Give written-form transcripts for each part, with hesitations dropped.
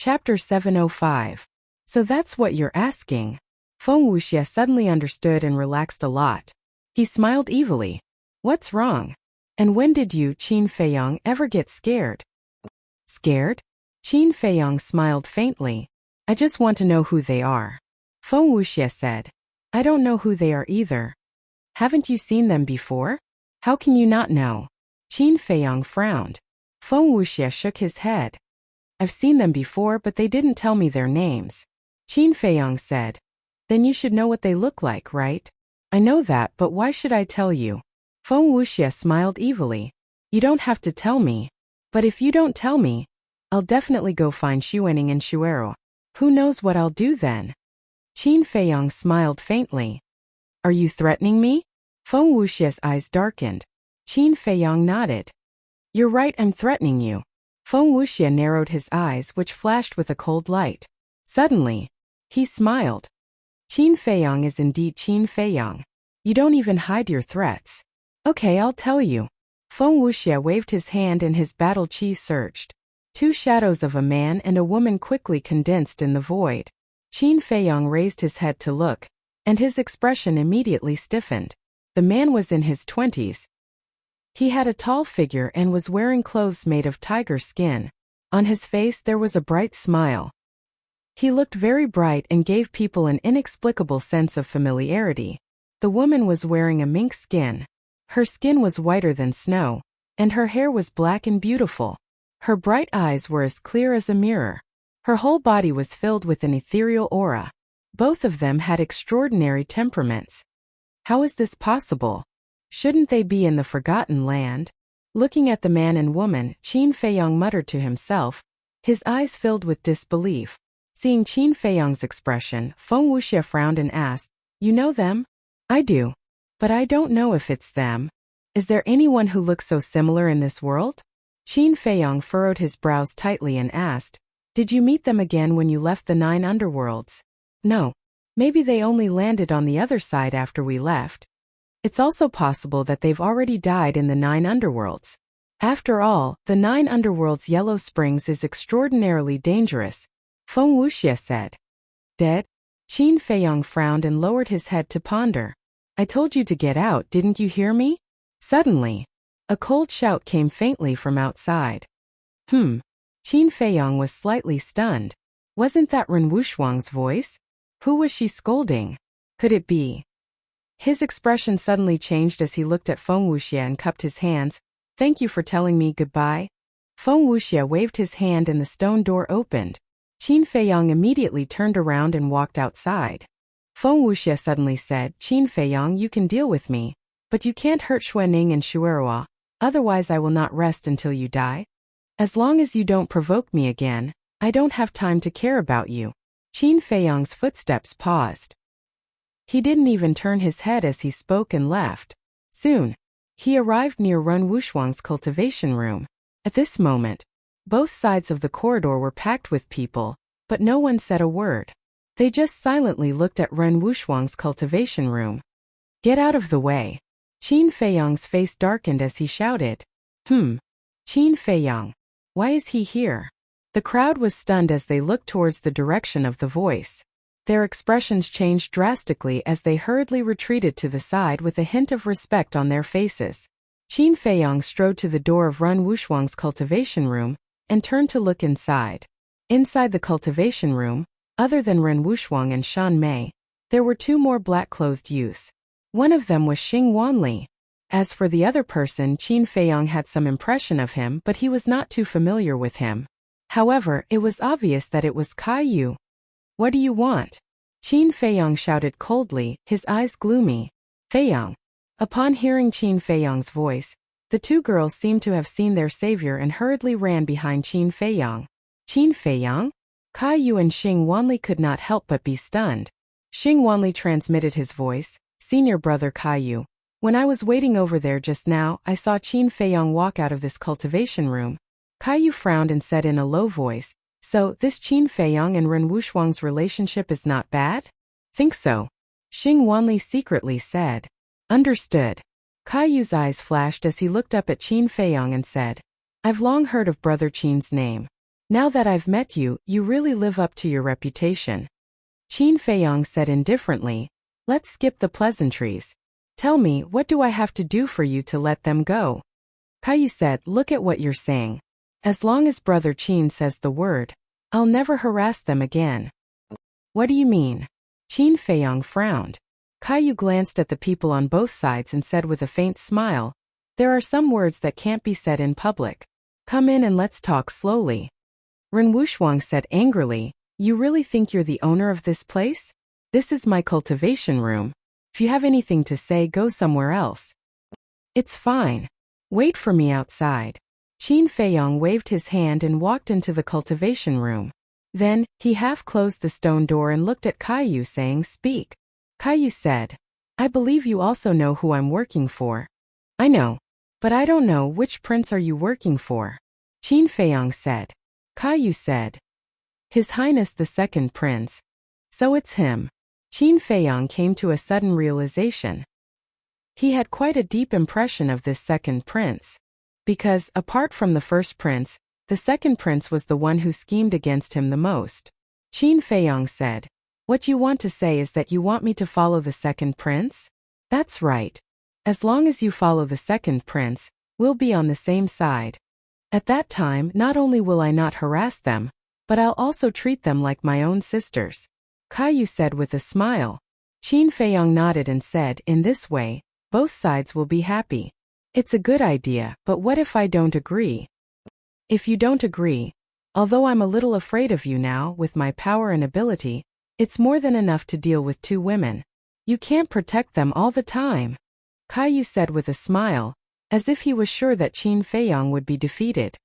Chapter 705. So that's what you're asking. Feng Wuxie suddenly understood and relaxed a lot. He smiled evilly. What's wrong? And when did you, Qin Feiyang, ever get scared? Scared? Qin Feiyang smiled faintly. I just want to know who they are. Feng Wuxie said. I don't know who they are either. Haven't you seen them before? How can you not know? Qin Feiyang frowned. Feng Wuxie shook his head. I've seen them before, but they didn't tell me their names. Qin Feiyang said. Then you should know what they look like, right? I know that, but why should I tell you? Feng Wuxie smiled evilly. You don't have to tell me. But if you don't tell me, I'll definitely go find Xuening and Xuero. Who knows what I'll do then? Qin Feiyang smiled faintly. Are you threatening me? Feng Wuxie's eyes darkened. Qin Feiyang nodded. You're right, I'm threatening you. Feng Wuxie narrowed his eyes, which flashed with a cold light. Suddenly, he smiled. Qin Feiyang is indeed Qin Feiyang. You don't even hide your threats. Okay, I'll tell you. Feng Wuxie waved his hand and his battle chi surged. Two shadows of a man and a woman quickly condensed in the void. Qin Feiyang raised his head to look, and his expression immediately stiffened. The man was in his 20s. He had a tall figure and was wearing clothes made of tiger skin. On his face there was a bright smile. He looked very bright and gave people an inexplicable sense of familiarity. The woman was wearing a mink skin. Her skin was whiter than snow, and her hair was black and beautiful. Her bright eyes were as clear as a mirror. Her whole body was filled with an ethereal aura. Both of them had extraordinary temperaments. How is this possible? Shouldn't they be in the Forgotten Land? Looking at the man and woman, Qin Feiyang muttered to himself, his eyes filled with disbelief. Seeing Qin Feiyang's expression, Feng Wuxie frowned and asked, You know them? I do. But I don't know if it's them. Is there anyone who looks so similar in this world? Qin Feiyang furrowed his brows tightly and asked, Did you meet them again when you left the 9 underworlds? No. Maybe they only landed on the other side after we left. It's also possible that they've already died in the 9 underworlds. After all, the 9 underworlds' Yellow Springs is extraordinarily dangerous, Feng Wuxie said. Dead? Qin Feiyang frowned and lowered his head to ponder. I told you to get out, didn't you hear me? Suddenly, a cold shout came faintly from outside. Qin Feiyang was slightly stunned. Wasn't that Ren Wushuang's voice? Who was she scolding? Could it be? His expression suddenly changed as he looked at Feng Wuxie and cupped his hands. Thank you for telling me goodbye. Feng Wuxie waved his hand and the stone door opened. Qin Feiyang immediately turned around and walked outside. Feng Wuxie suddenly said, Qin Feiyang, you can deal with me, but you can't hurt Xuening and Xueroa, otherwise I will not rest until you die. As long as you don't provoke me again, I don't have time to care about you. Qin Feiyang's footsteps paused. He didn't even turn his head as he spoke and left. Soon, he arrived near Ren Wushuang's cultivation room. At this moment, both sides of the corridor were packed with people, but no one said a word. They just silently looked at Ren Wushuang's cultivation room. Get out of the way. Qin Feiyang's face darkened as he shouted. Qin Feiyang. Why is he here? The crowd was stunned as they looked towards the direction of the voice. Their expressions changed drastically as they hurriedly retreated to the side with a hint of respect on their faces. Qin Feiyang strode to the door of Ren Wushuang's cultivation room and turned to look inside. Inside the cultivation room, other than Ren Wushuang and Shan Mei, there were 2 more black-clothed youths. One of them was Xing Wanli. As for the other person, Qin Feiyang had some impression of him, but he was not too familiar with him. However, it was obvious that it was Kai Yu. What do you want? Qin Feiyang shouted coldly, his eyes gloomy. Feiyang. Upon hearing Qin Feiyang's voice, the 2 girls seemed to have seen their savior and hurriedly ran behind Qin Feiyang. Qin Feiyang? Kai Yu and Xing Wanli could not help but be stunned. Xing Wanli transmitted his voice, Senior brother Kai Yu. When I was waiting over there just now, I saw Qin Feiyang walk out of this cultivation room. Kai Yu frowned and said in a low voice, So, this Qin Feiyang and Ren Wushuang's relationship is not bad? Think so. Xing Wanli secretly said. Understood. Kai Yu's eyes flashed as he looked up at Qin Feiyang and said, I've long heard of Brother Qin's name. Now that I've met you, you really live up to your reputation. Qin Feiyang said indifferently. Let's skip the pleasantries. Tell me, what do I have to do for you to let them go? Caillou said, look at what you're saying. As long as Brother Qin says the word, I'll never harass them again. What do you mean? Qin Feiyang frowned. Caillou glanced at the people on both sides and said with a faint smile, there are some words that can't be said in public. Come in and let's talk slowly. Ren Wuxuang said angrily, you really think you're the owner of this place? This is my cultivation room. If you have anything to say, go somewhere else. It's fine. Wait for me outside. Qin Feiyang waved his hand and walked into the cultivation room. Then, he half closed the stone door and looked at Caillou saying, speak. Caillou said, I believe you also know who I'm working for. I know. But I don't know, which prince are you working for? Qin Feiyang said. Caillou said, His Highness the Second Prince. So it's him. Qin Feiyang came to a sudden realization. He had quite a deep impression of this second prince. Because, apart from the first prince, the second prince was the one who schemed against him the most. Qin Feiyang said, What you want to say is that you want me to follow the second prince? That's right. As long as you follow the second prince, we'll be on the same side. At that time, not only will I not harass them, but I'll also treat them like my own sisters. Caillou said with a smile. Qin Feiyang nodded and said, in this way, both sides will be happy. It's a good idea, but what if I don't agree? If you don't agree, although I'm a little afraid of you now with my power and ability, it's more than enough to deal with 2 women. You can't protect them all the time. Caillou said with a smile, as if he was sure that Qin Feiyang would be defeated.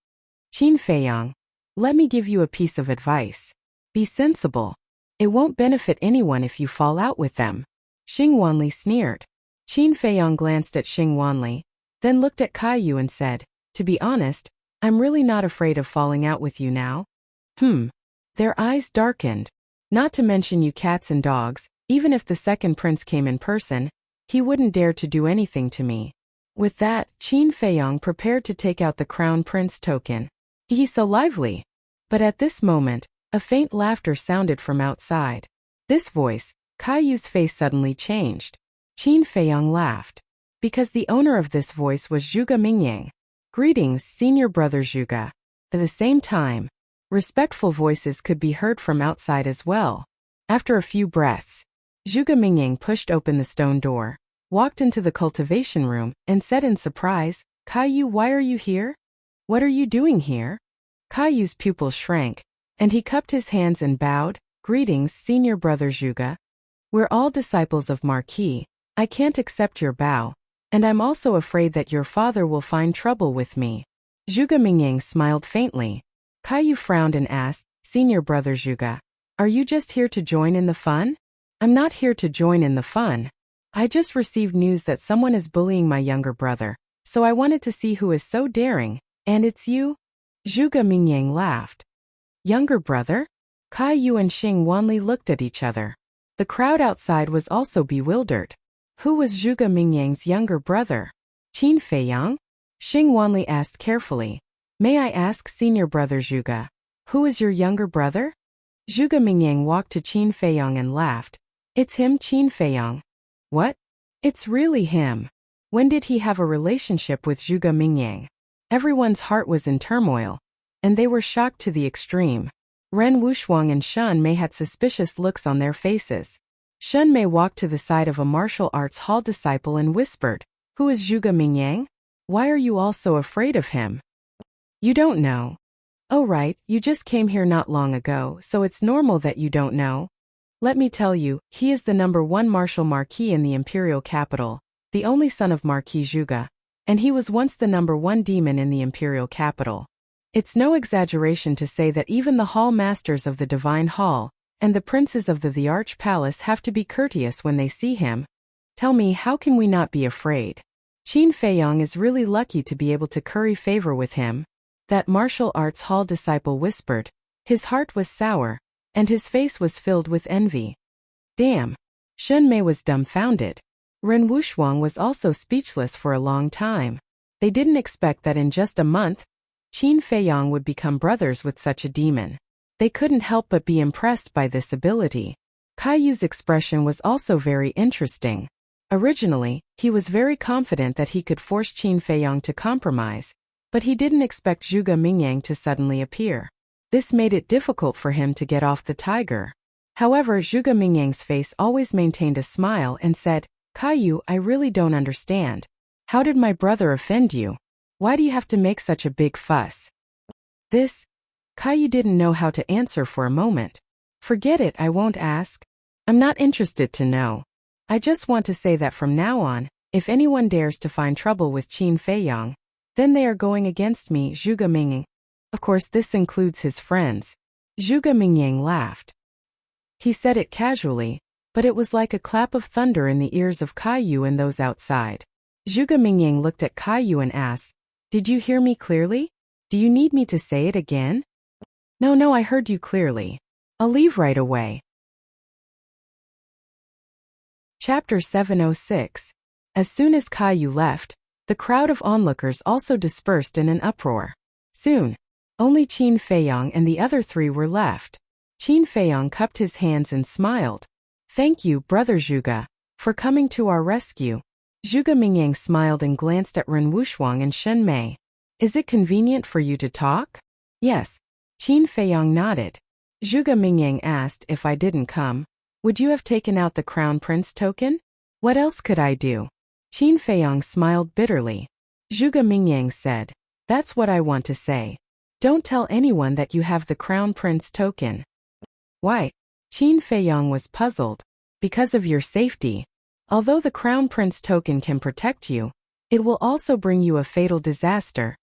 Qin Feiyang, let me give you a piece of advice. Be sensible. It won't benefit anyone if you fall out with them. Xing Wanli sneered. Qin Feiyang glanced at Xing Wanli, then looked at Caillou and said, to be honest, I'm really not afraid of falling out with you now. Their eyes darkened. Not to mention you cats and dogs, even if the second prince came in person, he wouldn't dare to do anything to me. With that, Qin Feiyang prepared to take out the crown prince token. He's so lively. But at this moment, a faint laughter sounded from outside. This voice, Caillou's face suddenly changed. Qin Feiyang laughed. Because the owner of this voice was Zhuge Mingyang. Greetings, senior brother Zhuge. At the same time, respectful voices could be heard from outside as well. After a few breaths, Zhuge Mingyang pushed open the stone door, walked into the cultivation room, and said in surprise, Caillou, why are you here? What are you doing here? Caillou's pupils shrank, and he cupped his hands and bowed, Greetings, senior brother Zhuge. We're all disciples of Marquis. I can't accept your bow, and I'm also afraid that your father will find trouble with me. Zhuge Mingyang smiled faintly. Caillou frowned and asked, Senior brother Zhuge, are you just here to join in the fun? I'm not here to join in the fun. I just received news that someone is bullying my younger brother, so I wanted to see who is so daring, and it's you? Zhuge Mingyang laughed. Younger brother? Caillou and Xing Wanli looked at each other. The crowd outside was also bewildered. Who was Zhuge Mingyang's younger brother? Qin Feiyang? Xing Wanli asked carefully. May I ask, senior brother Zhuge, who is your younger brother? Zhuge Mingyang walked to Qin Feiyang and laughed. It's him, Qin Feiyang. What? It's really him. When did he have a relationship with Zhuge Mingyang? Everyone's heart was in turmoil, and they were shocked to the extreme. Ren Wuxuang and Shun Mei had suspicious looks on their faces. Shun Mei walked to the side of a martial arts hall disciple and whispered, Who is Zhuge Mingyang? Why are you all so afraid of him? You don't know. Oh right, you just came here not long ago, so it's normal that you don't know. Let me tell you, he is the #1 martial marquis in the imperial capital, the only son of Marquis Zhuge, and he was once the #1 demon in the imperial capital. It's no exaggeration to say that even the hall masters of the Divine Hall and the princes of the Arch Palace have to be courteous when they see him. Tell me, how can we not be afraid? Qin Feiyang is really lucky to be able to curry favor with him. That martial arts hall disciple whispered. His heart was sour, and his face was filled with envy. Damn. Shun Mei was dumbfounded. Ren Wuxuang was also speechless for a long time. They didn't expect that in just a month, Qin Feiyang would become brothers with such a demon. They couldn't help but be impressed by this ability. Caillou's expression was also very interesting. Originally, he was very confident that he could force Qin Feiyang to compromise, but he didn't expect Zhuge Mingyang to suddenly appear. This made it difficult for him to get off the tiger. However, Zhuge Mingyang's face always maintained a smile and said, Caillou, I really don't understand. How did my brother offend you? Why do you have to make such a big fuss? Caillou didn't know how to answer for a moment. Forget it, I won't ask. I'm not interested to know. I just want to say that from now on, if anyone dares to find trouble with Qin Feiyang, then they are going against me, Zhuge Mingyang. Of course, this includes his friends. Zhuge Mingyang laughed. He said it casually, but it was like a clap of thunder in the ears of Caillou and those outside. Zhuge Mingyang looked at Caillou and asked, Did you hear me clearly? Do you need me to say it again? No, I heard you clearly. I'll leave right away. Chapter 706. As soon as Caillou left, the crowd of onlookers also dispersed in an uproar. Soon, only Qin Feiyang and the other three were left. Qin Feiyang cupped his hands and smiled. Thank you, Brother Zhuge, for coming to our rescue. Zhuge Mingyang smiled and glanced at Ren Wuxuang and Shen Mei. Is it convenient for you to talk? Yes. Qin Feiyang nodded. Zhuge Mingyang asked, if I didn't come, would you have taken out the Crown Prince token? What else could I do? Qin Feiyang smiled bitterly. Zhuge Mingyang said, That's what I want to say. Don't tell anyone that you have the Crown Prince token. Why? Qin Feiyang was puzzled. Because of your safety. Although the Crown Prince token can protect you, it will also bring you a fatal disaster.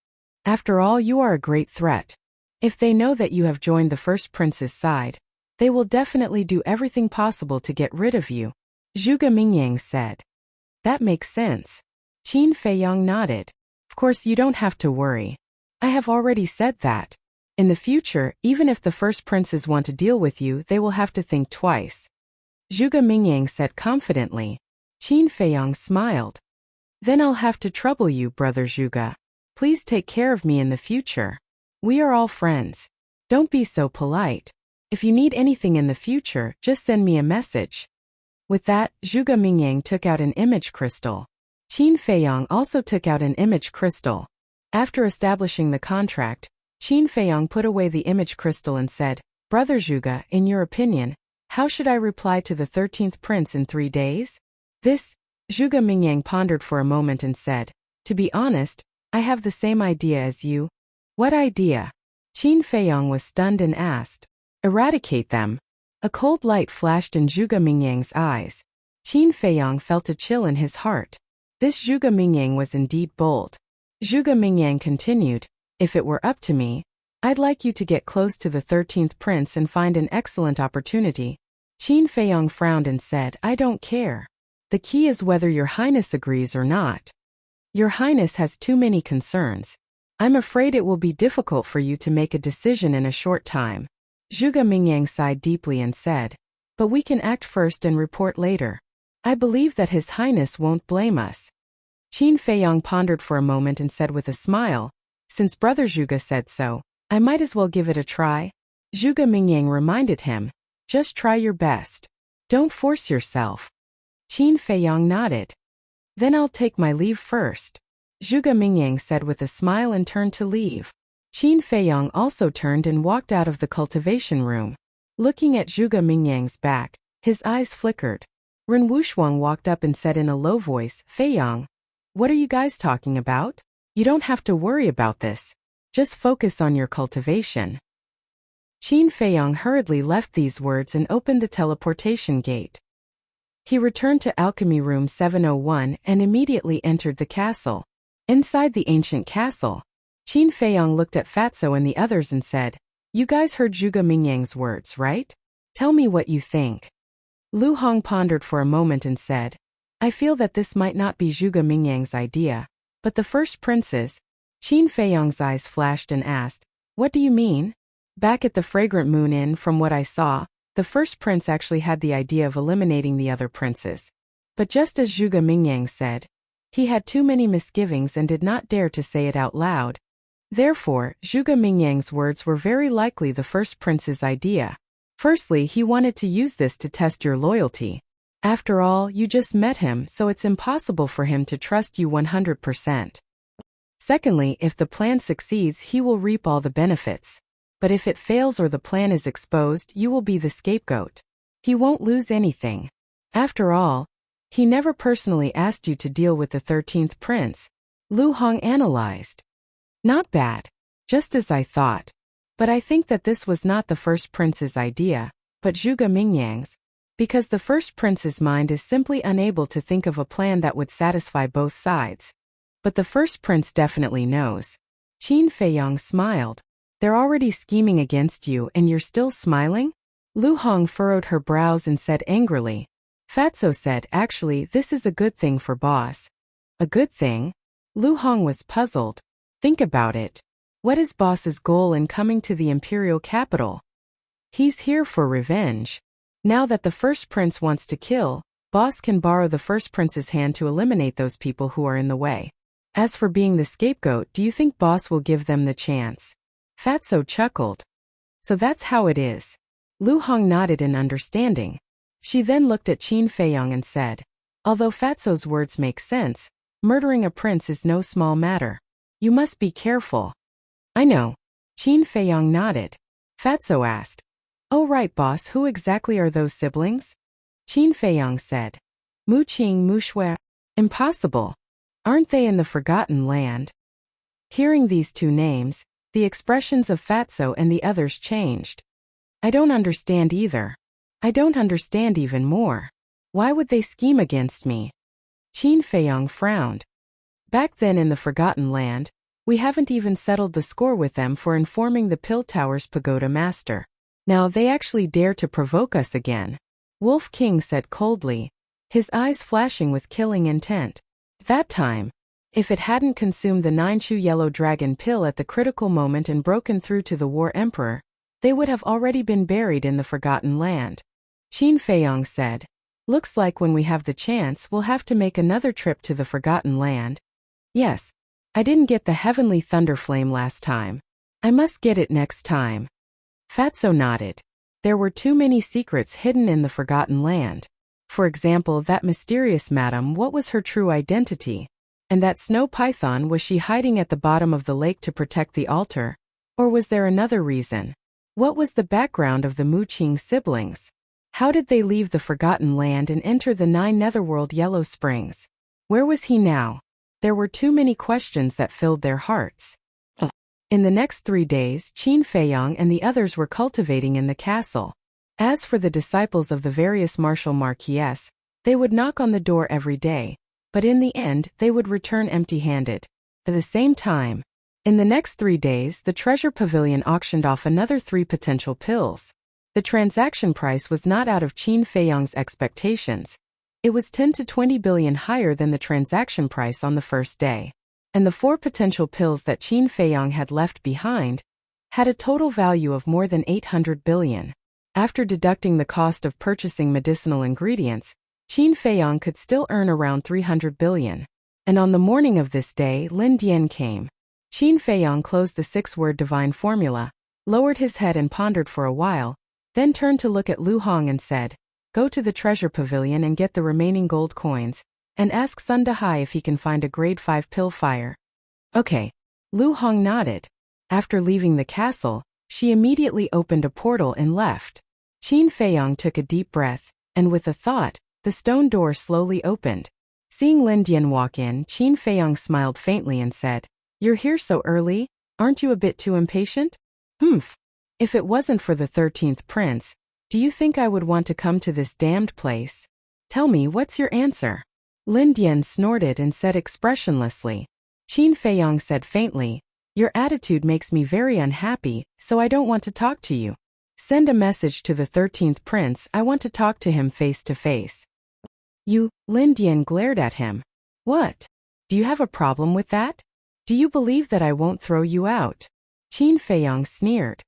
After all, you are a great threat. If they know that you have joined the First Prince's side, they will definitely do everything possible to get rid of you. Zhuge Mingyang said. That makes sense. Qin Feiyang nodded. Of course, you don't have to worry. I have already said that. In the future, even if the First Princes want to deal with you, they will have to think twice. Zhuge Mingyang said confidently. Qin Feiyang smiled. Then I'll have to trouble you, Brother Zhuge. Please take care of me in the future. We are all friends. Don't be so polite. If you need anything in the future, just send me a message. With that, Zhuge Mingyang took out an image crystal. Qin Feiyang also took out an image crystal. After establishing the contract, Qin Feiyang put away the image crystal and said, Brother Zhuge, in your opinion, how should I reply to the 13th prince in 3 days? Zhuge Mingyang pondered for a moment and said, To be honest, I have the same idea as you. What idea? Qin Feiyang was stunned and asked. Eradicate them. A cold light flashed in Zhuge Mingyang's eyes. Qin Feiyang felt a chill in his heart. This Zhuge Mingyang was indeed bold. Zhuge Mingyang continued, If it were up to me, I'd like you to get close to the 13th prince and find an excellent opportunity. Qin Feiyang frowned and said, I don't care. The key is whether your highness agrees or not. Your highness has too many concerns. I'm afraid it will be difficult for you to make a decision in a short time. Zhuge Mingyang sighed deeply and said, But we can act first and report later. I believe that His Highness won't blame us. Qin Feiyang pondered for a moment and said with a smile, Since Brother Zhuge said so, I might as well give it a try. Zhuge Mingyang reminded him, Just try your best. Don't force yourself. Qin Feiyang nodded. Then I'll take my leave first. Zhuge Mingyang said with a smile and turned to leave. Qin Feiyang also turned and walked out of the cultivation room. Looking at Zhuge Mingyang's back, his eyes flickered. Ren Wuxuang walked up and said in a low voice, Feiyang, what are you guys talking about? You don't have to worry about this. Just focus on your cultivation. Qin Feiyang hurriedly left these words and opened the teleportation gate. He returned to Alchemy Room 701 and immediately entered the castle. Inside the ancient castle, Qin Feiyang looked at Fatso and the others and said, You guys heard Zhuge Mingyang's words, right? Tell me what you think. Lu Hong pondered for a moment and said, I feel that this might not be Zhuge Mingyang's idea, but the first princes. Qin Feiyang's eyes flashed and asked, What do you mean? Back at the Fragrant Moon Inn, from what I saw, the first prince actually had the idea of eliminating the other princes. But just as Zhuge Mingyang said, he had too many misgivings and did not dare to say it out loud. Therefore, Zhuge Mingyang's words were very likely the first prince's idea. Firstly, he wanted to use this to test your loyalty. After all, you just met him, so it's impossible for him to trust you 100%. Secondly, if the plan succeeds, he will reap all the benefits. But if it fails or the plan is exposed, you will be the scapegoat. He won't lose anything. After all, he never personally asked you to deal with the 13th prince. Lu Hong analyzed. Not bad. Just as I thought. But I think that this was not the first prince's idea, but Zhuge Mingyang's, because the first prince's mind is simply unable to think of a plan that would satisfy both sides. But the first prince definitely knows. Qin Feiyang smiled. They're already scheming against you and you're still smiling? Lu Hong furrowed her brows and said angrily. Fatso said, actually, this is a good thing for boss. A good thing? Lu Hong was puzzled. Think about it. What is boss's goal in coming to the imperial capital? He's here for revenge. Now that the first prince wants to kill, boss can borrow the first prince's hand to eliminate those people who are in the way. As for being the scapegoat, do you think boss will give them the chance? Fatso chuckled. So that's how it is. Lu Hong nodded in understanding. She then looked at Qin Feiyang and said, although Fatso's words make sense, murdering a prince is no small matter. You must be careful. I know. Qin Feiyang nodded. Fatso asked, oh right boss, who exactly are those siblings? Qin Feiyang said, Mu Qing Mu Shui. Impossible. Aren't they in the Forgotten Land? Hearing these two names, the expressions of Fatso and the others changed. I don't understand either. I don't understand even more. Why would they scheme against me? Qin Feiyang frowned. Back then in the Forgotten Land, we haven't even settled the score with them for informing the Pill Tower's pagoda master. Now they actually dare to provoke us again. Wolf King said coldly, his eyes flashing with killing intent. That time, if it hadn't consumed the 9-chew yellow dragon pill at the critical moment and broken through to the War Emperor, they would have already been buried in the Forgotten Land. Qin Feiyang said, looks like when we have the chance we'll have to make another trip to the Forgotten Land. Yes. I didn't get the heavenly thunder flame last time. I must get it next time. Fatso nodded. There were too many secrets hidden in the Forgotten Land. For example, that mysterious madam, what was her true identity? And that snow python, was she hiding at the bottom of the lake to protect the altar? Or was there another reason? What was the background of the Mu Qing siblings? How did they leave the Forgotten Land and enter the 9 Netherworld Yellow Springs? Where was he now? There were too many questions that filled their hearts. In the next 3 days, Qin Feiyang and the others were cultivating in the castle. As for the disciples of the various martial marquesses, they would knock on the door every day, but in the end they would return empty-handed. At the same time, in the next 3 days, the treasure pavilion auctioned off another 3 potential pills. The transaction price was not out of Qin Feiyang's expectations. It was 10 to 20 billion higher than the transaction price on the first day. And the 4 potential pills that Qin Feiyang had left behind had a total value of more than 800 billion. After deducting the cost of purchasing medicinal ingredients, Qin Feiyang could still earn around 300 billion. And on the morning of this day, Lin Dian came. Qin Feiyang closed the 6-word divine formula, lowered his head and pondered for a while, then turned to look at Lu Hong and said, go to the treasure pavilion and get the remaining gold coins, and ask Sun Dahai if he can find a grade 5 pill fire. Okay. Lu Hong nodded. After leaving the castle, she immediately opened a portal and left. Qin Feiyang took a deep breath, and with a thought, the stone door slowly opened. Seeing Lin Dian walk in, Qin Feiyang smiled faintly and said, you're here so early? Aren't you a bit too impatient? Humph. If it wasn't for the 13th prince, do you think I would want to come to this damned place? Tell me, what's your answer? Lin Dian snorted and said expressionlessly. Qin Feiyang said faintly, your attitude makes me very unhappy, so I don't want to talk to you. Send a message to the 13th prince, I want to talk to him face to face. You, Lin Dian glared at him. What? Do you have a problem with that? Do you believe that I won't throw you out? Qin Feiyang sneered.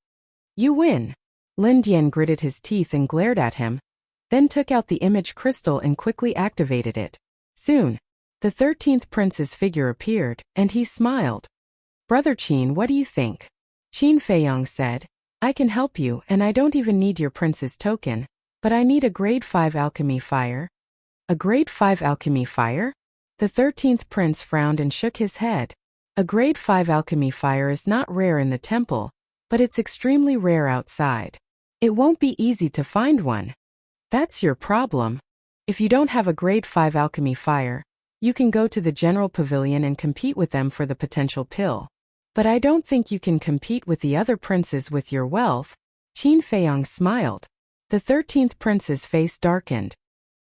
You win. Lin Dian gritted his teeth and glared at him, then took out the image crystal and quickly activated it. Soon, the 13th prince's figure appeared, and he smiled. Brother Qin, what do you think? Qin Feiyong said, I can help you, and I don't even need your prince's token, but I need a grade 5 alchemy fire. A grade 5 alchemy fire? The 13th prince frowned and shook his head. A grade 5 alchemy fire is not rare in the temple, but it's extremely rare outside. It won't be easy to find one. That's your problem. If you don't have a grade 5 alchemy fire, you can go to the general pavilion and compete with them for the potential pill. But I don't think you can compete with the other princes with your wealth. Qin Feiyong smiled. The 13th prince's face darkened.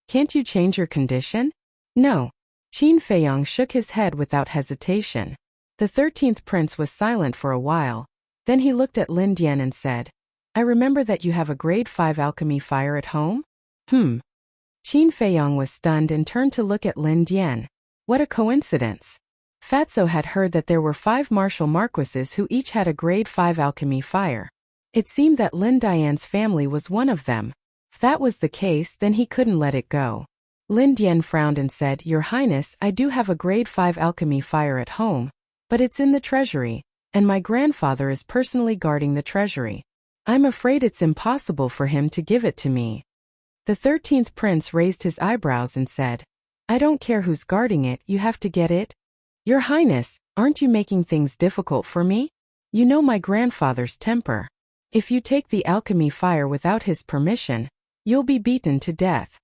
Can't you change your condition? No. Qin Feiyong shook his head without hesitation. The 13th prince was silent for a while. Then he looked at Lin Dian and said, I remember that you have a grade 5 alchemy fire at home? Qin Feiyong was stunned and turned to look at Lin Dian. What a coincidence. Fatso had heard that there were 5 martial marquises who each had a grade 5 alchemy fire. It seemed that Lin Dian's family was one of them. If that was the case, then he couldn't let it go. Lin Dian frowned and said, Your Highness, I do have a grade 5 alchemy fire at home, but it's in the treasury, and my grandfather is personally guarding the treasury. I'm afraid it's impossible for him to give it to me. The 13th prince raised his eyebrows and said, I don't care who's guarding it, you have to get it. Your Highness, aren't you making things difficult for me? You know my grandfather's temper. If you take the alchemy fire without his permission, you'll be beaten to death.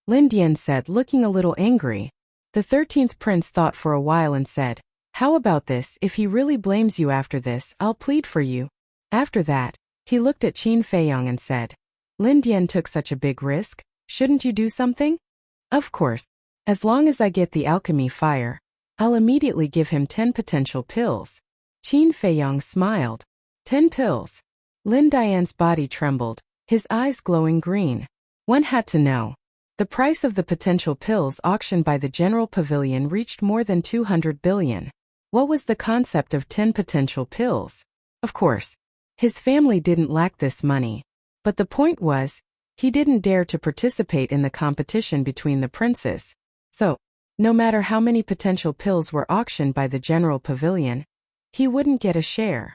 Lin Dian said, looking a little angry. The 13th prince thought for a while and said, How about this? If he really blames you after this, I'll plead for you. After that, he looked at Qin Feiyong and said, Lin Dian took such a big risk, shouldn't you do something? Of course. As long as I get the alchemy fire, I'll immediately give him 10 potential pills. Qin Feiyong smiled. 10 pills. Lin Dian's body trembled, his eyes glowing green. One had to know. The price of the potential pills auctioned by the General Pavilion reached more than 200 billion. What was the concept of 10 potential pills? Of course, his family didn't lack this money. But the point was, he didn't dare to participate in the competition between the princes. So, no matter how many potential pills were auctioned by the General Pavilion, he wouldn't get a share.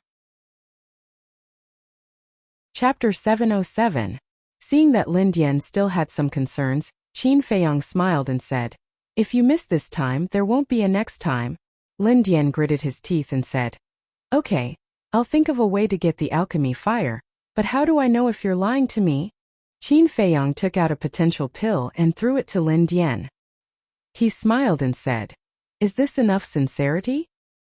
Chapter 707. Seeing that Lin Dian still had some concerns, Qin Feiyong smiled and said, If you miss this time, there won't be a next time. Lin Dian gritted his teeth and said, Okay, I'll think of a way to get the alchemy fire, but how do I know if you're lying to me? Qin Feiyong took out a potential pill and threw it to Lin Dian. He smiled and said, Is this enough sincerity?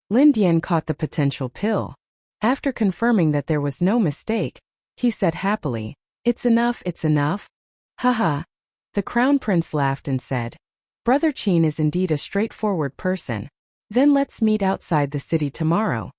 Lin Dian caught the potential pill. After confirming that there was no mistake, he said happily, It's enough, it's enough. Haha. The crown prince laughed and said, Brother Qin is indeed a straightforward person. Then let's meet outside the city tomorrow.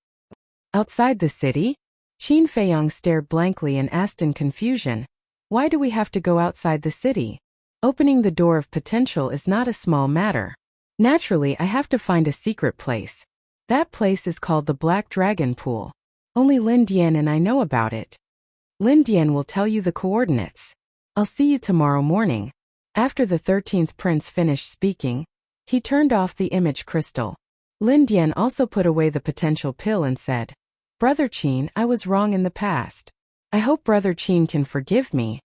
Outside the city? Qin Feiyong stared blankly and asked in confusion, Why do we have to go outside the city? Opening the door of potential is not a small matter. Naturally, I have to find a secret place. That place is called the Black Dragon Pool. Only Lin Dian and I know about it. Lin Dian will tell you the coordinates. I'll see you tomorrow morning. After the 13th prince finished speaking, he turned off the image crystal. Lin Dian also put away the potential pill and said, Brother Qin, I was wrong in the past. I hope Brother Qin can forgive me.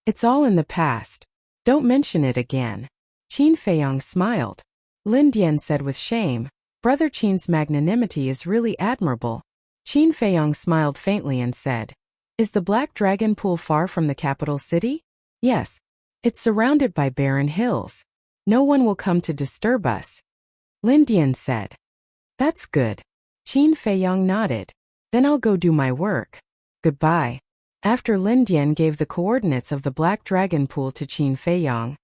It's all in the past. Don't mention it again. Qin Feiyong smiled. Lin Dian said with shame, Brother Qin's magnanimity is really admirable. Qin Feiyong smiled faintly and said, Is the Black Dragon Pool far from the capital city? Yes. It's surrounded by barren hills. No one will come to disturb us. Lin Dian said. That's good. Qin Feiyong nodded. Then I'll go do my work. Goodbye. After Lin Dian gave the coordinates of the Black Dragon Pool to Qin Feiyong,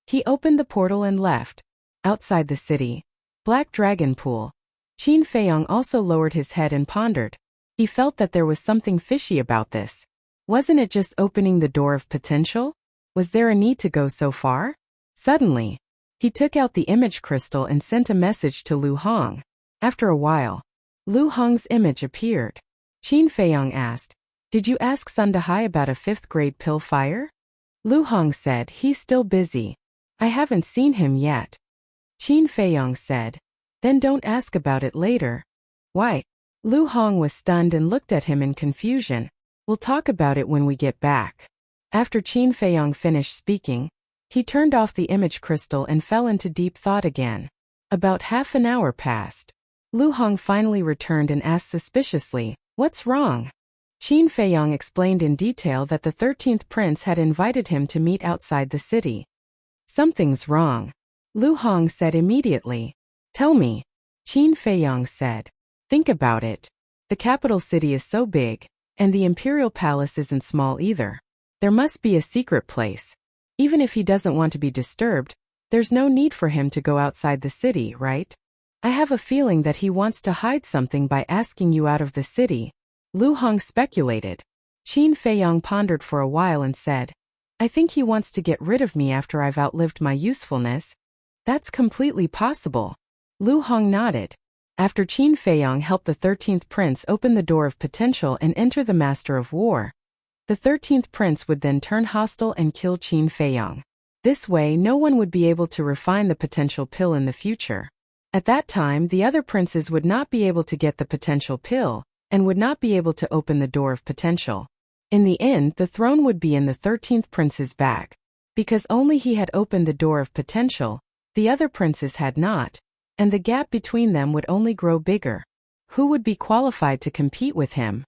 he opened the portal and left. Outside the city, Black Dragon Pool. Qin Feiyong also lowered his head and pondered. He felt that there was something fishy about this. Wasn't it just opening the door of potential? Was there a need to go so far? Suddenly, he took out the image crystal and sent a message to Lu Hong. After a while, Lu Hong's image appeared. Qin Feiyong asked, Did you ask Sun Dahai about a 5th grade pill fire? Lu Hong said, He's still busy. I haven't seen him yet. Qin Feiyong said, Then don't ask about it later. Why? Lu Hong was stunned and looked at him in confusion. We'll talk about it when we get back. After Qin Feiyong finished speaking, he turned off the image crystal and fell into deep thought again. About half an hour passed. Lu Hong finally returned and asked suspiciously, "What's wrong?" Qin Feiyong explained in detail that the 13th prince had invited him to meet outside the city. "Something's wrong," Lu Hong said immediately. "Tell me," Qin Feiyong said. "Think about it. The capital city is so big, and the imperial palace isn't small either. There must be a secret place. Even if he doesn't want to be disturbed, there's no need for him to go outside the city, right? I have a feeling that he wants to hide something by asking you out of the city," Lu Hong speculated. Qin Feiyong pondered for a while and said, "I think he wants to get rid of me after I've outlived my usefulness." "That's completely possible," Lu Hong nodded. After Qin Feiyong helped the 13th prince open the door of potential and enter the Master of War, the 13th prince would then turn hostile and kill Qin Feiyong. This way no one would be able to refine the potential pill in the future. At that time the other princes would not be able to get the potential pill, and would not be able to open the door of potential. In the end, the throne would be in the 13th prince's bag. Because only he had opened the door of potential, the other princes had not, and the gap between them would only grow bigger. Who would be qualified to compete with him?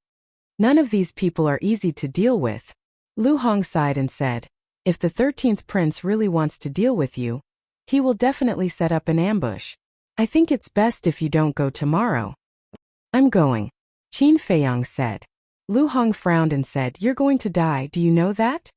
None of these people are easy to deal with. Lu Hong sighed and said, "If the 13th prince really wants to deal with you, he will definitely set up an ambush. I think it's best if you don't go tomorrow." "I'm going," Qin Feiyong said. Lu Hong frowned and said, "You're going to die, do you know that?"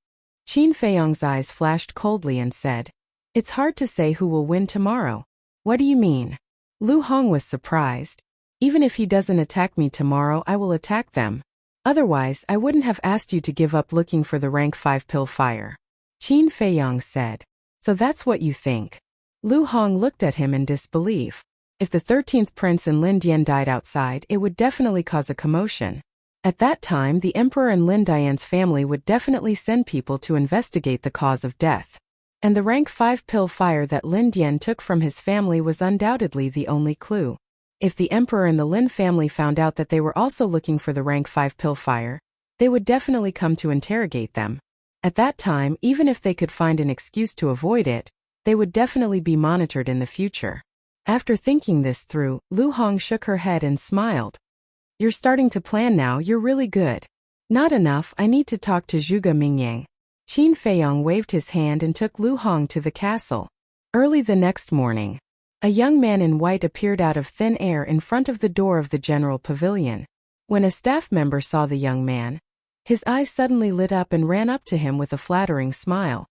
Qin Feiyong's eyes flashed coldly and said, "It's hard to say who will win tomorrow." "What do you mean?" Lu Hong was surprised. "Even if he doesn't attack me tomorrow, I will attack them. Otherwise, I wouldn't have asked you to give up looking for the rank 5 pill fire," Qin Feiyong said. "So that's what you think?" Lu Hong looked at him in disbelief. If the 13th prince and Lin Dian died outside, it would definitely cause a commotion. At that time, the emperor and Lin Dian's family would definitely send people to investigate the cause of death. And the rank 5 pill fire that Lin Dian took from his family was undoubtedly the only clue. If the emperor and the Lin family found out that they were also looking for the rank 5 pill fire, they would definitely come to interrogate them. At that time, even if they could find an excuse to avoid it, they would definitely be monitored in the future. After thinking this through, Lu Hong shook her head and smiled. "You're starting to plan now, you're really good." "Not enough, I need to talk to Zhuge Mingyang." Qin Feiyong waved his hand and took Lu Hong to the castle. Early the next morning, a young man in white appeared out of thin air in front of the door of the general pavilion. When a staff member saw the young man, his eyes suddenly lit up and ran up to him with a flattering smile.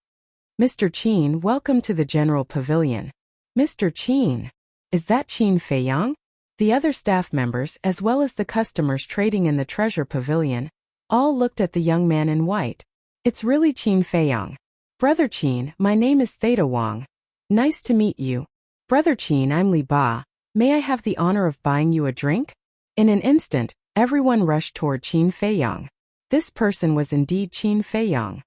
"Mr. Qin, welcome to the general pavilion." "Mr. Qin? Is that Qin Feiyong?" The other staff members, as well as the customers trading in the treasure pavilion, all looked at the young man in white. "It's really Qin Feiyong." "Brother Qin, my name is Theta Wang. Nice to meet you." "Brother Qin, I'm Li Ba. May I have the honor of buying you a drink?" In an instant, everyone rushed toward Qin Feiyong. This person was indeed Qin Feiyong.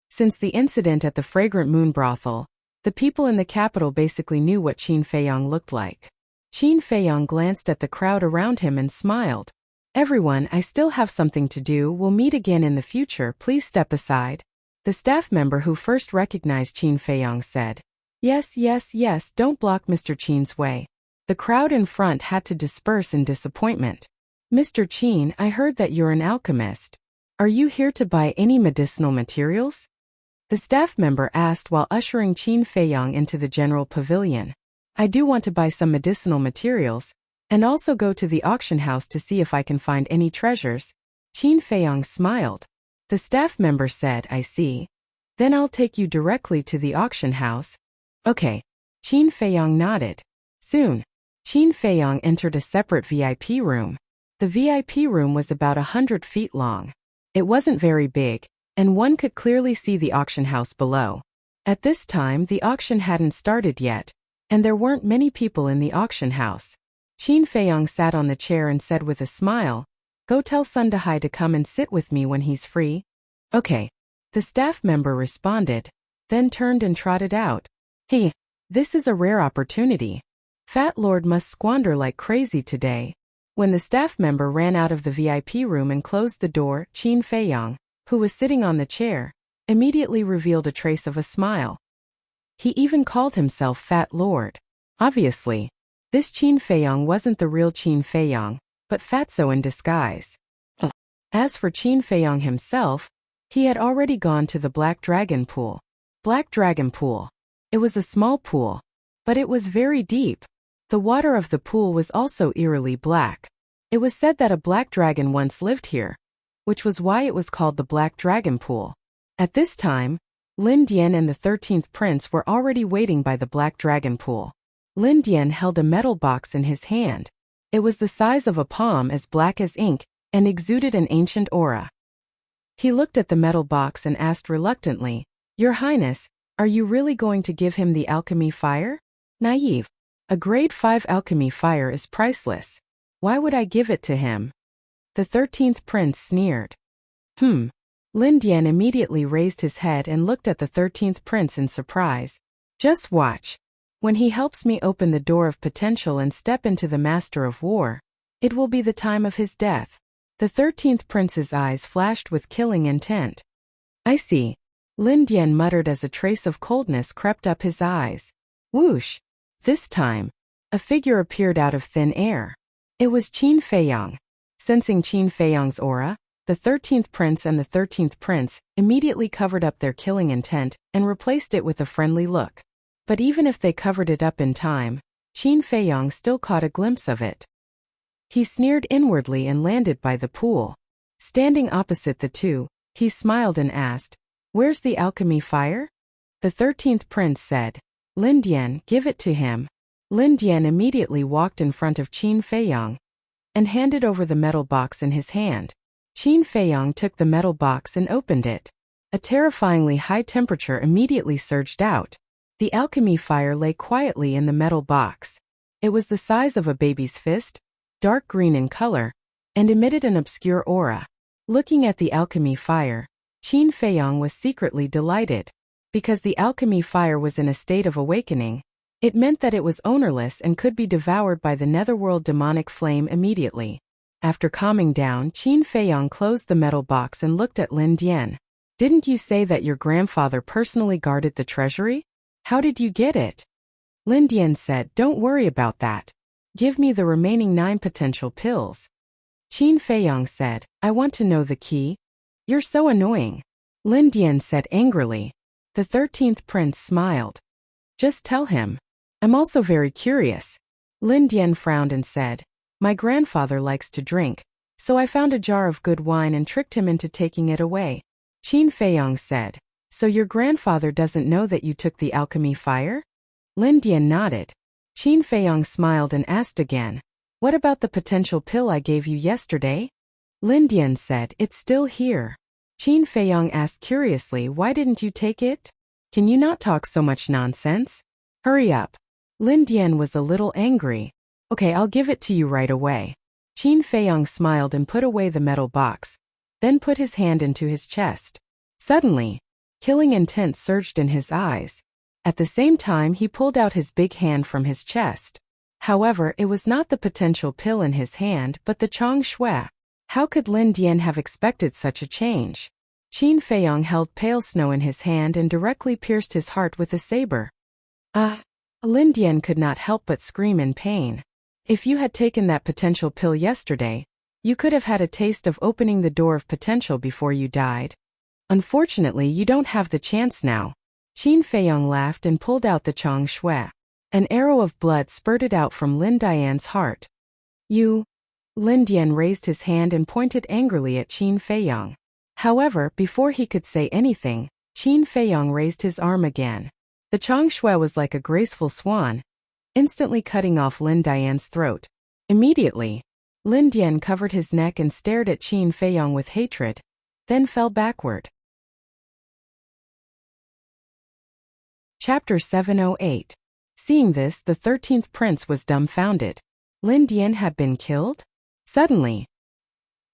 Since the incident at the Fragrant Moon brothel, the people in the capital basically knew what Qin Feiyong looked like. Qin Feiyong glanced at the crowd around him and smiled. "Everyone, I still have something to do. We'll meet again in the future. Please step aside." The staff member who first recognized Qin Feiyong said, Yes, don't block Mr. Qin's way." The crowd in front had to disperse in disappointment. "Mr. Qin, I heard that you're an alchemist. Are you here to buy any medicinal materials?" The staff member asked while ushering Qin Feiyong into the general pavilion. "I do want to buy some medicinal materials, and also go to the auction house to see if I can find any treasures." Qin Feiyong smiled. The staff member said, "I see. Then I'll take you directly to the auction house." "Okay." Qin Feiyong nodded. Soon, Qin Feiyong entered a separate VIP room. The VIP room was about 100 feet long. It wasn't very big, and one could clearly see the auction house below. At this time, the auction hadn't started yet, and there weren't many people in the auction house. Qin Feiyong sat on the chair and said with a smile, "Go tell Sundahai to come and sit with me when he's free." "Okay." The staff member responded, then turned and trotted out. "Hey, this is a rare opportunity. Fat Lord must squander like crazy today." When the staff member ran out of the VIP room and closed the door, Qin Feiyang, who was sitting on the chair, immediately revealed a trace of a smile. He even called himself Fat Lord. Obviously, this Qin Feiyang wasn't the real Qin Feiyang, but Fatso in disguise. As for Qin Feiyang himself, he had already gone to the Black Dragon Pool. Black Dragon Pool. It was a small pool, but it was very deep. The water of the pool was also eerily black. It was said that a black dragon once lived here, which was why it was called the Black Dragon Pool. At this time, Lin Dian and the 13th prince were already waiting by the Black Dragon Pool. Lin Dian held a metal box in his hand. It was the size of a palm, as black as ink, and exuded an ancient aura. He looked at the metal box and asked reluctantly, "Your Highness, are you really going to give him the alchemy fire?" Naive. A grade 5 alchemy fire is priceless. Why would I give it to him? The 13th prince sneered. Lin Dian immediately raised his head and looked at the 13th prince in surprise. Just watch. When he helps me open the door of potential and step into the Master of War, it will be the time of his death. The 13th prince's eyes flashed with killing intent. I see. Lin Dian muttered as a trace of coldness crept up his eyes. Whoosh! This time, a figure appeared out of thin air. It was Qin Feiyang. Sensing Qin Feiyang's aura, the 13th prince and the 13th prince immediately covered up their killing intent and replaced it with a friendly look. But even if they covered it up in time, Qin Feiyang still caught a glimpse of it. He sneered inwardly and landed by the pool. Standing opposite the two, he smiled and asked, "Where's the alchemy fire?" The 13th prince said, "Lin Dian, give it to him." Lin Dian immediately walked in front of Qin Feiyang and handed over the metal box in his hand. Qin Feiyang took the metal box and opened it. A terrifyingly high temperature immediately surged out. The alchemy fire lay quietly in the metal box. It was the size of a baby's fist, dark green in color, and emitted an obscure aura. Looking at the alchemy fire, Qin Feiyang was secretly delighted. Because the alchemy fire was in a state of awakening, it meant that it was ownerless and could be devoured by the netherworld demonic flame immediately. After calming down, Qin Feiyang closed the metal box and looked at Lin Dian. "Didn't you say that your grandfather personally guarded the treasury? How did you get it?" Lin Dian said, "Don't worry about that. Give me the remaining 9 potential pills." Qin Feiyang said, "I want to know the key." "You're so annoying," Lin Dian said angrily. The 13th prince smiled. "Just tell him. I'm also very curious." Lin Dian frowned and said, "My grandfather likes to drink, so I found a jar of good wine and tricked him into taking it away." Qin Feiyang said, "So your grandfather doesn't know that you took the alchemy fire?" Lin Dian nodded. Qin Feiyang smiled and asked again, "What about the potential pill I gave you yesterday?" Lin Dian said, "It's still here." Qin Feiyang asked curiously, "Why didn't you take it? Can you not talk so much nonsense? Hurry up." Lin Dian was a little angry. "Okay, I'll give it to you right away." Qin Feiyang smiled and put away the metal box, then put his hand into his chest. Suddenly, killing intent surged in his eyes. At the same time, he pulled out his big hand from his chest. However, it was not the potential pill in his hand but the Chang Shui. How could Lin Dian have expected such a change? Qin Feiyang held pale snow in his hand and directly pierced his heart with a saber. Lin Dian could not help but scream in pain. If you had taken that potential pill yesterday, you could have had a taste of opening the door of potential before you died. Unfortunately, you don't have the chance now. Qin Feiyang laughed and pulled out the Chang Shui. An arrow of blood spurted out from Lin Dian's heart. "You..." Lin Dian raised his hand and pointed angrily at Qin Feiyang. However, before he could say anything, Qin Feiyang raised his arm again. The Chang Shui was like a graceful swan, instantly cutting off Lin Dian's throat. Immediately, Lin Dian covered his neck and stared at Qin Feiyang with hatred, then fell backward. Chapter 708. Seeing this, the 13th prince was dumbfounded. Lin Dian had been killed? Suddenly,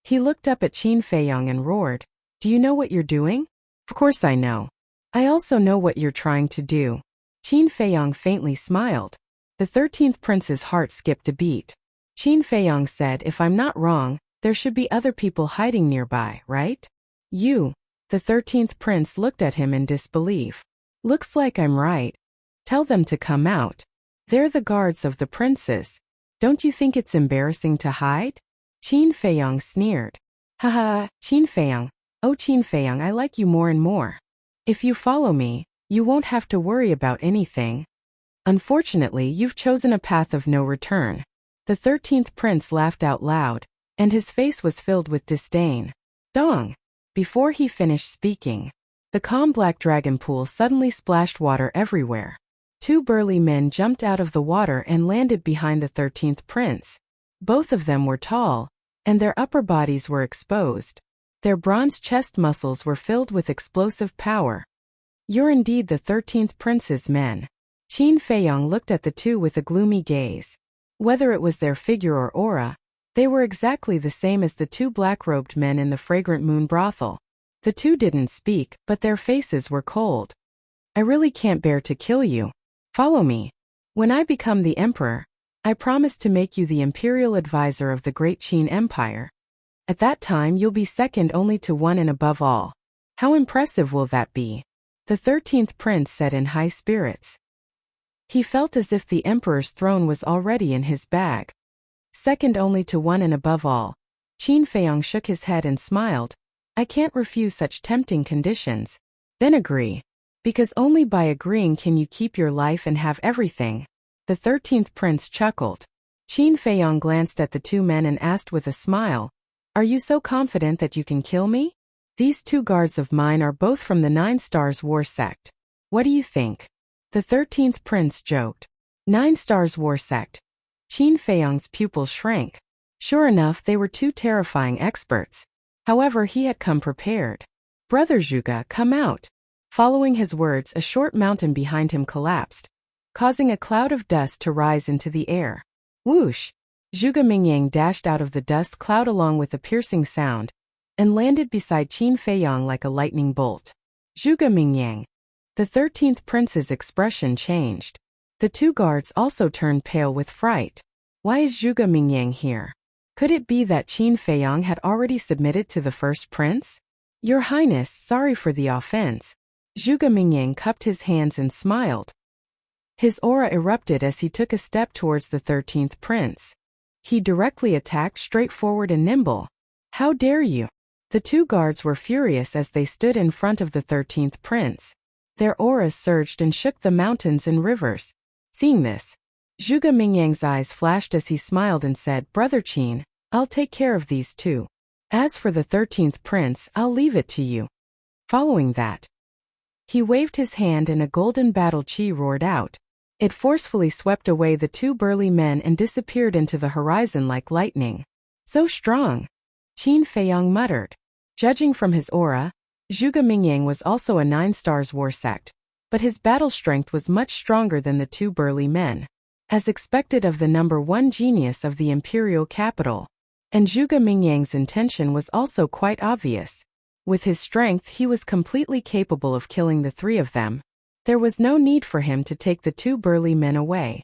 he looked up at Qin Feiyang and roared, "Do you know what you're doing?" "Of course I know. I also know what you're trying to do." Qin Feiyang faintly smiled. The 13th prince's heart skipped a beat. Qin Feiyang said, if I'm not wrong, there should be other people hiding nearby, right? You. The 13th prince looked at him in disbelief. Looks like I'm right. Tell them to come out. They're the guards of the princes. Don't you think it's embarrassing to hide? Qin Feiyang sneered. Haha, Qin Feiyang. Oh Qin Feiyang, I like you more and more. If you follow me, you won't have to worry about anything. Unfortunately, you've chosen a path of no return. The 13th prince laughed out loud, and his face was filled with disdain. Dong! Before he finished speaking, the calm black dragon pool suddenly splashed water everywhere. Two burly men jumped out of the water and landed behind the 13th prince. Both of them were tall, and their upper bodies were exposed. Their bronze chest muscles were filled with explosive power. You're indeed the 13th prince's men. Qin Feiyang looked at the two with a gloomy gaze. Whether it was their figure or aura, they were exactly the same as the two black-robed men in the fragrant moon brothel. The two didn't speak, but their faces were cold. I really can't bear to kill you. Follow me. When I become the emperor, I promise to make you the imperial advisor of the great Qin Empire. At that time you'll be second only to one and above all. How impressive will that be? The 13th prince said in high spirits. He felt as if the emperor's throne was already in his bag. Second only to one and above all. Qin Feiyang shook his head and smiled. I can't refuse such tempting conditions. Then agree. Because only by agreeing can you keep your life and have everything. The 13th prince chuckled. Qin Feiyang glanced at the two men and asked with a smile, are you so confident that you can kill me? These two guards of mine are both from the 9 Stars War sect. What do you think? The 13th prince joked. 9 Stars War sect. Qin Feiyang's pupils shrank. Sure enough, they were two terrifying experts. However, he had come prepared. Brother Zhuge, come out. Following his words, a short mountain behind him collapsed, causing a cloud of dust to rise into the air. Whoosh! Zhuge Mingyang dashed out of the dust cloud along with a piercing sound, and landed beside Qin Feiyang like a lightning bolt. Zhuge Mingyang. The 13th prince's expression changed. The two guards also turned pale with fright. Why is Zhuge Mingyang here? Could it be that Qin Feiyang had already submitted to the first prince? Your Highness, sorry for the offense. Zhuge Mingyang cupped his hands and smiled. His aura erupted as he took a step towards the 13th prince. He directly attacked, straightforward and nimble. How dare you? The two guards were furious as they stood in front of the 13th prince. Their auras surged and shook the mountains and rivers. Seeing this, Zhuge Mingyang's eyes flashed as he smiled and said, Brother Qin, I'll take care of these two. As for the 13th prince, I'll leave it to you. Following that, he waved his hand and a golden battle chi roared out. It forcefully swept away the two burly men and disappeared into the horizon like lightning. So strong! Qin Feiyang muttered. Judging from his aura, Zhuge Mingyang was also a 9 Stars War sect, but his battle strength was much stronger than the two burly men, as expected of the number 1 genius of the imperial capital. And Zhuge Mingyang's intention was also quite obvious. With his strength, he was completely capable of killing the three of them. There was no need for him to take the two burly men away.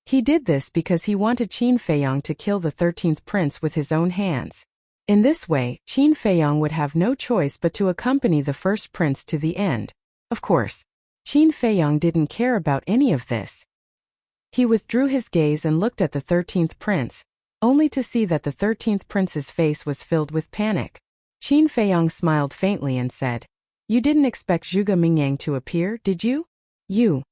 He did this because he wanted Qin Feiyang to kill the 13th prince with his own hands. In this way, Qin Feiyang would have no choice but to accompany the first prince to the end. Of course, Qin Feiyang didn't care about any of this. He withdrew his gaze and looked at the 13th prince, only to see that the 13th prince's face was filled with panic. Qin Feiyang smiled faintly and said, You didn't expect Zhuge Mingyang to appear, did you? You.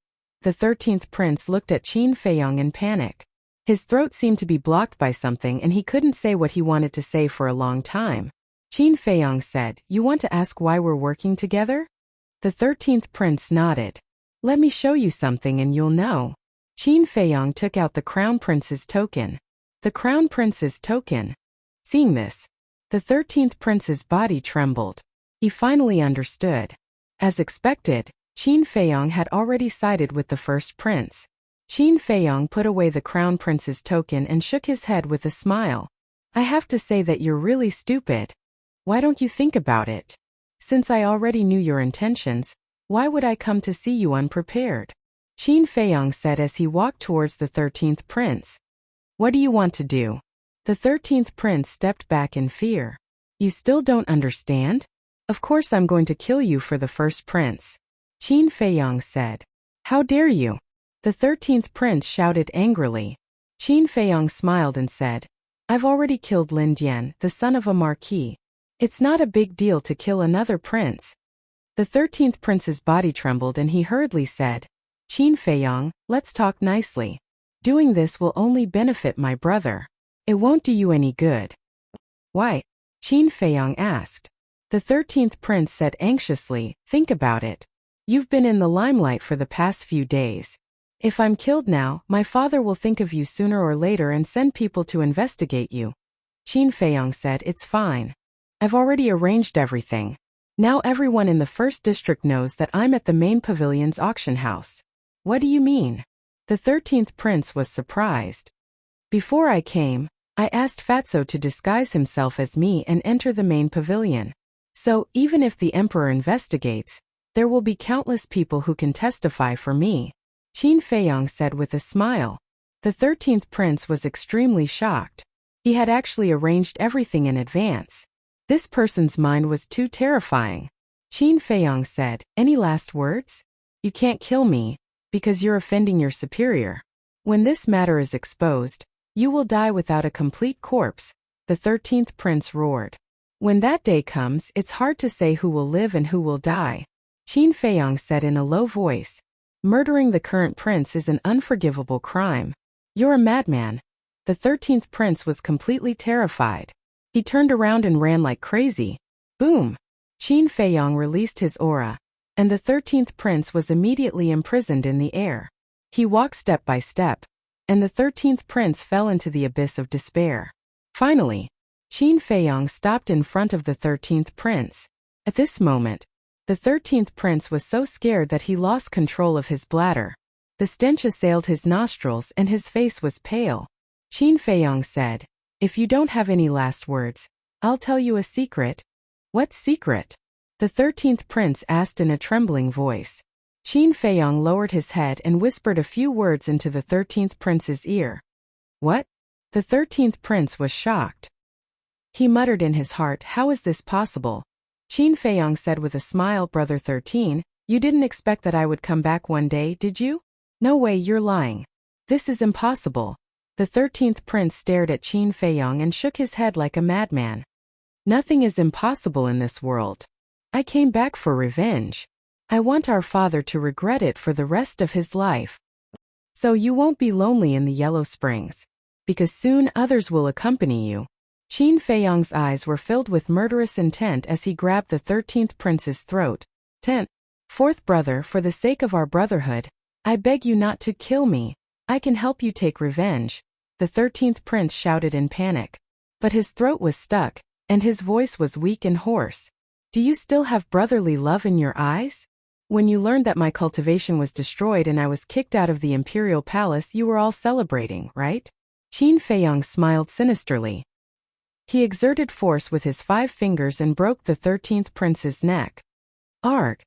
The 13th prince looked at Qin Feiyang in panic. His throat seemed to be blocked by something and he couldn't say what he wanted to say for a long time. Qin Feiyang said, You want to ask why we're working together? The 13th prince nodded. Let me show you something and you'll know. Qin Feiyang took out the crown prince's token. The crown prince's token. Seeing this, the 13th prince's body trembled. He finally understood. As expected, Qin Feiyang had already sided with the first prince. Qin Feiyang put away the crown prince's token and shook his head with a smile. I have to say that you're really stupid. Why don't you think about it? Since I already knew your intentions, why would I come to see you unprepared? Qin Feiyang said as he walked towards the 13th prince. What do you want to do? The 13th prince stepped back in fear. You still don't understand? Of course I'm going to kill you for the first prince. Qin Feiyang said. How dare you? The 13th prince shouted angrily. Qin Feiyang smiled and said, I've already killed Lin Dian, the son of a marquis. It's not a big deal to kill another prince. The 13th prince's body trembled and he hurriedly said, Qin Feiyang, let's talk nicely. Doing this will only benefit my brother. It won't do you any good. Why? Qin Feiyang asked. The 13th prince said anxiously, think about it. You've been in the limelight for the past few days. If I'm killed now, my father will think of you sooner or later and send people to investigate you. Qin Feiyang said, It's fine. I've already arranged everything. Now everyone in the first district knows that I'm at the main pavilion's auction house. What do you mean? The 13th prince was surprised. Before I came, I asked Fatso to disguise himself as me and enter the main pavilion. So, even if the emperor investigates, there will be countless people who can testify for me. Qin Feiyang said with a smile. The 13th prince was extremely shocked. He had actually arranged everything in advance. This person's mind was too terrifying. Qin Feiyang said, Any last words? You can't kill me, because you're offending your superior. When this matter is exposed, you will die without a complete corpse, the 13th prince roared. When that day comes, it's hard to say who will live and who will die. Qin Feiyang said in a low voice, Murdering the current prince is an unforgivable crime. You're a madman. The 13th prince was completely terrified. He turned around and ran like crazy. Boom! Qin Feiyang released his aura, and the 13th prince was immediately imprisoned in the air. He walked step by step, and the 13th prince fell into the abyss of despair. Finally, Qin Feiyang stopped in front of the 13th prince. At this moment, the 13th prince was so scared that he lost control of his bladder. The stench assailed his nostrils and his face was pale. Qin Feiyang said, If you don't have any last words, I'll tell you a secret. What secret? The 13th prince asked in a trembling voice. Qin Feiyang lowered his head and whispered a few words into the 13th prince's ear. What? The 13th prince was shocked. He muttered in his heart, How is this possible? Qin Feiyang said with a smile, Brother 13, you didn't expect that I would come back one day, did you? No way, you're lying. This is impossible. The 13th prince stared at Qin Feiyang and shook his head like a madman. Nothing is impossible in this world. I came back for revenge. I want our father to regret it for the rest of his life. So you won't be lonely in the Yellow Springs. Because soon others will accompany you. Qin Feiyang's eyes were filled with murderous intent as he grabbed the 13th prince's throat. 10th, fourth brother, for the sake of our brotherhood, I beg you not to kill me. I can help you take revenge. The 13th prince shouted in panic. But his throat was stuck, and his voice was weak and hoarse. Do you still have brotherly love in your eyes? When you learned that my cultivation was destroyed and I was kicked out of the imperial palace, you were all celebrating, right? Qin Feiyang smiled sinisterly. He exerted force with his 5 fingers and broke the 13th prince's neck. Arg!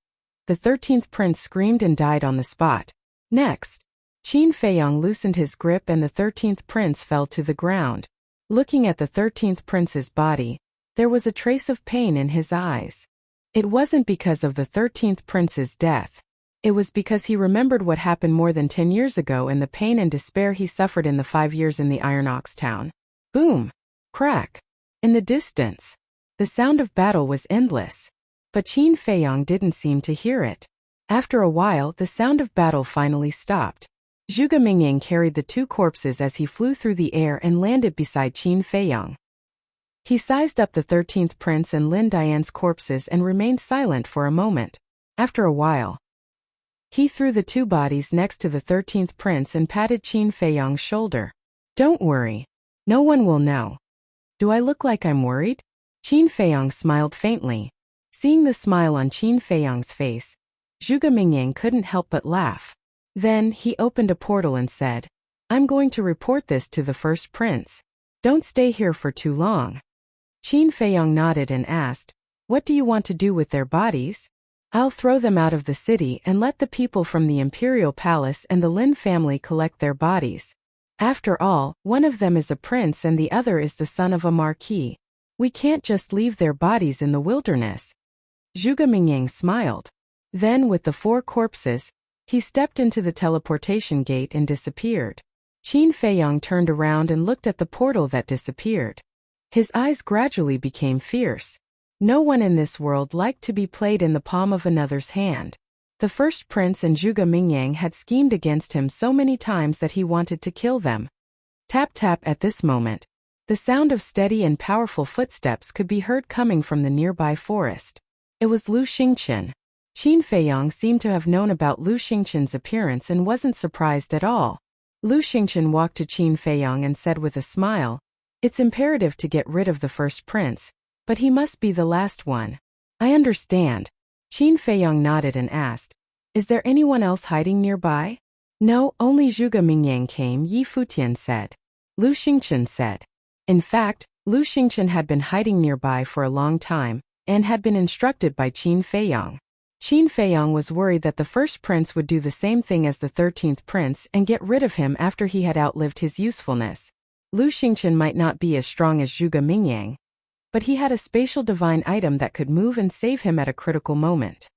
The 13th prince screamed and died on the spot. Next, Qin Feiyang loosened his grip and the 13th prince fell to the ground. Looking at the 13th prince's body, there was a trace of pain in his eyes. It wasn't because of the 13th prince's death. It was because he remembered what happened more than 10 years ago and the pain and despair he suffered in the 5 years in the Iron Ox town. Boom! Crack! In the distance, the sound of battle was endless. But Qin Feiyang didn't seem to hear it. After a while, the sound of battle finally stopped. Zhuge Mingying carried the 2 corpses as he flew through the air and landed beside Qin Feiyang. He sized up the 13th prince and Lin Dian's corpses and remained silent for a moment. After a while, he threw the 2 bodies next to the 13th prince and patted Qin Feiyang's shoulder. Don't worry. No one will know. Do I look like I'm worried? Qin Feiyang smiled faintly. Seeing the smile on Qin Feiyang's face, Zhuge Mingying couldn't help but laugh. Then, he opened a portal and said, I'm going to report this to the first prince. Don't stay here for too long. Qin Feiyang nodded and asked, What do you want to do with their bodies? I'll throw them out of the city and let the people from the imperial palace and the Lin family collect their bodies. After all, one of them is a prince and the other is the son of a marquis. We can't just leave their bodies in the wilderness. Zhuge Mingyang smiled. Then, with the 4 corpses, he stepped into the teleportation gate and disappeared. Qin Feiyong turned around and looked at the portal that disappeared. His eyes gradually became fierce. No one in this world liked to be played in the palm of another's hand. The first prince and Zhuge Mingyang had schemed against him so many times that he wanted to kill them. Tap tap at this moment. The sound of steady and powerful footsteps could be heard coming from the nearby forest. It was Lu Xingqian. Qin Feiyong seemed to have known about Lu Xingqian's appearance and wasn't surprised at all. Lu Xingqian walked to Qin Feiyong and said with a smile, "It's imperative to get rid of the first prince, but he must be the last one." "I understand." Qin Feiyong nodded and asked, "Is there anyone else hiding nearby?" "No, only Zhuge Mingyang came," Yi Futian said. Lu Xingqian said. In fact, Lu Xingqian had been hiding nearby for a long time, and had been instructed by Qin Feiyong. Qin Feiyong was worried that the first prince would do the same thing as the 13th prince and get rid of him after he had outlived his usefulness. Lu Xingqian might not be as strong as Zhuge Mingyang, but he had a spatial divine item that could move and save him at a critical moment.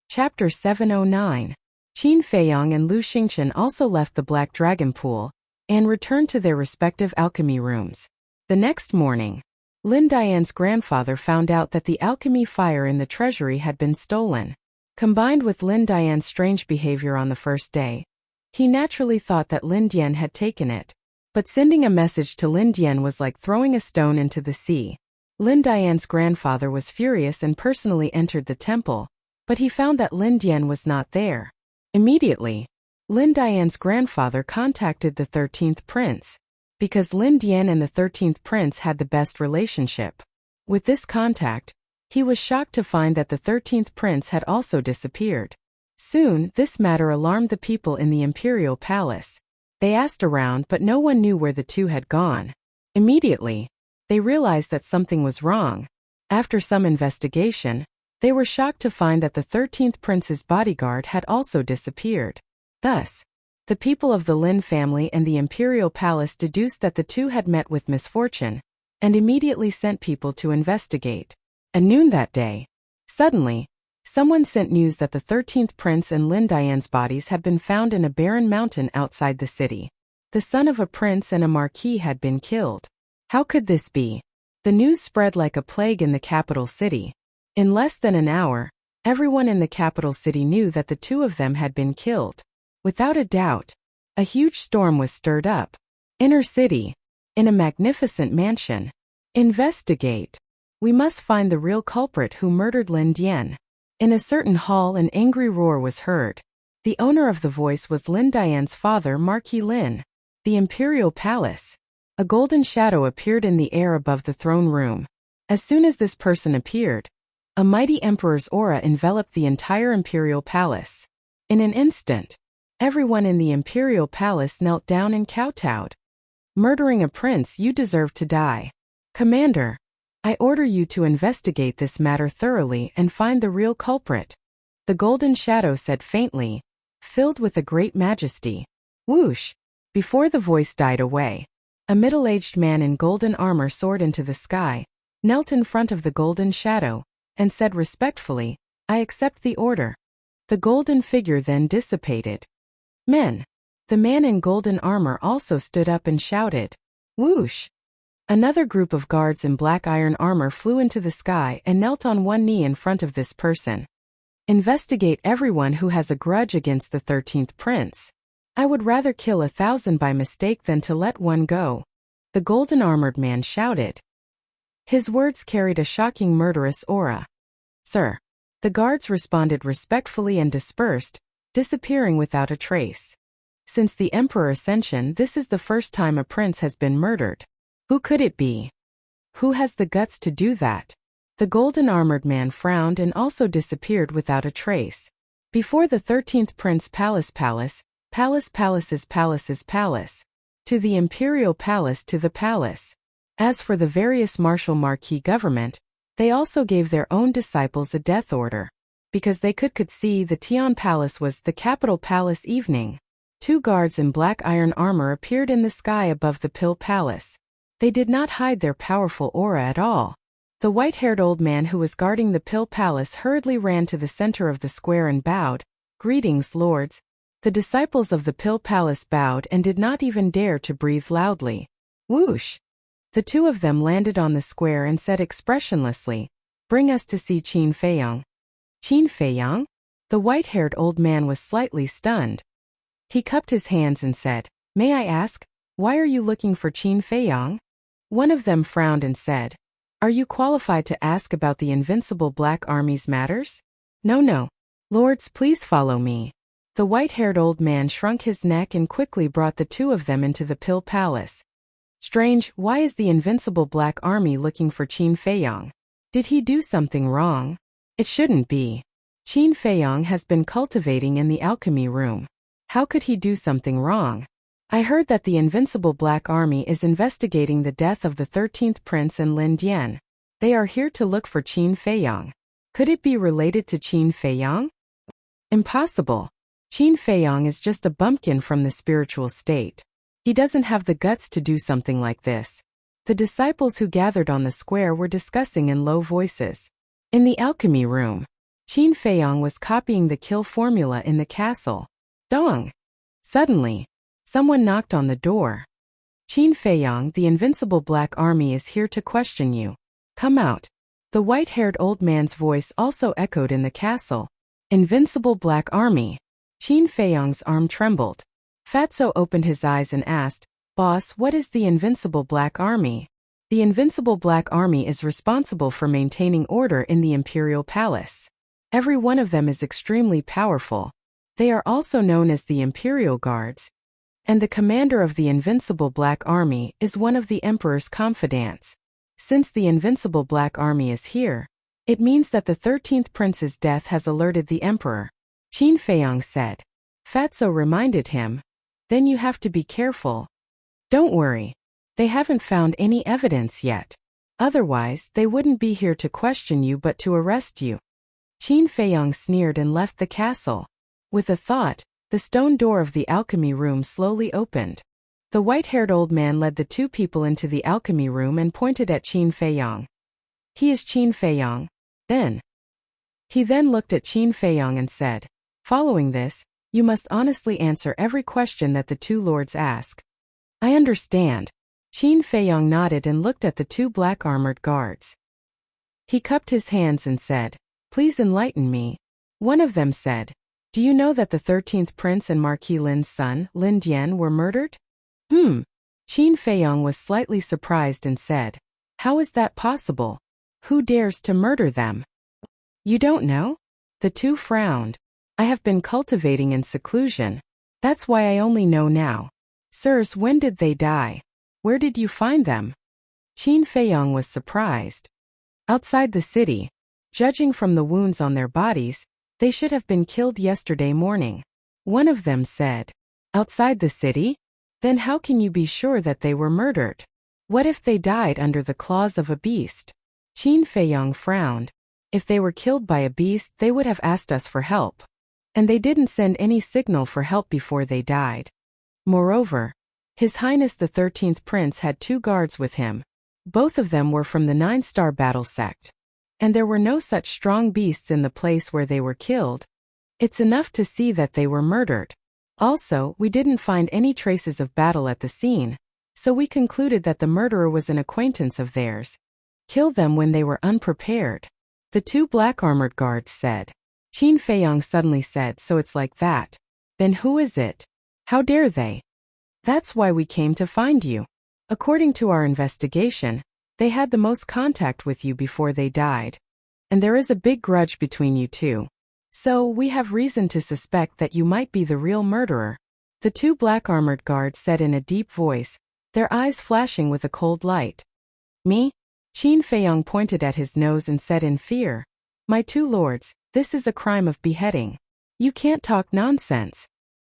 Chapter 709. Qin Feiyong and Lu Xingqian also left the Black Dragon Pool and returned to their respective alchemy rooms. The next morning, Lin Dian's grandfather found out that the alchemy fire in the treasury had been stolen. Combined with Lin Dian's strange behavior on the first day, he naturally thought that Lin Dian had taken it. But sending a message to Lin Dian was like throwing a stone into the sea. Lin Dian's grandfather was furious and personally entered the temple, but he found that Lin Dian was not there. Immediately, Lin Dian's grandfather contacted the 13th prince, because Lin Dian and the 13th prince had the best relationship. With this contact, he was shocked to find that the 13th prince had also disappeared. Soon, this matter alarmed the people in the imperial palace. They asked around, but no one knew where the two had gone. Immediately, they realized that something was wrong. After some investigation, they were shocked to find that the 13th prince's bodyguard had also disappeared. Thus, the people of the Lin family and the imperial palace deduced that the two had met with misfortune, and immediately sent people to investigate. At noon that day, suddenly, someone sent news that the 13th prince and Lin Dian's bodies had been found in a barren mountain outside the city. The son of a prince and a marquis had been killed. How could this be? The news spread like a plague in the capital city. In less than an hour, everyone in the capital city knew that the two of them had been killed. Without a doubt, a huge storm was stirred up. Inner city, in a magnificent mansion. Investigate. We must find the real culprit who murdered Lin Dian. In a certain hall, an angry roar was heard. The owner of the voice was Lin Dian's father, Marquis Lin. The imperial palace. A golden shadow appeared in the air above the throne room. As soon as this person appeared, a mighty emperor's aura enveloped the entire imperial palace. In an instant, everyone in the imperial palace knelt down and kowtowed. "Murdering a prince, you deserve to die. Commander, I order you to investigate this matter thoroughly and find the real culprit," the golden shadow said faintly, filled with a great majesty. Whoosh! Before the voice died away, a middle-aged man in golden armor soared into the sky, knelt in front of the golden shadow, and said respectfully, "I accept the order." The golden figure then dissipated. Men. The man in golden armor also stood up and shouted, "Whoosh!" Another group of guards in black iron armor flew into the sky and knelt on one knee in front of this person. "Investigate everyone who has a grudge against the 13th prince. I would rather kill 1,000 by mistake than to let one go," the golden-armored man shouted. His words carried a shocking murderous aura. "Sir." The guards responded respectfully and dispersed, disappearing without a trace. Since the Emperor's ascension, this is the first time a prince has been murdered. Who could it be? Who has the guts to do that? The golden-armored man frowned and also disappeared without a trace. Before the 13th prince palace, palace's palace. To the imperial palace, to the palace. As for the various martial marquis government, they also gave their own disciples a death order. because they could see the Tian Palace was the capital palace evening. 2 guards in black iron armor appeared in the sky above the Pill Palace. They did not hide their powerful aura at all. The white-haired old man who was guarding the Pill Palace hurriedly ran to the center of the square and bowed. "Greetings, lords." The disciples of the Pill Palace bowed and did not even dare to breathe loudly. Whoosh! The 2 of them landed on the square and said expressionlessly, "Bring us to see Qin Feiyang." Qin Feiyang? The white-haired old man was slightly stunned. He cupped his hands and said, "May I ask, why are you looking for Qin Feiyang?" One of them frowned and said, "Are you qualified to ask about the invincible Black Army's matters?" No. Lords, please follow me." The white-haired old man shrunk his neck and quickly brought the 2 of them into the Pill Palace. "Strange, why is the invincible Black Army looking for Qin Feiyang? Did he do something wrong? It shouldn't be. Qin Feiyang has been cultivating in the alchemy room. How could he do something wrong? I heard that the invincible Black Army is investigating the death of the 13th Prince and Lin Dian. They are here to look for Qin Feiyang. Could it be related to Qin Feiyang? Impossible. Qin Feiyang is just a bumpkin from the spiritual state. He doesn't have the guts to do something like this." The disciples who gathered on the square were discussing in low voices. In the alchemy room, Qin Feiyang was copying the kill formula in the castle. Dong! Suddenly, someone knocked on the door. "Qin Feiyang, the invincible Black Army is here to question you. Come out." The white-haired old man's voice also echoed in the castle. Invincible Black Army. Qin Feiyang's arm trembled. Fatso opened his eyes and asked, "Boss, what is the Invincible Black Army?" The Invincible Black Army is responsible for maintaining order in the Imperial Palace. Every one of them is extremely powerful. They are also known as the Imperial Guards. And the commander of the Invincible Black Army is one of the Emperor's confidants. Since the Invincible Black Army is here, it means that the 13th Prince's death has alerted the Emperor. Qin Feiyang said. Fatso reminded him, "Then you have to be careful. Don't worry. They haven't found any evidence yet. Otherwise, they wouldn't be here to question you but to arrest you." Qin Feiyang sneered and left the castle. With a thought, the stone door of the alchemy room slowly opened. The white-haired old man led the 2 people into the alchemy room and pointed at Qin Feiyang. "He is Qin Feiyang." He then looked at Qin Feiyang and said, "Following this, you must honestly answer every question that the 2 lords ask." "I understand." Qin Feiyang nodded and looked at the 2 black-armored guards. He cupped his hands and said, "Please enlighten me." One of them said, "Do you know that the 13th Prince and Marquis Lin's son, Lin Dian, were murdered?" Qin Feiyang was slightly surprised and said, "How is that possible? Who dares to murder them?" "You don't know?" The 2 frowned. "I have been cultivating in seclusion. That's why I only know now." "Sirs, when did they die? Where did you find them?" Qin Feiyang was surprised. "Outside the city. Judging from the wounds on their bodies, they should have been killed yesterday morning." One of them said, "Outside the city? Then how can you be sure that they were murdered? What if they died under the claws of a beast?" Qin Feiyang frowned. "If they were killed by a beast, they would have asked us for help. And they didn't send any signal for help before they died. Moreover, His Highness the 13th Prince had 2 guards with him. Both of them were from the 9-star battle sect. And there were no such strong beasts in the place where they were killed. It's enough to see that they were murdered. Also, we didn't find any traces of battle at the scene, so we concluded that the murderer was an acquaintance of theirs. Kill them when they were unprepared." The 2 black-armored guards said. Qin Feiyang suddenly said, "So it's like that. Then who is it? How dare they?" "That's why we came to find you. According to our investigation, they had the most contact with you before they died. And there is a big grudge between you 2. So we have reason to suspect that you might be the real murderer." The 2 black-armored guards said in a deep voice, their eyes flashing with a cold light. "Me?" Qin Feiyang pointed at his nose and said in fear, "My 2 lords, this is a crime of beheading. You can't talk nonsense."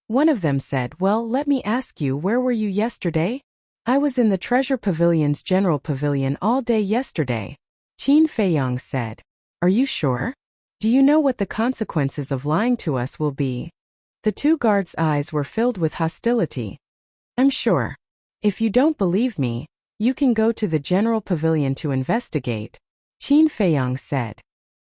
One of them said, "Well, let me ask you, where were you yesterday?" "I was in the Treasure Pavilion's General Pavilion all day yesterday." Qin Feiyang said. "Are you sure?" Do you know what the consequences of lying to us will be? The two guards' eyes were filled with hostility. I'm sure. If you don't believe me, you can go to the general pavilion to investigate, Qin Feiyang said.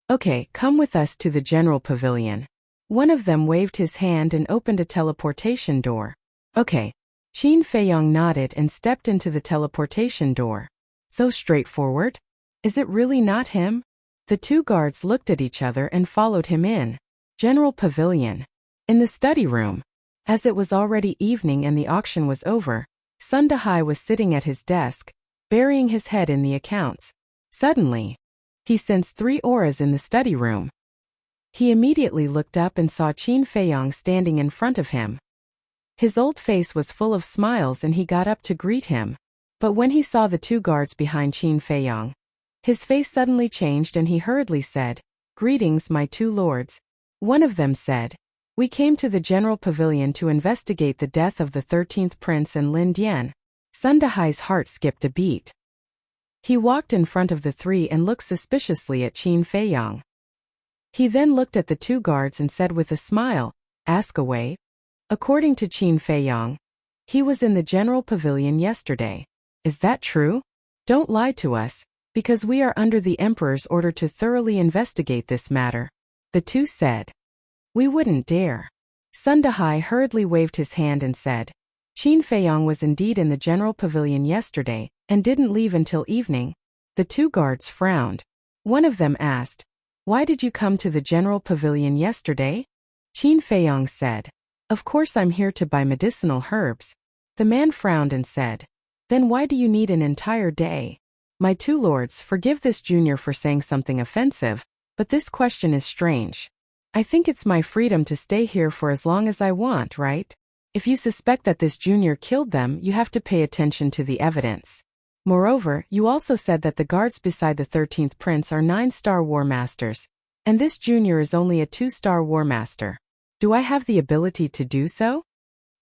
Okay, come with us to the general pavilion. One of them waved his hand and opened a teleportation door. Okay. Qin Feiyang nodded and stepped into the teleportation door. So straightforward? Is it really not him? The two guards looked at each other and followed him in. General pavilion. In the study room. As it was already evening and the auction was over, Sun Dahai was sitting at his desk, burying his head in the accounts. Suddenly, he sensed 3 auras in the study room. He immediately looked up and saw Qin Feiyang standing in front of him. His old face was full of smiles and he got up to greet him. But when he saw the 2 guards behind Qin Feiyang, his face suddenly changed and he hurriedly said, "Greetings, my 2 lords." One of them said, "We came to the general pavilion to investigate the death of the 13th prince and Lin Dian." Sun Dahai's heart skipped a beat. He walked in front of the 3 and looked suspiciously at Qin Feiyang. He then looked at the 2 guards and said with a smile, "Ask away." According to Qin Feiyang, he was in the general pavilion yesterday. Is that true? Don't lie to us, because we are under the emperor's order to thoroughly investigate this matter. The 2 said. We wouldn't dare. Sun Dahai hurriedly waved his hand and said, Qin Feiyang was indeed in the general pavilion yesterday, and didn't leave until evening. The 2 guards frowned. One of them asked, "Why did you come to the general pavilion yesterday?" Qin Feiyang said, "Of course I'm here to buy medicinal herbs." The man frowned and said, "Then why do you need an entire day?" My 2 lords, forgive this junior for saying something offensive, but this question is strange. I think it's my freedom to stay here for as long as I want, right? If you suspect that this junior killed them, you have to pay attention to the evidence. Moreover, you also said that the guards beside the 13th prince are 9-star war masters, and this junior is only a 2-star war master. Do I have the ability to do so?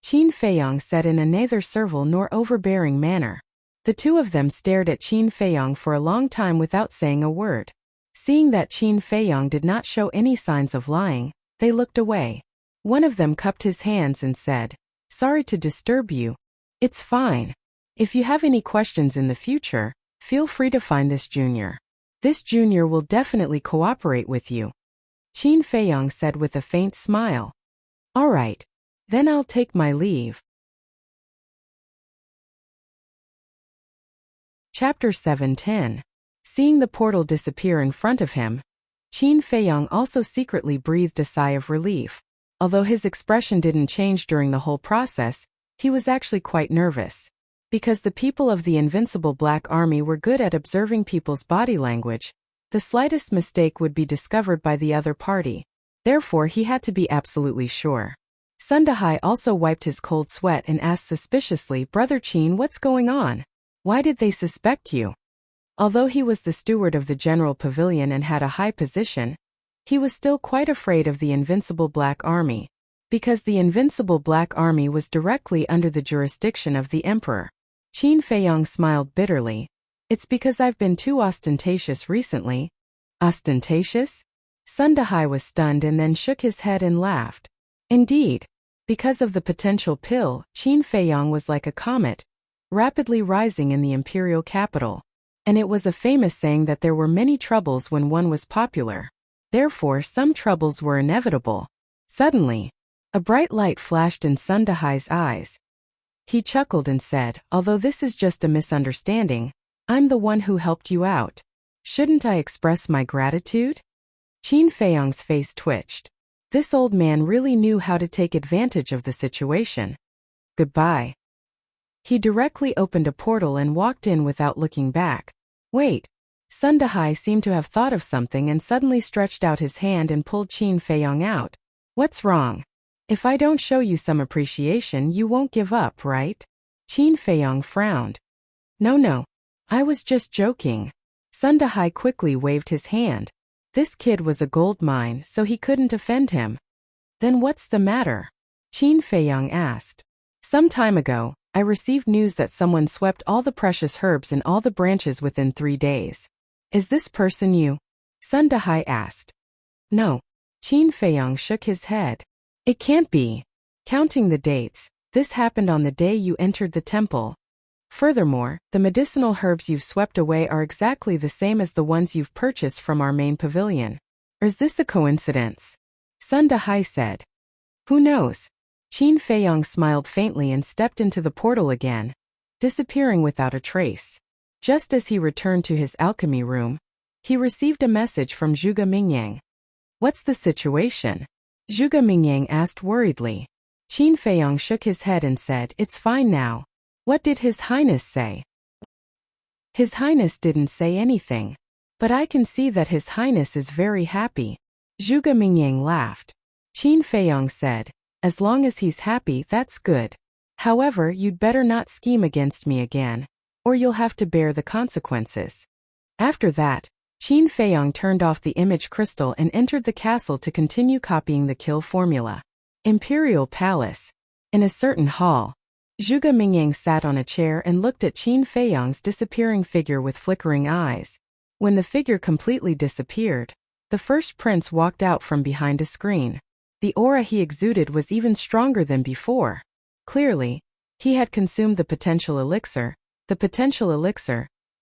Qin Feiyang said in a neither servile nor overbearing manner. The 2 of them stared at Qin Feiyang for a long time without saying a word. Seeing that Qin Feiyang did not show any signs of lying, they looked away. One of them cupped his hands and said, "Sorry to disturb you. It's fine. If you have any questions in the future, feel free to find this junior. This junior will definitely cooperate with you." Qin Feiyang said with a faint smile. "All right. Then I'll take my leave." Chapter 7:10. Seeing the portal disappear in front of him, Qin Feiyang also secretly breathed a sigh of relief. Although his expression didn't change during the whole process, he was actually quite nervous. Because the people of the Invincible Black Army were good at observing people's body language, the slightest mistake would be discovered by the other party. Therefore, he had to be absolutely sure. Sun Dahai also wiped his cold sweat and asked suspiciously, "Brother Qin, what's going on? Why did they suspect you?" Although he was the steward of the general pavilion and had a high position, he was still quite afraid of the Invincible Black Army, because the Invincible Black Army was directly under the jurisdiction of the emperor. Qin Feiyang smiled bitterly. "It's because I've been too ostentatious recently." Ostentatious? Sun Dahai was stunned and then shook his head and laughed. Indeed, because of the potential pill, Qin Feiyang was like a comet, rapidly rising in the imperial capital. And it was a famous saying that there were many troubles when one was popular. Therefore, some troubles were inevitable. Suddenly, a bright light flashed in Sun Dahai's eyes. He chuckled and said, "Although this is just a misunderstanding, I'm the one who helped you out. Shouldn't I express my gratitude?" Qin Feiyang's face twitched. This old man really knew how to take advantage of the situation. Goodbye. He directly opened a portal and walked in without looking back. Wait. Sun Dahai seemed to have thought of something and suddenly stretched out his hand and pulled Qin Feiyang out. "What's wrong? If I don't show you some appreciation, you won't give up, right?" Qin Feiyang frowned. No. I was just joking." Sun Dahai quickly waved his hand. This kid was a gold mine, so he couldn't offend him. "Then what's the matter?" Qin Feiyang asked. "Some time ago, I received news that someone swept all the precious herbs in all the branches within 3 days. Is this person you?" Sun Dahai asked. No. Qin Feiyang shook his head. It can't be. Counting the dates, this happened on the day you entered the temple. Furthermore, the medicinal herbs you've swept away are exactly the same as the ones you've purchased from our main pavilion. Or is this a coincidence? Sun Dahai said. Who knows? Qin Feiyang smiled faintly and stepped into the portal again, disappearing without a trace. Just as he returned to his alchemy room, he received a message from Zhuge Mingyang. What's the situation? Zhuge Mingyang asked worriedly. Qin Feiyang shook his head and said, It's fine now. What did His Highness say? His Highness didn't say anything. But I can see that His Highness is very happy. Zhuge Mingyang laughed. Qin Feiyang said, As long as he's happy, that's good. However, you'd better not scheme against me again, or you'll have to bear the consequences. After that, Qin Feiyang turned off the image crystal and entered the castle to continue copying the kill formula. Imperial Palace. In a certain hall, Zhuge Mingyang sat on a chair and looked at Qin Feiyang's disappearing figure with flickering eyes. When the figure completely disappeared, the first prince walked out from behind a screen. The aura he exuded was even stronger than before. Clearly, he had consumed the potential elixir,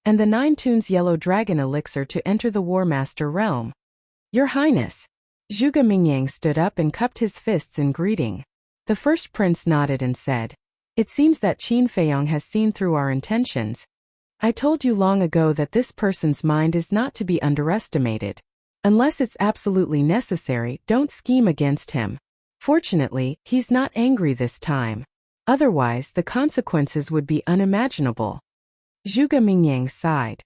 and the 9 tunes yellow dragon elixir to enter the War Master realm. Your Highness. Zhuge Mingyang stood up and cupped his fists in greeting. The first prince nodded and said, It seems that Qin Feiyang has seen through our intentions. I told you long ago that this person's mind is not to be underestimated. Unless it's absolutely necessary, don't scheme against him. Fortunately, he's not angry this time. Otherwise, the consequences would be unimaginable. Zhuge Mingyang sighed.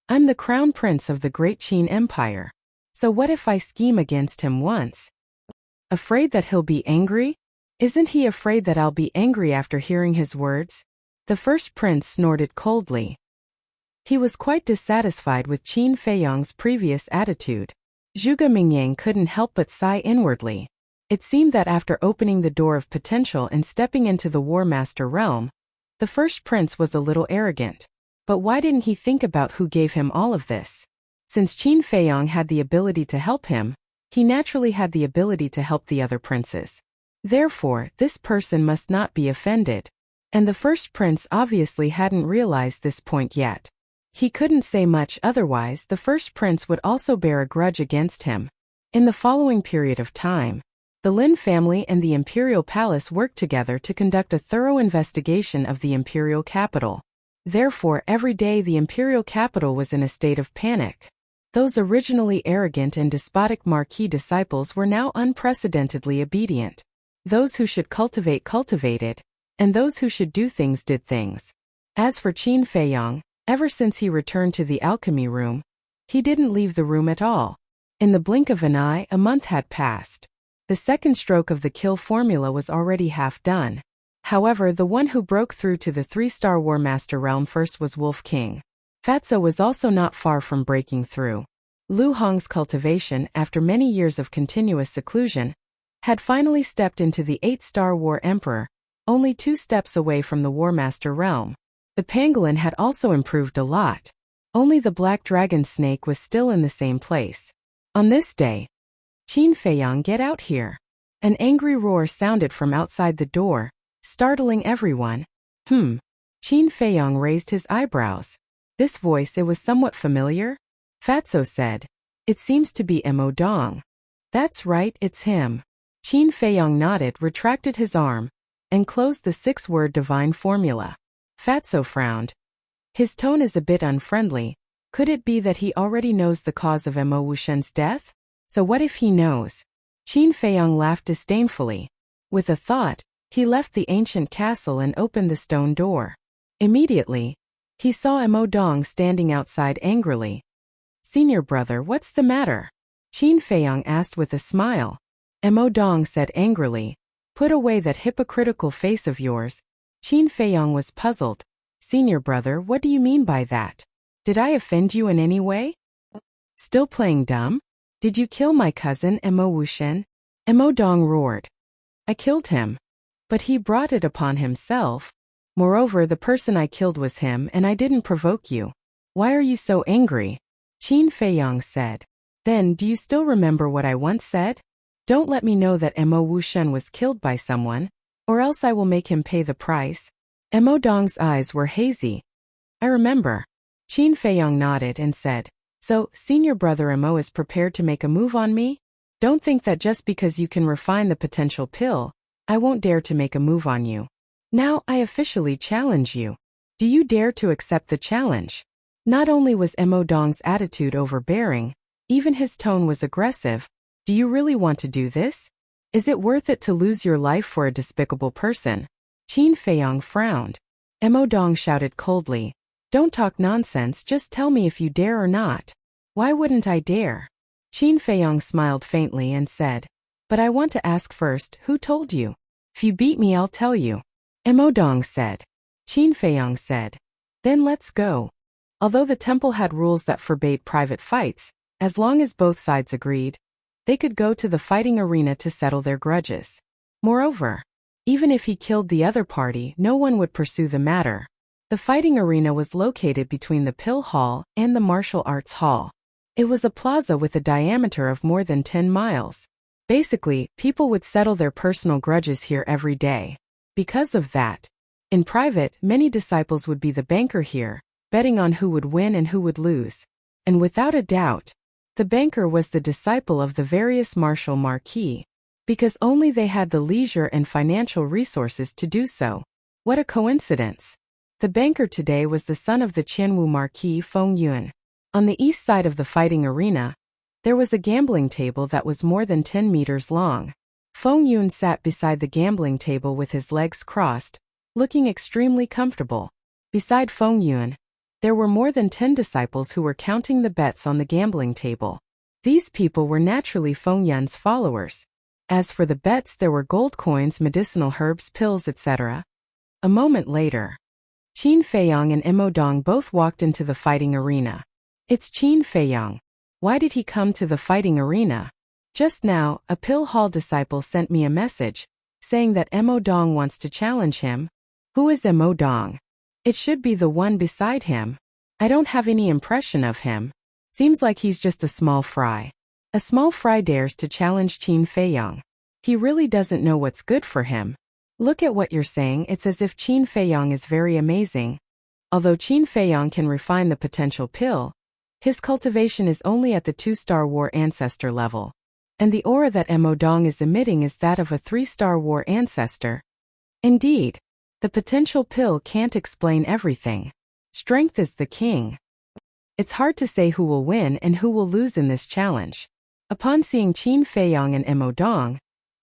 I'm the crown prince of the Great Qin Empire. So what if I scheme against him once? Afraid that he'll be angry? Isn't he afraid that I'll be angry after hearing his words? The first prince snorted coldly. He was quite dissatisfied with Qin Feiyang's previous attitude. Zhuge Mingyang couldn't help but sigh inwardly. It seemed that after opening the door of potential and stepping into the War Master realm, the first prince was a little arrogant. But why didn't he think about who gave him all of this? Since Qin Feiyang had the ability to help him, he naturally had the ability to help the other princes. Therefore, this person must not be offended. And the first prince obviously hadn't realized this point yet. He couldn't say much, otherwise the first prince would also bear a grudge against him. In the following period of time, the Lin family and the Imperial Palace worked together to conduct a thorough investigation of the Imperial capital. Therefore, every day the Imperial capital was in a state of panic. Those originally arrogant and despotic Marquis disciples were now unprecedentedly obedient. Those who should cultivate cultivated, and those who should do things did things. As for Qin Feiyang, ever since he returned to the alchemy room, he didn't leave the room at all. In the blink of an eye, a month had passed. The second stroke of the kill formula was already half done. However, the one who broke through to the 3-star War Master realm first was Wolf King. Fatso was also not far from breaking through. Lu Hong's cultivation, after many years of continuous seclusion, had finally stepped into the 8-star War Emperor, only 2 steps away from the War Master realm. The pangolin had also improved a lot. Only the black dragon snake was still in the same place. On this day, Qin Feiyang, get out here. An angry roar sounded from outside the door, startling everyone. Qin Feiyang raised his eyebrows. This voice, it was somewhat familiar? Fatso said. It seems to be Mo Dong. That's right, it's him. Qin Feiyang nodded, retracted his arm, and closed the 6-word divine formula. Fatso frowned. His tone is a bit unfriendly. Could it be that he already knows the cause of Mo Wushen's death? So what if he knows? Qin Feiyang laughed disdainfully. With a thought, he left the ancient castle and opened the stone door. Immediately, he saw Mo Dong standing outside angrily. Senior brother, what's the matter? Qin Feiyang asked with a smile. Mo Dong said angrily, put away that hypocritical face of yours. Qin Feiyang was puzzled. Senior brother, what do you mean by that? Did I offend you in any way? Still playing dumb? Did you kill my cousin Mo Wushen? Mo Dong roared. I killed him. But he brought it upon himself. Moreover, the person I killed was him and I didn't provoke you. Why are you so angry? Qin Feiyang said. Then, do you still remember what I once said? Don't let me know that Mo Wushen was killed by someone, or else I will make him pay the price. Mo Dong's eyes were hazy. I remember. Qin Feiyong nodded and said, so, senior brother Mo is prepared to make a move on me? Don't think that just because you can refine the potential pill, I won't dare to make a move on you. Now I officially challenge you. Do you dare to accept the challenge? Not only was Mo Dong's attitude overbearing, even his tone was aggressive. Do you really want to do this? Is it worth it to lose your life for a despicable person? Qin Feiyong frowned. Mo Dong shouted coldly, don't talk nonsense, just tell me if you dare or not. Why wouldn't I dare? Qin Feiyong smiled faintly and said, but I want to ask first, who told you? If you beat me, I'll tell you. Mo Dong said. Qin Feiyong said, then let's go. Although the temple had rules that forbade private fights, as long as both sides agreed, they could go to the fighting arena to settle their grudges. Moreover, even if he killed the other party, no one would pursue the matter. The fighting arena was located between the Pill Hall and the Martial Arts Hall. It was a plaza with a diameter of more than 10 miles. Basically, people would settle their personal grudges here every day. Because of that, in private, many disciples would be the banker here, betting on who would win and who would lose. And without a doubt, the banker was the disciple of the various martial marquis, because only they had the leisure and financial resources to do so. What a coincidence! The banker today was the son of the Qianwu Marquis Feng Yun. On the east side of the fighting arena, there was a gambling table that was more than 10 meters long. Feng Yun sat beside the gambling table with his legs crossed, looking extremely comfortable. Beside Feng Yun, there were more than 10 disciples who were counting the bets on the gambling table. These people were naturally Feng Yun's followers. As for the bets, there were gold coins, medicinal herbs, pills, etc. A moment later, Qin Feiyong and Mo Dong both walked into the fighting arena. It's Qin Feiyong. Why did he come to the fighting arena? Just now, a Pill Hall disciple sent me a message, saying that Mo Dong wants to challenge him. Who is Mo Dong? It should be the one beside him. I don't have any impression of him. Seems like he's just a small fry. A small fry dares to challenge Qin Feiyong. He really doesn't know what's good for him. Look at what you're saying, it's as if Qin Feiyong is very amazing. Although Qin Feiyong can refine the potential pill, his cultivation is only at the 2-star war ancestor level. And the aura that Mo Dong is emitting is that of a 3-star war ancestor. Indeed, the potential pill can't explain everything. Strength is the king. It's hard to say who will win and who will lose in this challenge. Upon seeing Qin Feiyong and Mo Dong,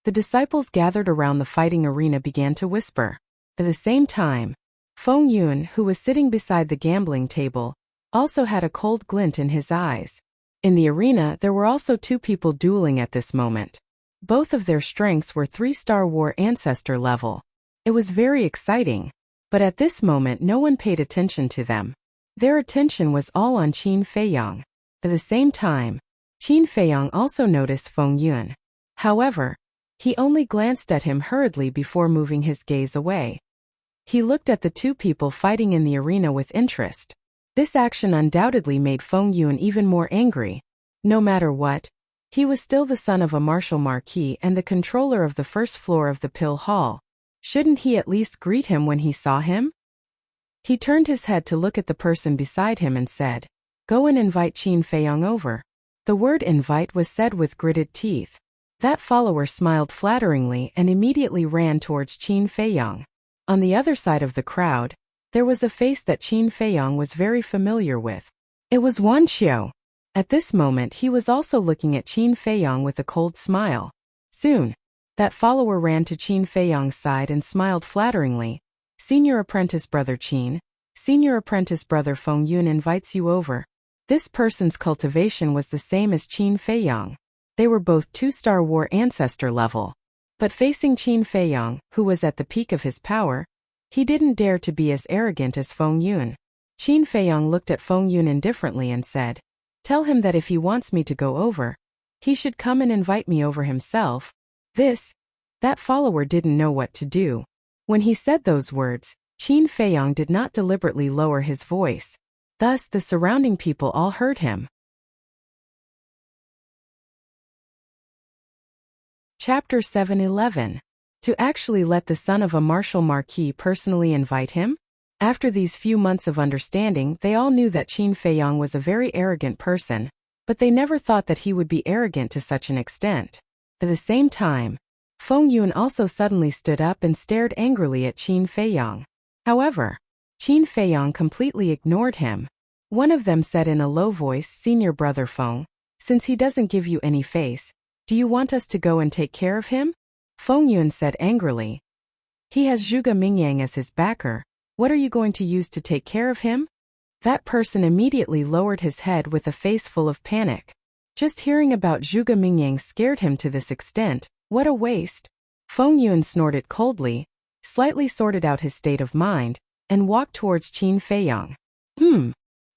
the disciples gathered around the fighting arena began to whisper. At the same time, Feng Yun, who was sitting beside the gambling table, also had a cold glint in his eyes. In the arena, there were also 2 people dueling at this moment. Both of their strengths were 3-star war ancestor level. It was very exciting, but at this moment no one paid attention to them. Their attention was all on Qin Feiyong. At the same time, Qin Feiyong also noticed Feng Yun. However, he only glanced at him hurriedly before moving his gaze away. He looked at the 2 people fighting in the arena with interest. This action undoubtedly made Feng Yun even more angry. No matter what, he was still the son of a martial marquis and the controller of the first floor of the Pill Hall. Shouldn't he at least greet him when he saw him? He turned his head to look at the person beside him and said, "Go and invite Qin Feiyong over." The word invite was said with gritted teeth. That follower smiled flatteringly and immediately ran towards Qin Feiyong. On the other side of the crowd, there was a face that Qin Feiyong was very familiar with. It was Wan Qiu. At this moment he was also looking at Qin Feiyong with a cold smile. Soon, that follower ran to Qin Feiyong's side and smiled flatteringly. "Senior apprentice brother Qin, senior apprentice brother Feng Yun invites you over." This person's cultivation was the same as Qin Feiyong. They were both 2-star war ancestor level. But facing Qin Feiyong, who was at the peak of his power, he didn't dare to be as arrogant as Feng Yun. Qin Feiyong looked at Feng Yun indifferently and said, "Tell him that if he wants me to go over, he should come and invite me over himself." That follower didn't know what to do. When he said those words, Qin Feiyong did not deliberately lower his voice. Thus, the surrounding people all heard him. Chapter 7:11. To actually let the son of a Marshal Marquis personally invite him? After these few months of understanding, they all knew that Qin Feiyang was a very arrogant person, but they never thought that he would be arrogant to such an extent. At the same time, Feng Yun also suddenly stood up and stared angrily at Qin Feiyang. However, Qin Feiyang completely ignored him. One of them said in a low voice, "Senior brother Feng, since he doesn't give you any face, do you want us to go and take care of him?" Feng Yun said angrily. "He has Zhuge Mingyang as his backer. What are you going to use to take care of him?" That person immediately lowered his head with a face full of panic. Just hearing about Zhuge Mingyang scared him to this extent. What a waste. Feng Yun snorted coldly, slightly sorted out his state of mind, and walked towards Qin Feiyang.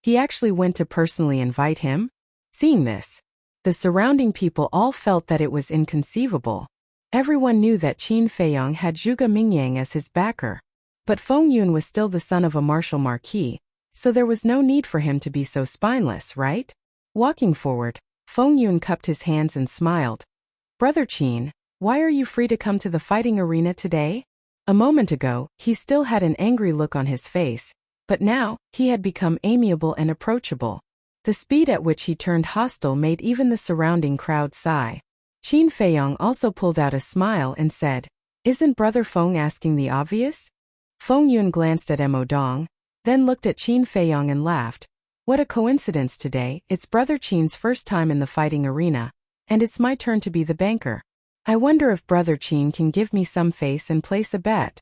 He actually went to personally invite him? Seeing this, the surrounding people all felt that it was inconceivable. Everyone knew that Qin Feiyang had Zhuge Mingyang as his backer. But Feng Yun was still the son of a Marshal Marquis, so there was no need for him to be so spineless, right? Walking forward, Feng Yun cupped his hands and smiled. "Brother Qin, why are you free to come to the fighting arena today?" A moment ago, he still had an angry look on his face, but now, he had become amiable and approachable. The speed at which he turned hostile made even the surrounding crowd sigh. Qin Feiyang also pulled out a smile and said, "Isn't Brother Feng asking the obvious?" Feng Yun glanced at Mo Dong, then looked at Qin Feiyang and laughed. "What a coincidence today, it's Brother Qin's first time in the fighting arena, and it's my turn to be the banker. I wonder if Brother Qin can give me some face and place a bet."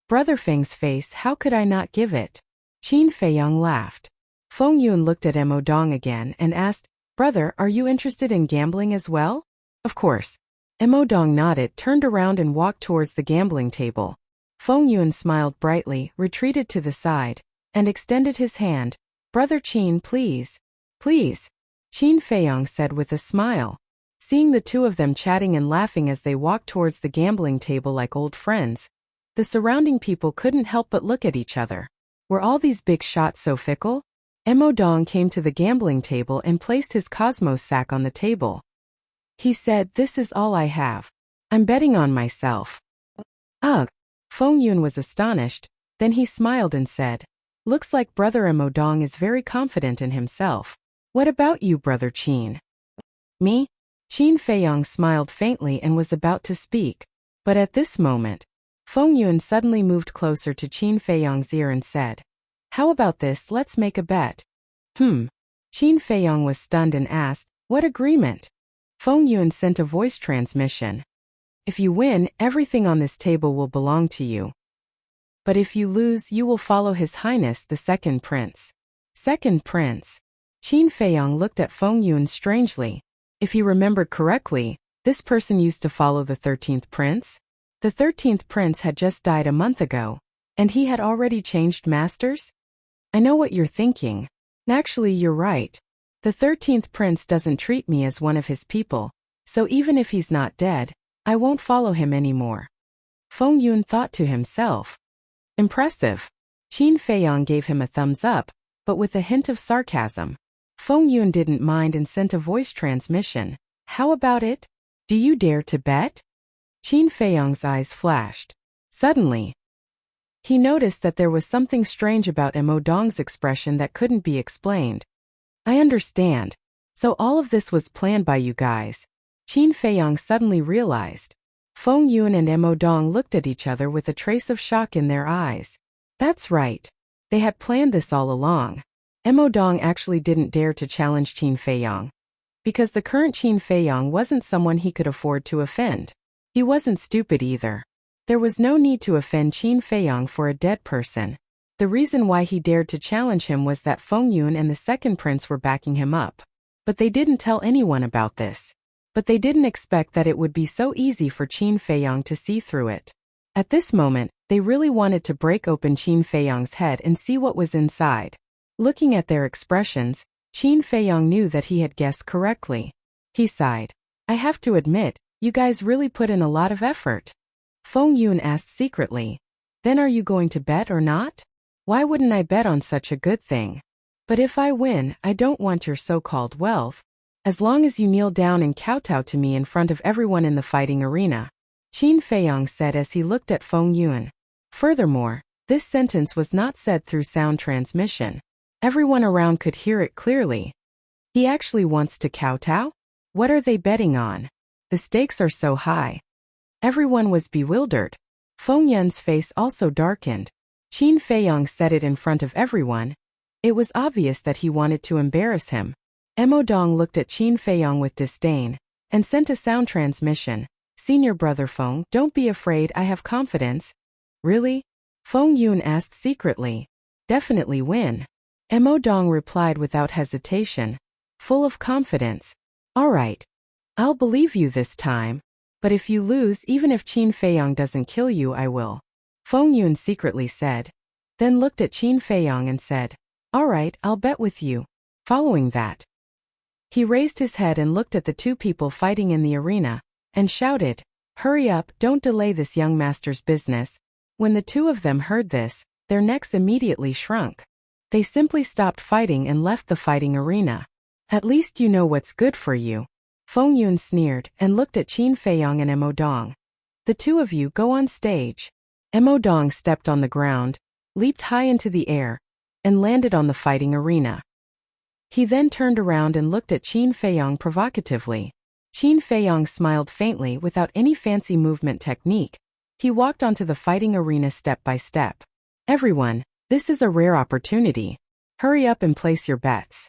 Brother Feng's face, how could I not give it? Qin Feiyang laughed. Feng Yun looked at Mo Dong again and asked, "Brother, are you interested in gambling as well?" "Of course." Mo Dong nodded, turned around and walked towards the gambling table. Feng Yun smiled brightly, retreated to the side, and extended his hand. "Brother Qin, please." "Please," Qin Feiyang said with a smile. Seeing the two of them chatting and laughing as they walked towards the gambling table like old friends, the surrounding people couldn't help but look at each other. Were all these big shots so fickle? Mo Dong came to the gambling table and placed his Cosmos sack on the table. He said, "This is all I have. I'm betting on myself." Ugh! Feng Yun was astonished, then he smiled and said, "Looks like Brother Mo Dong is very confident in himself. What about you, Brother Qin?" "Me?" Qin Feiyang smiled faintly and was about to speak. But at this moment, Feng Yun suddenly moved closer to Qin Feiyang's ear and said, "How about this, let's make a bet." Qin Feiyang was stunned and asked, "What agreement?" Feng Yun sent a voice transmission. "If you win, everything on this table will belong to you. But if you lose, you will follow His Highness the Second Prince." Second Prince? Qin Feiyang looked at Feng Yun strangely. If he remembered correctly, this person used to follow the 13th Prince? The 13th Prince had just died a month ago, and he had already changed masters? I know what you're thinking. Actually, you're right. The 13th Prince doesn't treat me as one of his people, so even if he's not dead, I won't follow him anymore. Feng Yun thought to himself. Impressive. Qin Feiyang gave him a thumbs up, but with a hint of sarcasm. Feng Yun didn't mind and sent a voice transmission. "How about it? Do you dare to bet?" Qin Feiyang's eyes flashed. Suddenly, he noticed that there was something strange about Mo Dong's expression that couldn't be explained. "I understand. So all of this was planned by you guys." Qin Feiyang suddenly realized. Feng Yun and Mo Dong looked at each other with a trace of shock in their eyes. That's right. They had planned this all along. Mo Dong actually didn't dare to challenge Qin Feiyang, because the current Qin Feiyang wasn't someone he could afford to offend. He wasn't stupid either. There was no need to offend Qin Feiyang for a dead person. The reason why he dared to challenge him was that Feng Yun and the Second Prince were backing him up. But they didn't tell anyone about this. But they didn't expect that it would be so easy for Qin Feiyang to see through it. At this moment, they really wanted to break open Qin Feiyang's head and see what was inside. Looking at their expressions, Qin Feiyang knew that he had guessed correctly. He sighed. "I have to admit, you guys really put in a lot of effort." Feng Yun asked secretly, "Then are you going to bet or not?" "Why wouldn't I bet on such a good thing? But if I win, I don't want your so-called wealth." as long as you kneel down and kowtow to me in front of everyone in the fighting arena, Qin Feiyong said as he looked at Feng Yun. Furthermore, this sentence was not said through sound transmission. Everyone around could hear it clearly. He actually wants to kowtow? What are they betting on? The stakes are so high. Everyone was bewildered. Feng Yun's face also darkened. Qin Feiyong said it in front of everyone. It was obvious that he wanted to embarrass him. Mo Dong looked at Qin Feiyong with disdain and sent a sound transmission. Senior brother Feng, don't be afraid, I have confidence. Really? Feng Yun asked secretly. Definitely win. Mo Dong replied without hesitation, full of confidence. All right. I'll believe you this time. But if you lose, even if Qin Feiyong doesn't kill you, I will. Feng Yun secretly said. Then looked at Qin Feiyong and said, all right, I'll bet with you. Following that, he raised his head and looked at the two people fighting in the arena, and shouted, hurry up, don't delay this young master's business. When the two of them heard this, their necks immediately shrunk. They simply stopped fighting and left the fighting arena. At least you know what's good for you. Feng Yun sneered and looked at Qin Feiyong and Mo Dong. The two of you go on stage. Mo Dong stepped on the ground, leaped high into the air, and landed on the fighting arena. He then turned around and looked at Qin Feiyong provocatively. Qin Feiyong smiled faintly without any fancy movement technique. He walked onto the fighting arena step by step. Everyone, this is a rare opportunity. Hurry up and place your bets.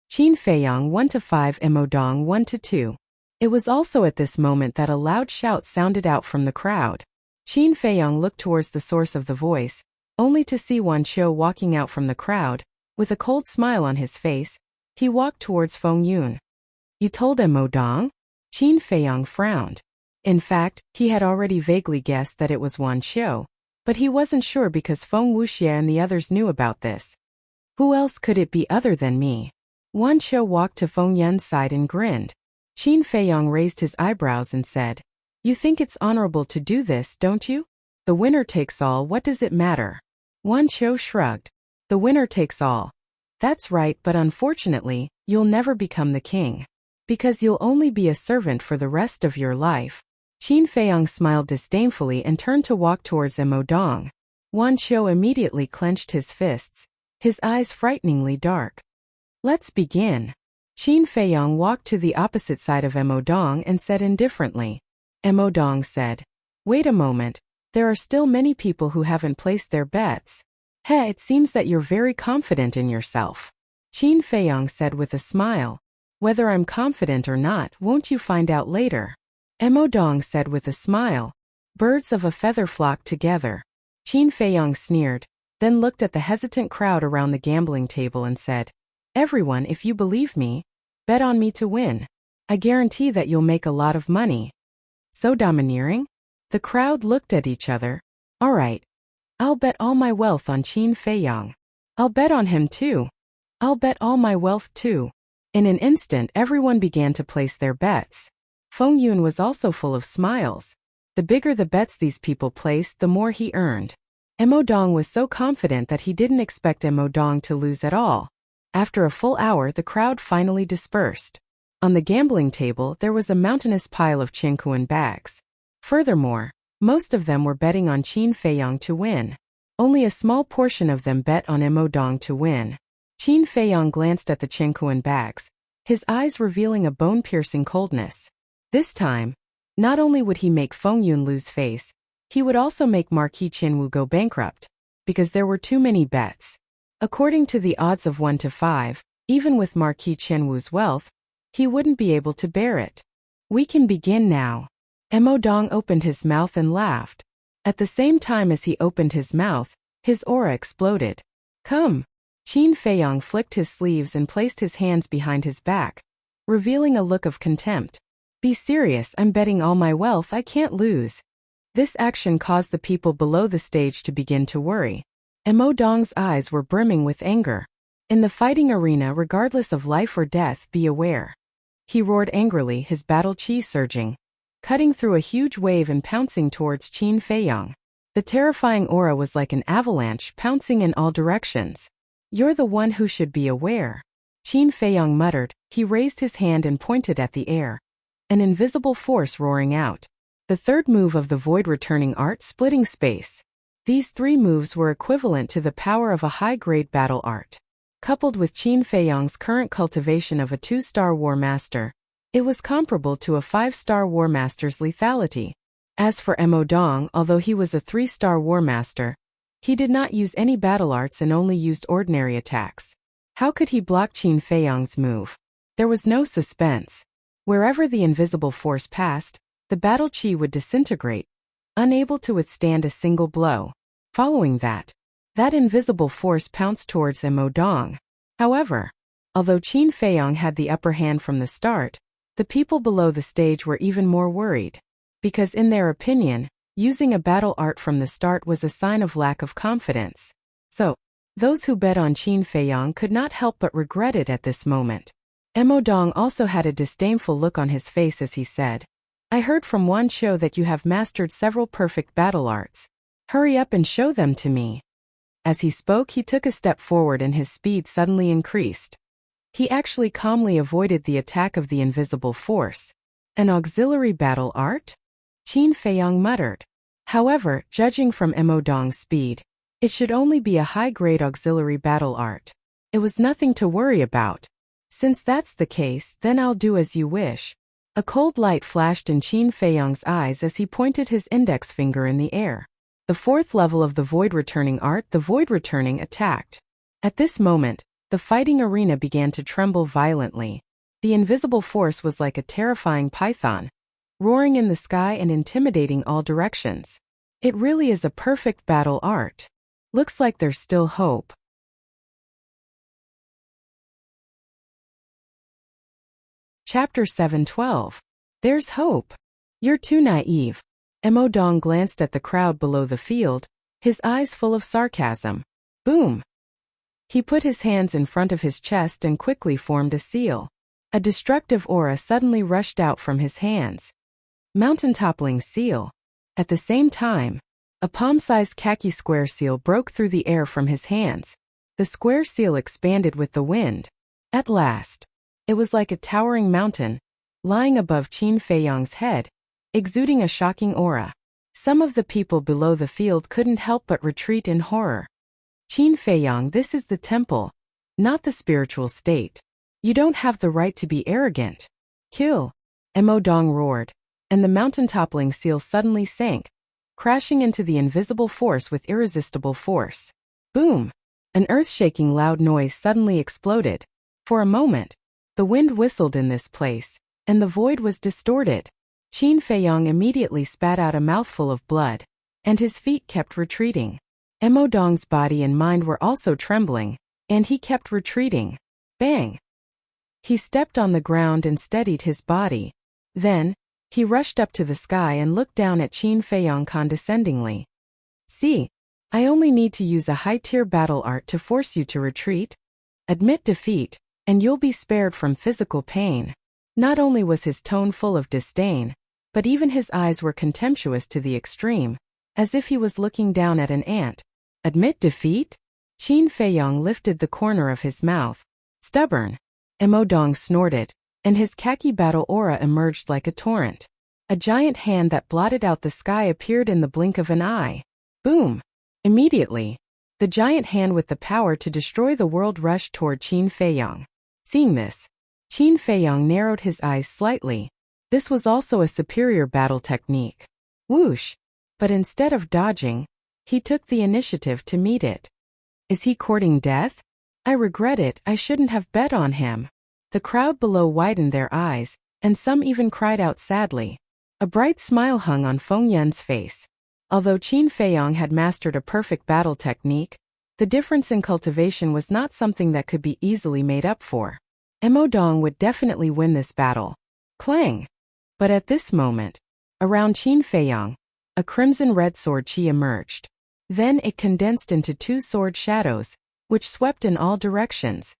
Qin Feiyong 1-5 and Mo Dong 1-2. It was also at this moment that a loud shout sounded out from the crowd. Qin Feiyong looked towards the source of the voice, only to see Wan Qiu walking out from the crowd. With a cold smile on his face, he walked towards Feng Yun. You told him, Mo Dong? Qin Feiyong frowned. In fact, he had already vaguely guessed that it was Wan Qiu, but he wasn't sure because Feng Wuxie and the others knew about this. Who else could it be other than me? Wan Qiu walked to Feng Yun's side and grinned. Qin Feiyong raised his eyebrows and said, you think it's honorable to do this, don't you? The winner takes all, what does it matter? Wan Qiu shrugged. The winner takes all. That's right, but unfortunately, you'll never become the king. Because you'll only be a servant for the rest of your life. Qin Feiyong smiled disdainfully and turned to walk towards Mo Dong. Wan Qiu immediately clenched his fists, his eyes frighteningly dark. Let's begin. Qin Feiyong walked to the opposite side of Mo Dong and said indifferently. Mo Dong said, wait a moment, there are still many people who haven't placed their bets. It seems that you're very confident in yourself. Qin Feiyong said with a smile. Whether I'm confident or not, won't you find out later? Mo Dong said with a smile. Birds of a feather flock together. Qin Feiyong sneered, then looked at the hesitant crowd around the gambling table and said, everyone, if you believe me, bet on me to win. I guarantee that you'll make a lot of money. So domineering? The crowd looked at each other. All right. I'll bet all my wealth on Qin Feiyong. I'll bet on him too. I'll bet all my wealth too. In an instant, everyone began to place their bets. Feng Yun was also full of smiles. The bigger the bets these people placed, the more he earned. Mo Dong was so confident that he didn't expect Mo Dong to lose at all. After a full hour, the crowd finally dispersed. On the gambling table, there was a mountainous pile of Qinkuan bags. Furthermore, most of them were betting on Qin Feiyong to win. Only a small portion of them bet on Mo Dong to win. Qin Feiyong glanced at the Qinkuan bags, his eyes revealing a bone-piercing coldness. This time, not only would he make Feng Yun lose face, he would also make Marquis Qinwu go bankrupt, because there were too many bets. According to the odds of 1-5, even with Marquis Qinwu's wealth, he wouldn't be able to bear it. We can begin now. Mo Dong opened his mouth and laughed. At the same time as he opened his mouth, his aura exploded. Come. Qin Feiyong flicked his sleeves and placed his hands behind his back, revealing a look of contempt. Be serious, I'm betting all my wealth, I can't lose. This action caused the people below the stage to begin to worry. Mo Dong's eyes were brimming with anger. In the fighting arena, regardless of life or death, be aware. He roared angrily, his battle chi surging, cutting through a huge wave and pouncing towards Qin Feiyong. The terrifying aura was like an avalanche, pouncing in all directions. You're the one who should be aware. Qin Feiyang muttered. He raised his hand and pointed at the air. An invisible force roaring out. The third move of the void-returning art, splitting space. These three moves were equivalent to the power of a high-grade battle art. Coupled with Qin Feiyang's current cultivation of a 2-star War Master, it was comparable to a 5-star War Master's lethality. As for Mo Dong, although he was a 3-star War Master, he did not use any battle arts and only used ordinary attacks. How could he block Qin Feiyang's move? There was no suspense. Wherever the invisible force passed, the battle chi would disintegrate, unable to withstand a single blow. Following that invisible force pounced towards Mo Dong. However, although Qin Feiyang had the upper hand from the start, the people below the stage were even more worried. Because in their opinion, using a battle art from the start was a sign of lack of confidence. So, those who bet on Qin Feiyang could not help but regret it at this moment. Mo Dong also had a disdainful look on his face as he said, "I heard from Wan Shou that you have mastered several perfect battle arts. Hurry up and show them to me." As he spoke, he took a step forward and his speed suddenly increased. He actually calmly avoided the attack of the invisible force. An auxiliary battle art? Qin Feiyang muttered. However, judging from Mo Dong's speed, it should only be a high-grade auxiliary battle art. It was nothing to worry about. Since that's the case, then I'll do as you wish. A cold light flashed in Qin Feiyang's eyes as he pointed his index finger in the air. The fourth level of the void-returning art, the void-returning, attacked. At this moment, the fighting arena began to tremble violently. The invisible force was like a terrifying python, roaring in the sky and intimidating all directions. It really is a perfect battle art. Looks like there's still hope. Chapter 7:12. There's hope. You're too naive. Mo Dong glanced at the crowd below the field, his eyes full of sarcasm. Boom! He put his hands in front of his chest and quickly formed a seal. A destructive aura suddenly rushed out from his hands. Mountain-toppling seal. At the same time, a palm-sized khaki square seal broke through the air from his hands. The square seal expanded with the wind. At last, it was like a towering mountain, lying above Qin Feiyang's head, exuding a shocking aura. Some of the people below the field couldn't help but retreat in horror. Qin Feiyang, this is the temple, not the spiritual state. You don't have the right to be arrogant. Kill! Mo Dong roared, and the mountain-toppling seal suddenly sank, crashing into the invisible force with irresistible force. Boom! An earth-shaking loud noise suddenly exploded. For a moment, the wind whistled in this place, and the void was distorted. Qin Feiyang immediately spat out a mouthful of blood, and his feet kept retreating. Mo Dong's body and mind were also trembling, and he kept retreating. Bang! He stepped on the ground and steadied his body. Then, he rushed up to the sky and looked down at Qin Feiyang condescendingly. See, I only need to use a high-tier battle art to force you to retreat. Admit defeat, and you'll be spared from physical pain. Not only was his tone full of disdain, but even his eyes were contemptuous to the extreme, as if he was looking down at an ant. Admit defeat? Qin Feiyang lifted the corner of his mouth. Stubborn. Mo Dong snorted, and his khaki battle aura emerged like a torrent. A giant hand that blotted out the sky appeared in the blink of an eye. Boom! Immediately, the giant hand with the power to destroy the world rushed toward Qin Feiyang. Seeing this, Qin Feiyang narrowed his eyes slightly. This was also a superior battle technique. Whoosh! But instead of dodging, he took the initiative to meet it. Is he courting death? I regret it, I shouldn't have bet on him. The crowd below widened their eyes, and some even cried out sadly. A bright smile hung on Feng Yun's face. Although Qin Feiyang had mastered a perfect battle technique, the difference in cultivation was not something that could be easily made up for. Mo Dong would definitely win this battle. Clang! But at this moment, around Qin Feiyang, a crimson-red sword chi emerged. Then it condensed into two sword shadows, which swept in all directions.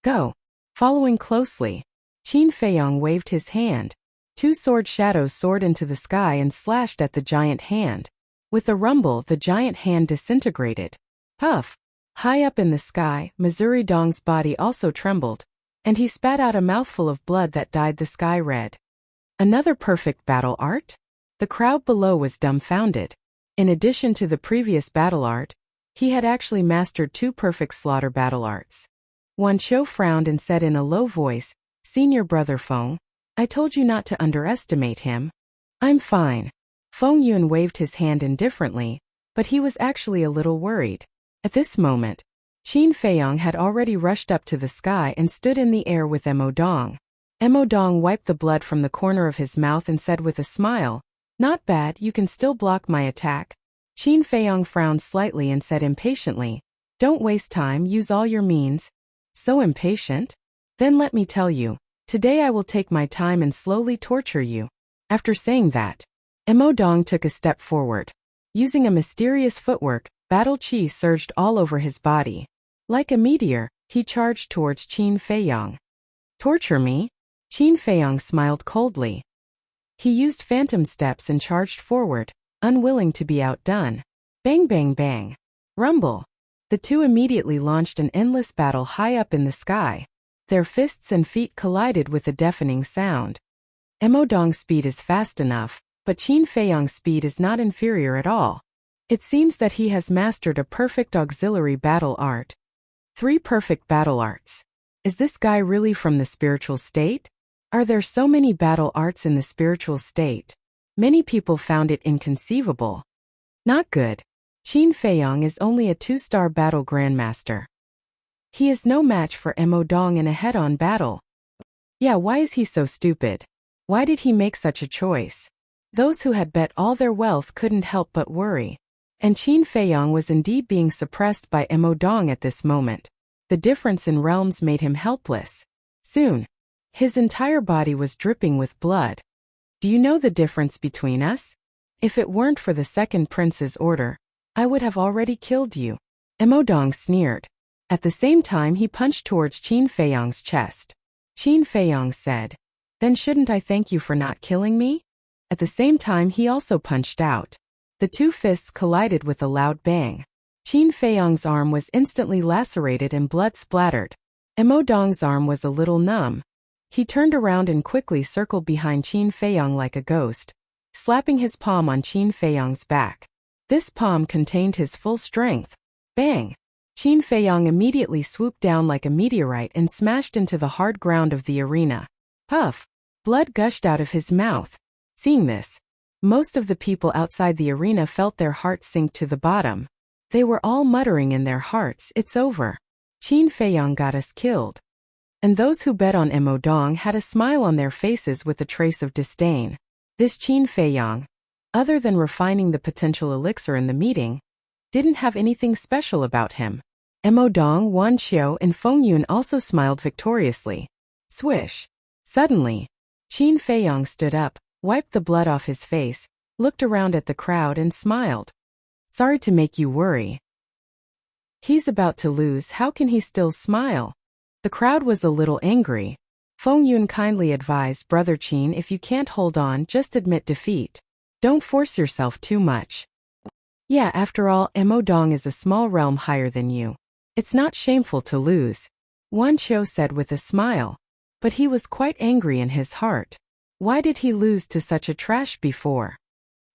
Go! Following closely, Qin Feiyang waved his hand. Two sword shadows soared into the sky and slashed at the giant hand. With a rumble, the giant hand disintegrated. Puff! High up in the sky, Missouri Dong's body also trembled, and he spat out a mouthful of blood that dyed the sky red. Another perfect battle art? The crowd below was dumbfounded. In addition to the previous battle art, he had actually mastered 2 perfect slaughter battle arts. Wan Qiu frowned and said in a low voice, "Senior brother Feng, I told you not to underestimate him." "I'm fine." Feng Yun waved his hand indifferently, but he was actually a little worried. At this moment, Qin Feiyong had already rushed up to the sky and stood in the air with Mo Dong. Mo Dong wiped the blood from the corner of his mouth and said with a smile, "Not bad, you can still block my attack." Qin Feiyong frowned slightly and said impatiently, "Don't waste time, use all your means." "So impatient? Then let me tell you, today I will take my time and slowly torture you." After saying that, Mo Dong took a step forward. Using a mysterious footwork, battle qi surged all over his body. Like a meteor, he charged towards Qin Feiyong. "Torture me?" Qin Feiyong smiled coldly. He used phantom steps and charged forward, unwilling to be outdone. Bang bang bang. Rumble. The two immediately launched an endless battle high up in the sky. Their fists and feet collided with a deafening sound. Mo Dong's speed is fast enough, but Qin Feiyong's speed is not inferior at all. It seems that he has mastered a perfect auxiliary battle art. 3 perfect battle arts. Is this guy really from the spiritual state? Are there so many battle arts in the spiritual state? Many people found it inconceivable. Not good. Qin Feiyong is only a 2-star battle grandmaster. He is no match for Mo Dong in a head-on battle. Yeah, why is he so stupid? Why did he make such a choice? Those who had bet all their wealth couldn't help but worry. And Qin Feiyong was indeed being suppressed by Mo Dong at this moment. The difference in realms made him helpless. Soon, his entire body was dripping with blood. "Do you know the difference between us? If it weren't for the second prince's order, I would have already killed you." Mo Dong sneered. At the same time he punched towards Qin Feiyong's chest. Qin Feiyong said, "Then shouldn't I thank you for not killing me?" At the same time he also punched out. The 2 fists collided with a loud bang. Qin Feiyong's arm was instantly lacerated and blood splattered. Mo Dong's arm was a little numb. He turned around and quickly circled behind Qin Feiyong like a ghost, slapping his palm on Qin Feiyong's back. This palm contained his full strength. Bang! Qin Feiyong immediately swooped down like a meteorite and smashed into the hard ground of the arena. Puff! Blood gushed out of his mouth. Seeing this, most of the people outside the arena felt their hearts sink to the bottom. They were all muttering in their hearts, "It's over. Qin Feiyong got us killed." And those who bet on Mo Dong had a smile on their faces with a trace of disdain. This Qin Feiyong, other than refining the potential elixir in the meeting, didn't have anything special about him. Mo Dong, Wan Qiu, and Feng Yun also smiled victoriously. Swish! Suddenly, Qin Feiyong stood up, wiped the blood off his face, looked around at the crowd and smiled. "Sorry to make you worry. He's about to lose, how can he still smile?" The crowd was a little angry. Feng Yun kindly advised, "Brother Qin, if you can't hold on, just admit defeat. Don't force yourself too much. Yeah, after all, Mo Dong is a small realm higher than you. It's not shameful to lose," Wan Qiu said with a smile. But he was quite angry in his heart. Why did he lose to such a trash before?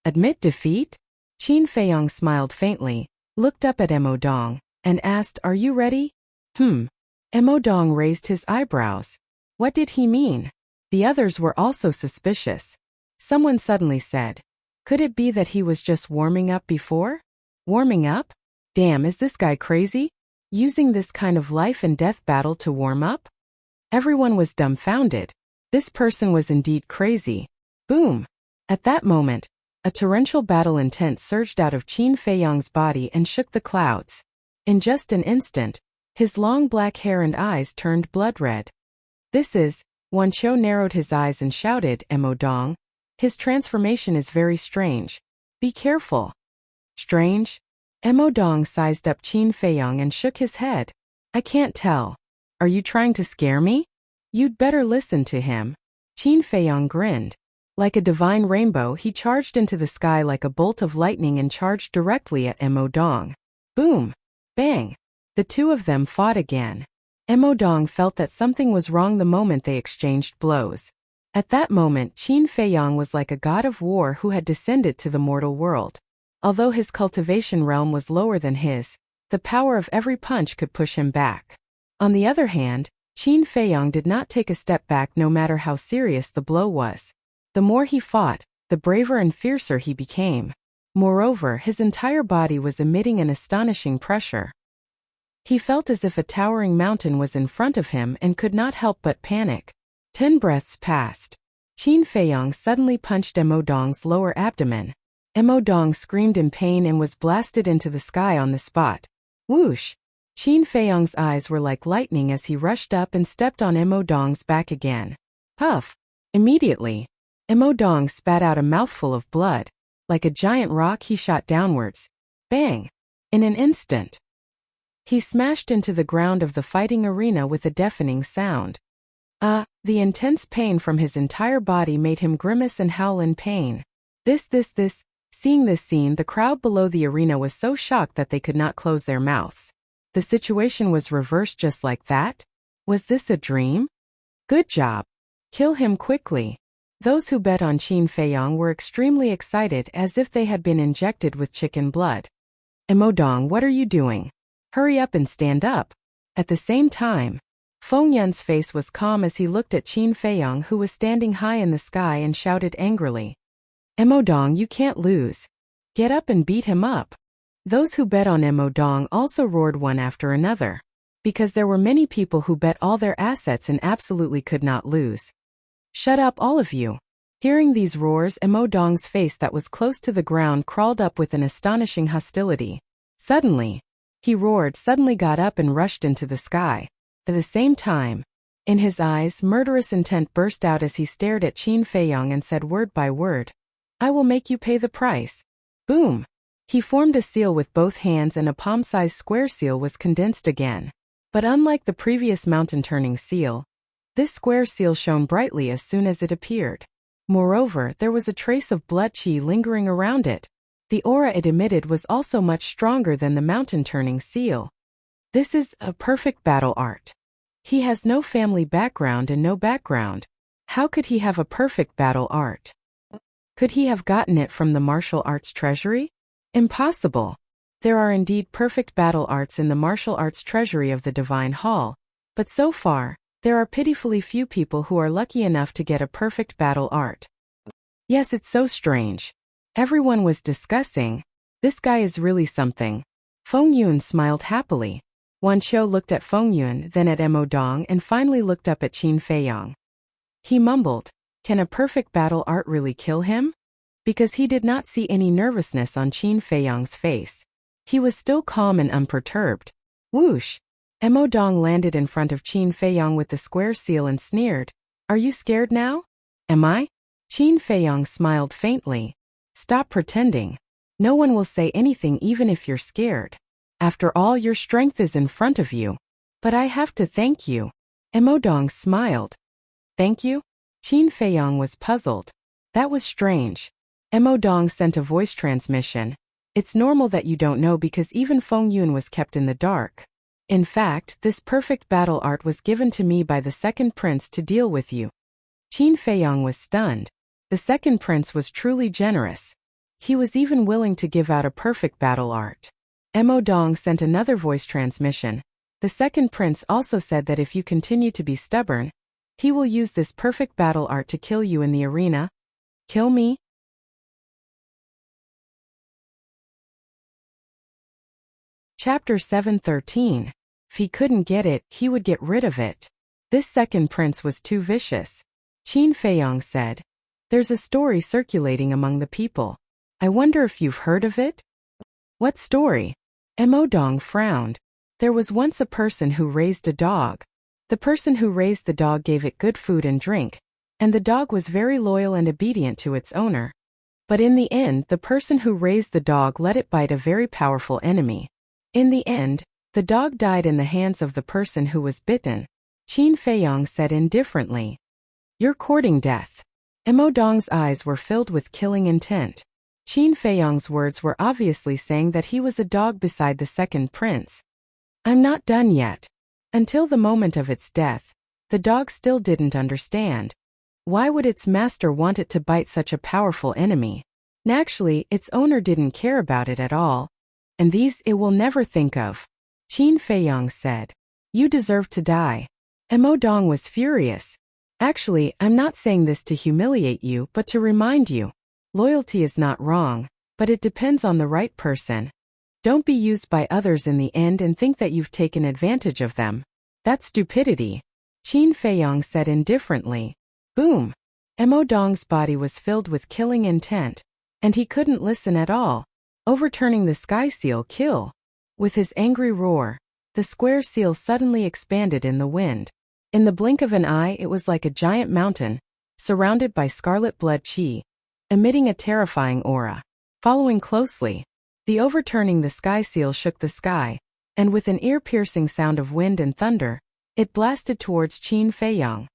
Admit defeat? Qin Feiyong smiled faintly, looked up at Mo Dong, and asked, "Are you ready?" Mo Dong raised his eyebrows. What did he mean? The others were also suspicious. Someone suddenly said, "Could it be that he was just warming up before?" Warming up? Damn, is this guy crazy? Using this kind of life and death battle to warm up? Everyone was dumbfounded. This person was indeed crazy. Boom! At that moment, a torrential battle intent surged out of Qin Feiyong's body and shook the clouds. In just an instant, his long black hair and eyes turned blood red. "This is..." Wan Qiu narrowed his eyes and shouted, "Mo Dong, his transformation is very strange. Be careful." Strange? Mo Dong sized up Qin Feiyong and shook his head. "I can't tell. Are you trying to scare me? You'd better listen to him." Qin Feiyong grinned. Like a divine rainbow, he charged into the sky like a bolt of lightning and charged directly at Mo Dong. Boom! Bang! The 2 of them fought again. Dong felt that something was wrong the moment they exchanged blows. At that moment, Qin Feiyang was like a god of war who had descended to the mortal world. Although his cultivation realm was lower than his, the power of every punch could push him back. On the other hand, Qin Feiyang did not take a step back no matter how serious the blow was. The more he fought, the braver and fiercer he became. Moreover, his entire body was emitting an astonishing pressure. He felt as if a towering mountain was in front of him and could not help but panic. 10 breaths passed. Qin Feiyang suddenly punched Dong's lower abdomen. Dong screamed in pain and was blasted into the sky on the spot. Whoosh! Qin Feiyang's eyes were like lightning as he rushed up and stepped on Dong's back again. Puff! Immediately, Dong spat out a mouthful of blood. Like a giant rock he shot downwards. Bang! In an instant, he smashed into the ground of the fighting arena with a deafening sound. The intense pain from his entire body made him grimace and howl in pain. Seeing this scene, the crowd below the arena was so shocked that they could not close their mouths. The situation was reversed just like that? Was this a dream? Good job. Kill him quickly. Those who bet on Qin Feiyang were extremely excited as if they had been injected with chicken blood. Dong, what are you doing? Hurry up and stand up. At the same time, Feng Yun's face was calm as he looked at Qin Feiyang, who was standing high in the sky, and shouted angrily. Dong, you can't lose. Get up and beat him up. Those who bet on Dong also roared one after another. Because there were many people who bet all their assets and absolutely could not lose. Shut up, all of you. Hearing these roars, Dong's face that was close to the ground crawled up with an astonishing hostility. Suddenly, he roared, suddenly got up and rushed into the sky. At the same time, in his eyes, murderous intent burst out as he stared at Qin Feiyang and said word by word, I will make you pay the price. Boom! He formed a seal with both hands and a palm-sized square seal was condensed again. But unlike the previous mountain-turning seal, this square seal shone brightly as soon as it appeared. Moreover, there was a trace of blood qi lingering around it. The aura it emitted was also much stronger than the mountain-turning seal. This is a perfect battle art. He has no family background and no background. How could he have a perfect battle art? Could he have gotten it from the martial arts treasury? Impossible. There are indeed perfect battle arts in the martial arts treasury of the Divine Hall, but so far, there are pitifully few people who are lucky enough to get a perfect battle art. Yes, it's so strange. Everyone was discussing, this guy is really something. Feng Yun smiled happily. Wan Qiu looked at Feng Yun, then at Dong, and finally looked up at Qin Feiyang. He mumbled, can a perfect battle art really kill him? Because he did not see any nervousness on Qin Feiyang's face. He was still calm and unperturbed. Whoosh! Dong landed in front of Qin Feiyang with the square seal and sneered. Are you scared now? Am I? Qin Feiyang smiled faintly. Stop pretending. No one will say anything even if you're scared. After all, your strength is in front of you. But I have to thank you. Dong smiled. Thank you? Qin Feiyang was puzzled. That was strange. Dong sent a voice transmission. It's normal that you don't know because even Feng Yun was kept in the dark. In fact, this perfect battle art was given to me by the second prince to deal with you. Qin Feiyang was stunned. The second prince was truly generous. He was even willing to give out a perfect battle art. Dong sent another voice transmission. The second prince also said that if you continue to be stubborn, he will use this perfect battle art to kill you in the arena. Kill me? Chapter 7:13. If he couldn't get it, he would get rid of it. This second prince was too vicious. Qin Feiyang said, there's a story circulating among the people. I wonder if you've heard of it? What story? Dong frowned. There was once a person who raised a dog. The person who raised the dog gave it good food and drink, and the dog was very loyal and obedient to its owner. But in the end, the person who raised the dog let it bite a very powerful enemy. In the end, the dog died in the hands of the person who was bitten. Qin Feiyang said indifferently, you're courting death. Dong's eyes were filled with killing intent. Qin Feiyang's words were obviously saying that he was a dog beside the second prince. I'm not done yet. Until the moment of its death, the dog still didn't understand. Why would its master want it to bite such a powerful enemy? Naturally, its owner didn't care about it at all. And these it will never think of. Qin Feiyang said. You deserve to die. Mo Dong was furious. Actually, I'm not saying this to humiliate you, but to remind you. Loyalty is not wrong, but it depends on the right person. Don't be used by others in the end and think that you've taken advantage of them. That's stupidity. Qin Feiyang said indifferently. Boom. Mo Dong's body was filled with killing intent, and he couldn't listen at all. Overturning the sky seal kill. With his angry roar, the square seal suddenly expanded in the wind. In the blink of an eye, it was like a giant mountain, surrounded by scarlet blood qi, emitting a terrifying aura. Following closely, the overturning the sky seal shook the sky, and with an ear-piercing sound of wind and thunder, it blasted towards Qin Feiyang.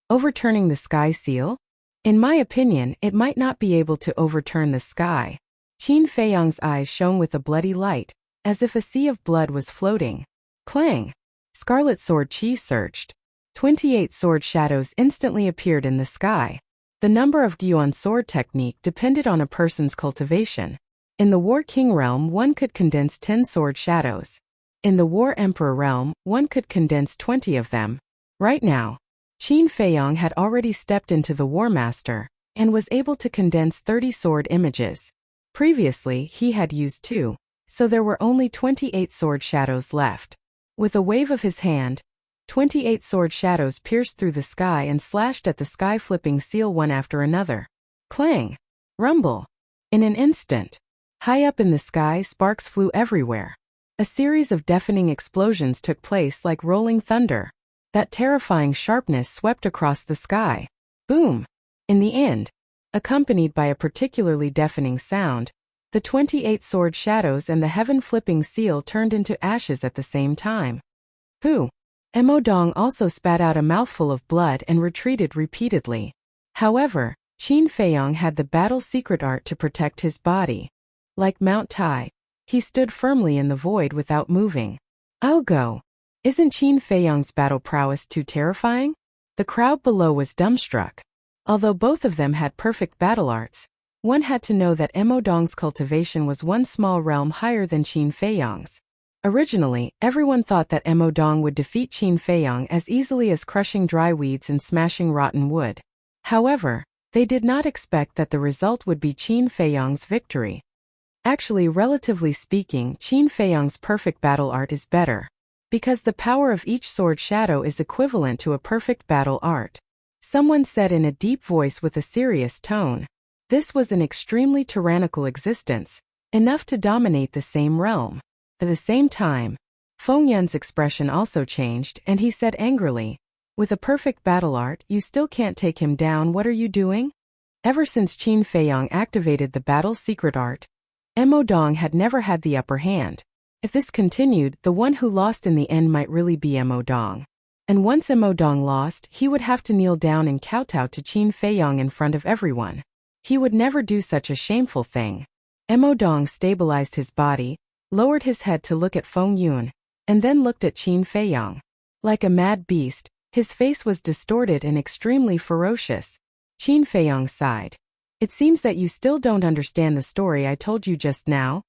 Overturning the sky seal? In my opinion, it might not be able to overturn the sky. Qin Feiyang's eyes shone with a bloody light, as if a sea of blood was floating. Clang! Scarlet sword qi surged. 28 sword shadows instantly appeared in the sky. The number of Gyuan sword technique depended on a person's cultivation. In the War King realm, one could condense 10 sword shadows. In the War Emperor realm, one could condense 20 of them. Right now, Qin Feiyang had already stepped into the War Master and was able to condense 30 sword images. Previously, he had used 2, so there were only 28 sword shadows left. With a wave of his hand, 28 sword shadows pierced through the sky and slashed at the sky, flipping seal one after another. Clang! Rumble! In an instant, high up in the sky, sparks flew everywhere. A series of deafening explosions took place like rolling thunder. That terrifying sharpness swept across the sky. Boom! In the end, accompanied by a particularly deafening sound, the 28 sword shadows and the heaven-flipping seal turned into ashes at the same time. Pooh! Mo Dong also spat out a mouthful of blood and retreated repeatedly. However, Qin Feiyang had the battle secret art to protect his body. Like Mount Tai, he stood firmly in the void without moving. I'll go. Isn't Qin Feiyang's battle prowess too terrifying? The crowd below was dumbstruck. Although both of them had perfect battle arts, one had to know that Mo Dong's cultivation was one small realm higher than Qin Feiyang's. Originally, everyone thought that Mo Dong would defeat Qin Feiyang as easily as crushing dry weeds and smashing rotten wood. However, they did not expect that the result would be Qin Feiyang's victory. Actually, relatively speaking, Qin Feiyang's perfect battle art is better, because the power of each sword shadow is equivalent to a perfect battle art. Someone said in a deep voice with a serious tone. This was an extremely tyrannical existence, enough to dominate the same realm. At the same time, Feng Yun's expression also changed, and he said angrily, with a perfect battle art, you still can't take him down. What are you doing? Ever since Qin Feiyang activated the battle secret art, Mo Dong had never had the upper hand. If this continued, the one who lost in the end might really be Mo Dong. And once Mo Dong lost, he would have to kneel down and kowtow to Qin Feiyang in front of everyone. He would never do such a shameful thing. Mo Dong stabilized his body, lowered his head to look at Feng Yun, and then looked at Qin Feiyang. Like a mad beast, his face was distorted and extremely ferocious. Qin Feiyang sighed. It seems that you still don't understand the story I told you just now.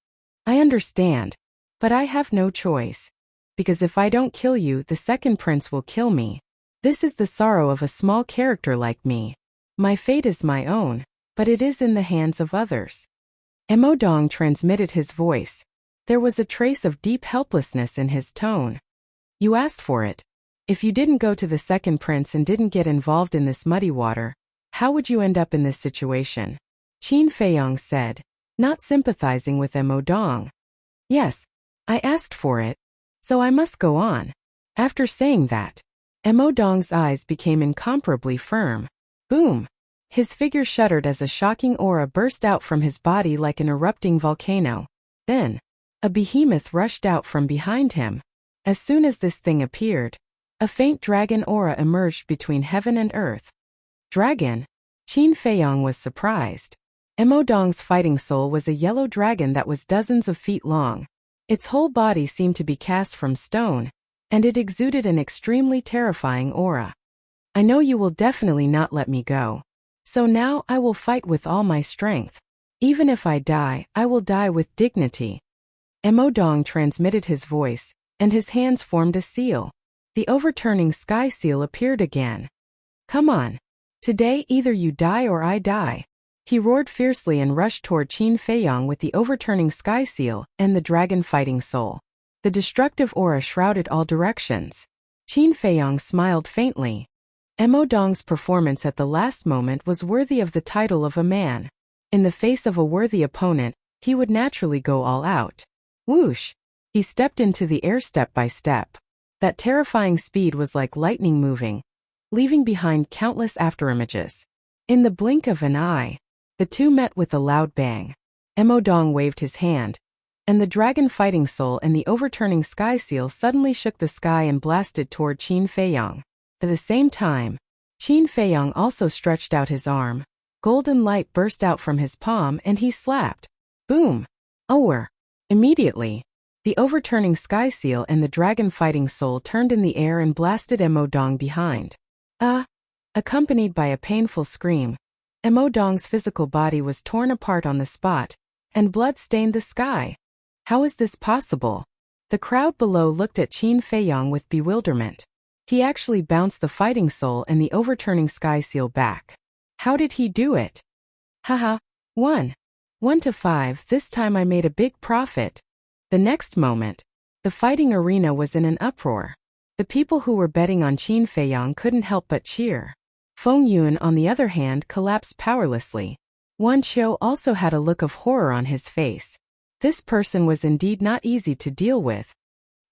I understand, but I have no choice. Because if I don't kill you, the second prince will kill me. This is the sorrow of a small character like me. My fate is my own, but it is in the hands of others. Mo Dong transmitted his voice. There was a trace of deep helplessness in his tone. You asked for it. If you didn't go to the second prince and didn't get involved in this muddy water, how would you end up in this situation? Qin Feiyang said, not sympathizing with Mo Dong. Yes, I asked for it, so I must go on. After saying that, Mo Dong's eyes became incomparably firm. Boom! His figure shuddered as a shocking aura burst out from his body like an erupting volcano. Then, a behemoth rushed out from behind him. As soon as this thing appeared, a faint dragon aura emerged between heaven and earth. Dragon? Qin Feiyang was surprised. Mo Dong's fighting soul was a yellow dragon that was dozens of feet long. Its whole body seemed to be cast from stone, and it exuded an extremely terrifying aura. I know you will definitely not let me go. So now I will fight with all my strength. Even if I die, I will die with dignity. Emodong transmitted his voice, and his hands formed a seal. The overturning sky seal appeared again. Come on. Today either you die or I die. He roared fiercely and rushed toward Qin Feiyong with the overturning sky seal and the dragon fighting soul. The destructive aura shrouded all directions. Qin Feiyong smiled faintly. Emodong's performance at the last moment was worthy of the title of a man. In the face of a worthy opponent, he would naturally go all out. Whoosh! He stepped into the air step by step. That terrifying speed was like lightning moving, leaving behind countless afterimages. In the blink of an eye, the two met with a loud bang. Emodong waved his hand, and the dragon fighting soul and the overturning sky seal suddenly shook the sky and blasted toward Qin Feiyong. At the same time, Qin Feiyong also stretched out his arm. Golden light burst out from his palm and he slapped. Boom! Over! Immediately, the overturning sky seal and the dragon fighting soul turned in the air and blasted Emodong behind. Accompanied by a painful scream, Emodong's physical body was torn apart on the spot, and blood stained the sky. How is this possible? The crowd below looked at Qin Feiyong with bewilderment. He actually bounced the fighting soul and the overturning sky seal back. How did he do it? Haha, 1 to 5, this time I made a big profit. The next moment, the fighting arena was in an uproar. The people who were betting on Qin Feiyong couldn't help but cheer. Feng Yun, on the other hand, collapsed powerlessly. Wan Qiu also had a look of horror on his face. This person was indeed not easy to deal with.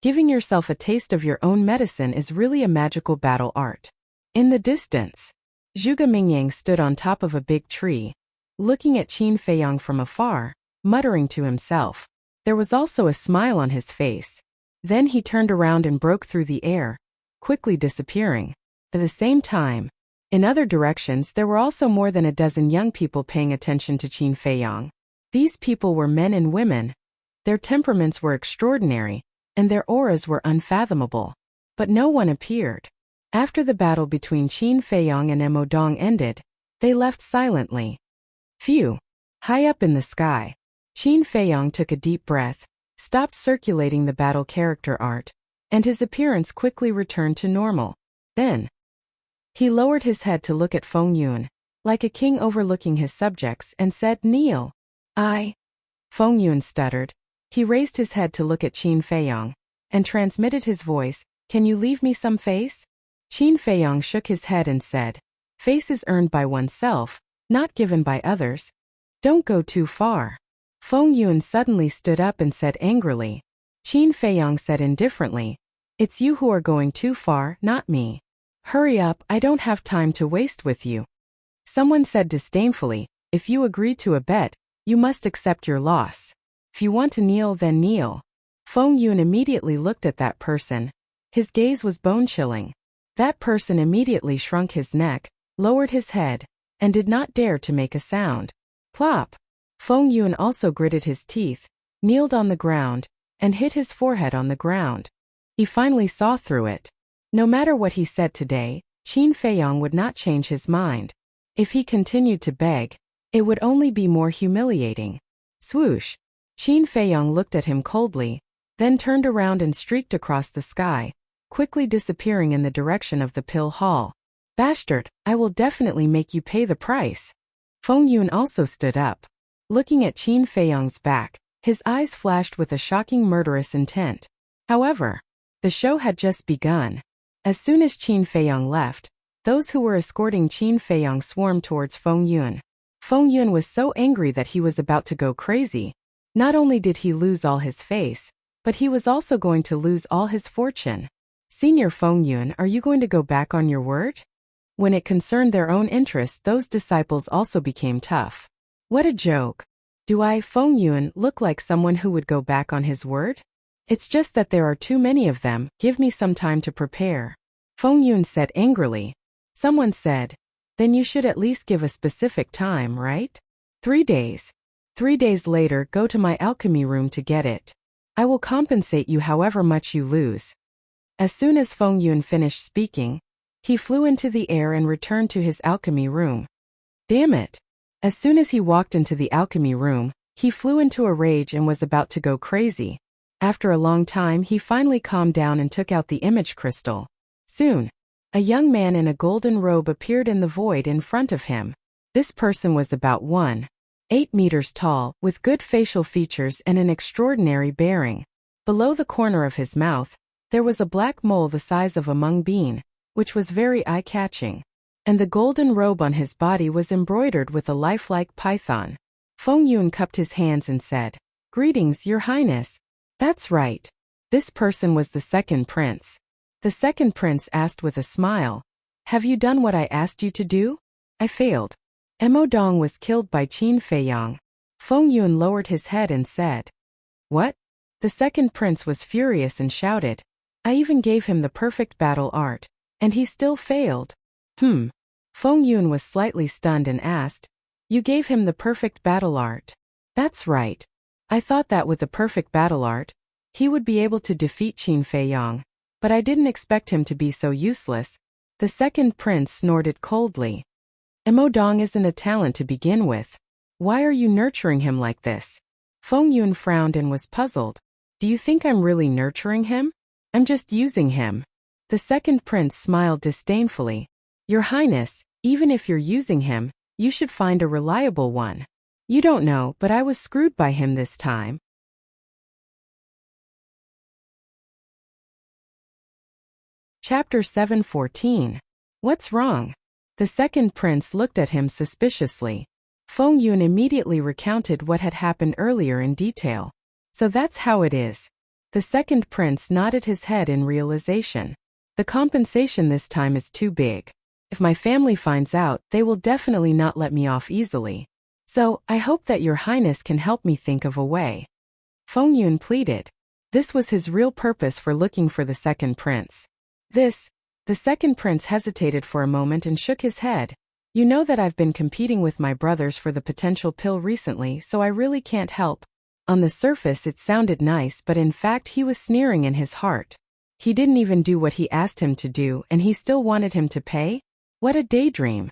Giving yourself a taste of your own medicine is really a magical battle art. In the distance, Zhuge Mingyang stood on top of a big tree, looking at Qin Feiyong from afar, muttering to himself. There was also a smile on his face. Then he turned around and broke through the air, quickly disappearing. At the same time, in other directions there were also more than a dozen young people paying attention to Qin Feiyong. These people were men and women. Their temperaments were extraordinary, and their auras were unfathomable. But no one appeared. After the battle between Qin Feiyong and Emodong ended, they left silently. Phew! High up in the sky, Qin Feiyong took a deep breath, stopped circulating the battle character art, and his appearance quickly returned to normal. Then, he lowered his head to look at Feng Yun, like a king overlooking his subjects, and said, "Kneel." Feng Yun stuttered. He raised his head to look at Qin Feiyong, and transmitted his voice, "Can you leave me some face?" Qin Feiyong shook his head and said, "Face is earned by oneself, not given by others. Don't go too far." Feng Yun suddenly stood up and said angrily. Qin Feiyong said indifferently, "It's you who are going too far, not me. Hurry up, I don't have time to waste with you." Someone said disdainfully, "If you agree to a bet, you must accept your loss. If you want to kneel, then kneel." Feng Yun immediately looked at that person. His gaze was bone-chilling. That person immediately shrunk his neck, lowered his head, and did not dare to make a sound. Plop! Feng Yun also gritted his teeth, kneeled on the ground, and hit his forehead on the ground. He finally saw through it. No matter what he said today, Qin Feiyong would not change his mind. If he continued to beg, it would only be more humiliating. Swoosh! Qin Feiyong looked at him coldly, then turned around and streaked across the sky, quickly disappearing in the direction of the pill hall. "Bastard, I will definitely make you pay the price." Feng Yun also stood up. Looking at Qin Feiyong's back, his eyes flashed with a shocking murderous intent. However, the show had just begun. As soon as Qin Feiyong left, those who were escorting Qin Feiyong swarmed towards Feng Yun. Feng Yun was so angry that he was about to go crazy. Not only did he lose all his face, but he was also going to lose all his fortune. "Senior Feng Yun, are you going to go back on your word?" When it concerned their own interests, those disciples also became tough. What a joke. Do I, Feng Yun, look like someone who would go back on his word? It's just that there are too many of them, give me some time to prepare. Feng Yun said angrily. Someone said, "Then you should at least give a specific time, right? 3 days. 3 days later, go to my alchemy room to get it. I will compensate you however much you lose." As soon as Feng Yun finished speaking, he flew into the air and returned to his alchemy room. Damn it! As soon as he walked into the alchemy room, he flew into a rage and was about to go crazy. After a long time, he finally calmed down and took out the image crystal. Soon, a young man in a golden robe appeared in the void in front of him. This person was about 1.8 meters tall, with good facial features and an extraordinary bearing. Below the corner of his mouth, there was a black mole the size of a mung bean, which was very eye-catching. And the golden robe on his body was embroidered with a lifelike python. Feng Yun cupped his hands and said, "Greetings, Your Highness." That's right. This person was the second prince. The second prince asked with a smile, "Have you done what I asked you to do?" "I failed. Mo Dong was killed by Qin Feiyang." Feng Yun lowered his head and said, "What?" The second prince was furious and shouted, "I even gave him the perfect battle art, and he still failed." Feng Yun was slightly stunned and asked, "You gave him the perfect battle art?" "That's right. I thought that with the perfect battle art, he would be able to defeat Qin Feiyang, but I didn't expect him to be so useless." The second prince snorted coldly. "Mo Dong isn't a talent to begin with. Why are you nurturing him like this?" Feng Yun frowned and was puzzled. "Do you think I'm really nurturing him? I'm just using him." The second prince smiled disdainfully. "Your Highness, even if you're using him, you should find a reliable one. You don't know, but I was screwed by him this time." Chapter 7:14. What's wrong? The second prince looked at him suspiciously. Feng Yun immediately recounted what had happened earlier in detail. "So that's how it is." The second prince nodded his head in realization. "The compensation this time is too big. If my family finds out, they will definitely not let me off easily. So, I hope that Your Highness can help me think of a way." Feng Yun pleaded. This was his real purpose for looking for the second prince. The second prince hesitated for a moment and shook his head. "You know that I've been competing with my brothers for the potential pill recently, so I really can't help." On the surface it sounded nice, but in fact he was sneering in his heart. He didn't even do what he asked him to do, and he still wanted him to pay? What a daydream.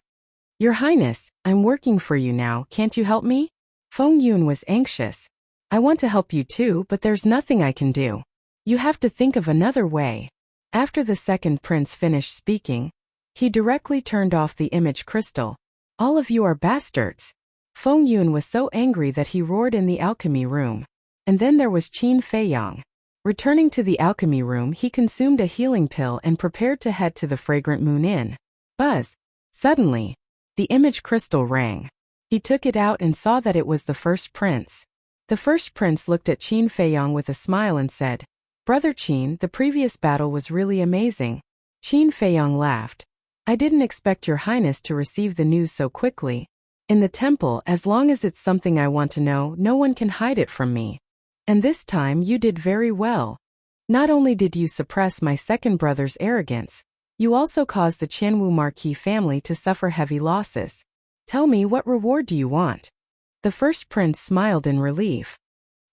"Your Highness, I'm working for you now, can't you help me?" Feng Yun was anxious. "I want to help you too, but there's nothing I can do. You have to think of another way." After the second prince finished speaking, he directly turned off the image crystal. "All of you are bastards." Feng Yun was so angry that he roared in the alchemy room. And then there was Qin Feiyang. Returning to the alchemy room, he consumed a healing pill and prepared to head to the Fragrant Moon Inn. Buzz! Suddenly, the image crystal rang. He took it out and saw that it was the first prince. The first prince looked at Qin Feiyang with a smile and said, "Brother Qin, the previous battle was really amazing." Qin Feiyang laughed. "I didn't expect Your Highness to receive the news so quickly. In the temple, as long as it's something I want to know, no one can hide it from me. And this time you did very well. Not only did you suppress my second brother's arrogance, you also caused the Qianwu Marquis family to suffer heavy losses. Tell me, what reward do you want?" The first prince smiled in relief.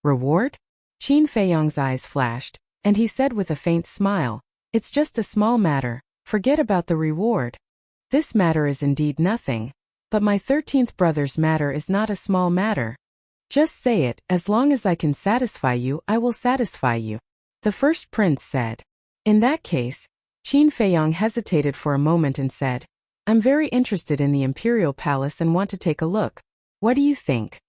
"Reward?" Qin Feiyang's eyes flashed, and he said with a faint smile, "It's just a small matter, forget about the reward. This matter is indeed nothing, but my 13th brother's matter is not a small matter. Just say it, as long as I can satisfy you, I will satisfy you." The first prince said. "In that case," Qin Feiyang hesitated for a moment and said, "I'm very interested in the imperial palace and want to take a look. What do you think?"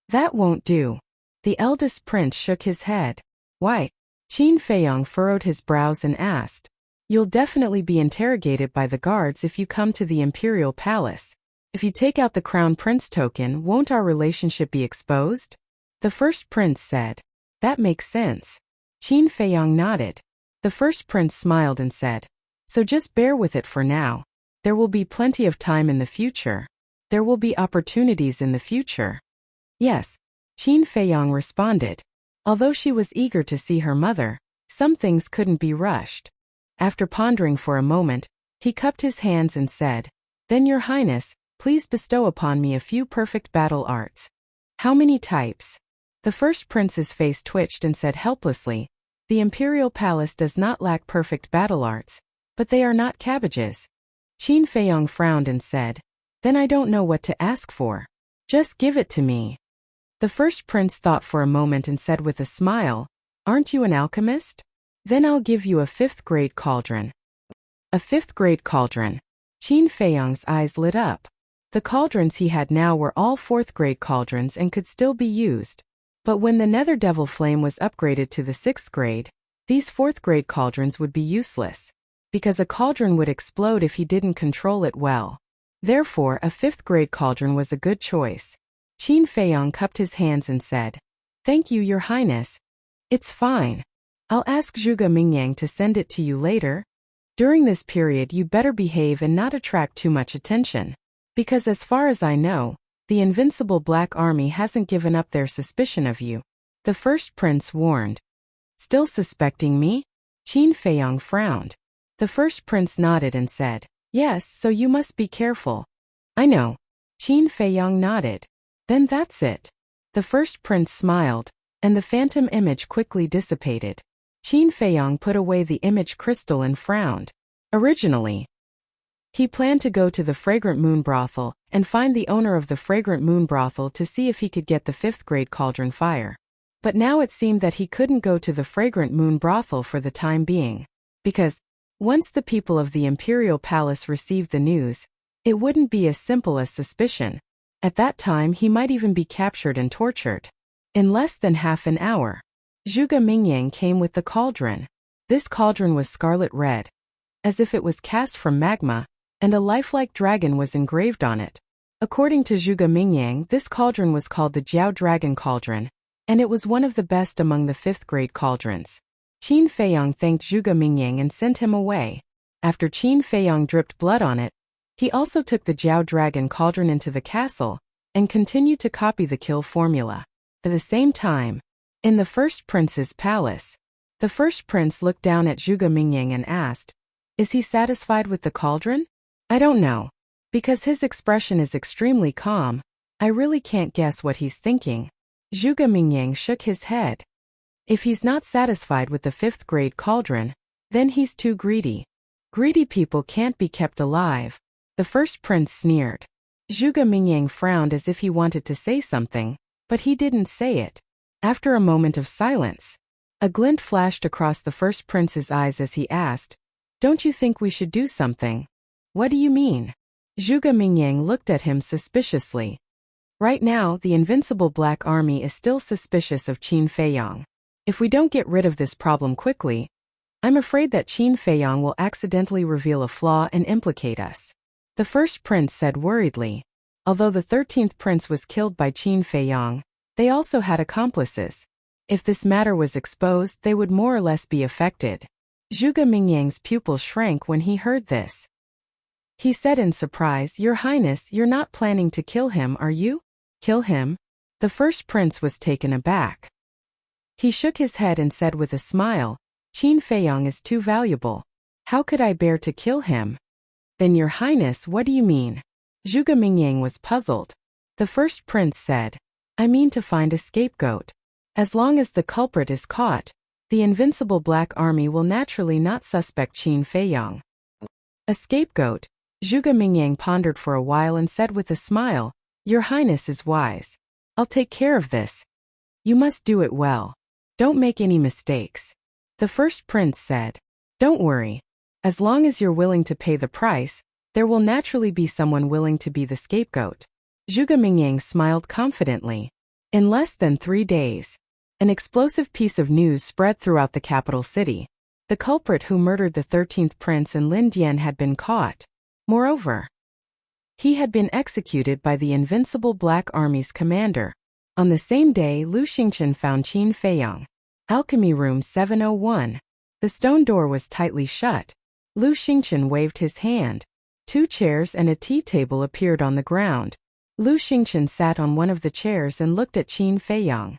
"That won't do." The eldest prince shook his head. "Why?" Qin Feiyang furrowed his brows and asked. "You'll definitely be interrogated by the guards if you come to the imperial palace. If you take out the crown prince token, won't our relationship be exposed?" The first prince said. "That makes sense." Qin Feiyang nodded. The first prince smiled and said, "So just bear with it for now. There will be plenty of time in the future. There will be opportunities in the future." "Yes," Qin Feiyang responded. Although she was eager to see her mother, some things couldn't be rushed. After pondering for a moment, he cupped his hands and said, "Then Your Highness, please bestow upon me a few perfect battle arts." "How many types?" The first prince's face twitched and said helplessly, The imperial palace does not lack perfect battle arts, but they are not cabbages. Qin Feiyong frowned and said, then I don't know what to ask for. Just give it to me. The first prince thought for a moment and said with a smile, aren't you an alchemist? Then I'll give you a 5th-grade cauldron. A 5th-grade cauldron. Qin Feiyong's eyes lit up. The cauldrons he had now were all 4th-grade cauldrons and could still be used. But when the Nether Devil Flame was upgraded to the 6th grade, these 4th-grade cauldrons would be useless, because a cauldron would explode if he didn't control it well. Therefore, a 5th-grade cauldron was a good choice. Qin Feiyong cupped his hands and said, thank you, Your Highness. It's fine. I'll ask Zhuge Mingyang to send it to you later. During this period you better behave and not attract too much attention. Because as far as I know, the invincible Black Army hasn't given up their suspicion of you. The first prince warned. Still suspecting me? Qin Feiyong frowned. The first prince nodded and said, yes, so you must be careful. I know. Qin Feiyong nodded. Then that's it. The first prince smiled, and the phantom image quickly dissipated. Qin Feiyong put away the image crystal and frowned. Originally, he planned to go to the Fragrant Moon Brothel and find the owner of the Fragrant Moon Brothel to see if he could get the 5th-grade cauldron fire. But now it seemed that he couldn't go to the Fragrant Moon Brothel for the time being, because once the people of the Imperial Palace received the news, it wouldn't be as simple as suspicion. At that time he might even be captured and tortured. In less than half an hour, Zhuge Mingyang came with the cauldron. This cauldron was scarlet red, as if it was cast from magma, and a lifelike dragon was engraved on it. According to Zhuge Mingyang, this cauldron was called the Jiao Dragon Cauldron, and it was one of the best among the 5th-grade cauldrons. Qin Feiyong thanked Zhuge Mingyang and sent him away. After Qin Feiyong dripped blood on it, he also took the Jiao Dragon Cauldron into the castle and continued to copy the kill formula. At the same time, in the first prince's palace, the first prince looked down at Zhuge Mingyang and asked, is he satisfied with the cauldron? I don't know. Because his expression is extremely calm, I really can't guess what he's thinking. Zhuge Mingyang shook his head. If he's not satisfied with the 5th-grade cauldron, then he's too greedy. Greedy people can't be kept alive. The first prince sneered. Zhuge Mingyang frowned as if he wanted to say something, but he didn't say it. After a moment of silence, a glint flashed across the first prince's eyes as he asked, don't you think we should do something? What do you mean? Zhuge Mingyang looked at him suspiciously. Right now, the invincible Black Army is still suspicious of Qin Feiyong. If we don't get rid of this problem quickly, I'm afraid that Qin Feiyong will accidentally reveal a flaw and implicate us. The first prince said worriedly. Although the 13th prince was killed by Qin Feiyong, they also had accomplices. If this matter was exposed, they would more or less be affected. Zhuge Mingyang's pupil shrank when he heard this. He said in surprise, Your Highness, you're not planning to kill him, are you? Kill him? The first prince was taken aback. He shook his head and said with a smile, Qin Feiyong is too valuable. How could I bear to kill him? Then Your Highness, what do you mean? Zhuge Mingyang was puzzled. The first prince said, I mean to find a scapegoat. As long as the culprit is caught, the invincible Black Army will naturally not suspect Qin Feiyong. A scapegoat? Zhuge Mingyang pondered for a while and said with a smile, Your Highness is wise. I'll take care of this. You must do it well. Don't make any mistakes. The first prince said, Don't worry. As long as you're willing to pay the price, there will naturally be someone willing to be the scapegoat. Zhuge Mingyang smiled confidently. In less than 3 days, an explosive piece of news spread throughout the capital city. The culprit who murdered the 13th prince and Lin Dian had been caught. Moreover, he had been executed by the invincible Black Army's commander. On the same day, Lu Xingchen found Qin Feiyong. Alchemy Room 701. The stone door was tightly shut. Lu Xingchen waved his hand. 2 chairs and a tea table appeared on the ground. Lu Xingchen sat on one of the chairs and looked at Qin Feiyong.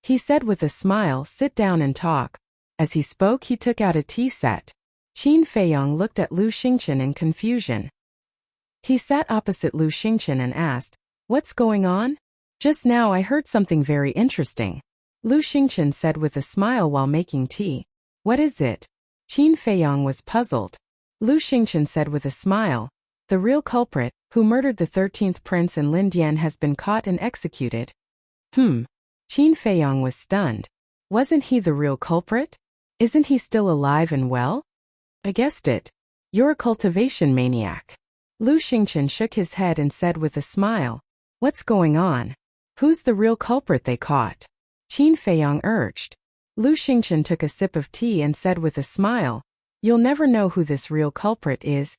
He said with a smile, Sit down and talk. As he spoke, he took out a tea set. Qin Feiyong looked at Lu Xingchen in confusion. He sat opposite Lu Xingchen and asked, What's going on? Just now I heard something very interesting. Lu Xingchen said with a smile while making tea. What is it? Qin Feiyang was puzzled. Lu Xingchen said with a smile. The real culprit, who murdered the 13th prince and Lin Dian, has been caught and executed. Qin Feiyang was stunned. Wasn't he the real culprit? Isn't he still alive and well? I guessed it. You're a cultivation maniac. Lu Xingchen shook his head and said with a smile. What's going on? Who's the real culprit they caught? Qin Feiyang urged. Lu Xingchen took a sip of tea and said with a smile. You'll never know who this real culprit is.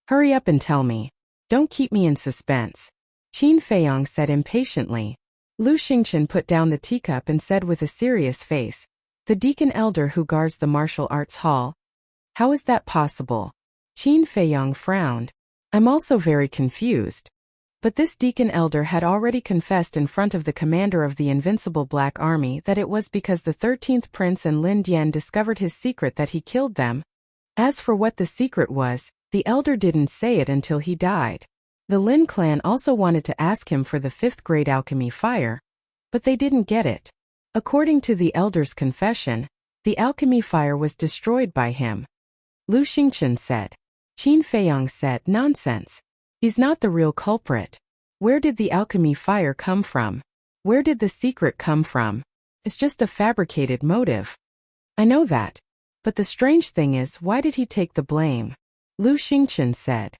Hurry up and tell me. Don't keep me in suspense. Qin Feiyang said impatiently. Lu Xingchen put down the teacup and said with a serious face. The deacon elder who guards the martial arts hall. How is that possible? Qin Feiyang frowned. I'm also very confused. But this deacon elder had already confessed in front of the commander of the Invincible Black Army that it was because the 13th prince and Lin Dian discovered his secret that he killed them. As for what the secret was, the elder didn't say it until he died. The Lin clan also wanted to ask him for the 5th grade alchemy fire, but they didn't get it. According to the elder's confession, the alchemy fire was destroyed by him. Lu Xingchen said. Qin Feiyang said, nonsense. He's not the real culprit. Where did the alchemy fire come from? Where did the secret come from? It's just a fabricated motive. I know that. But the strange thing is, why did he take the blame? Lu Xingchen said.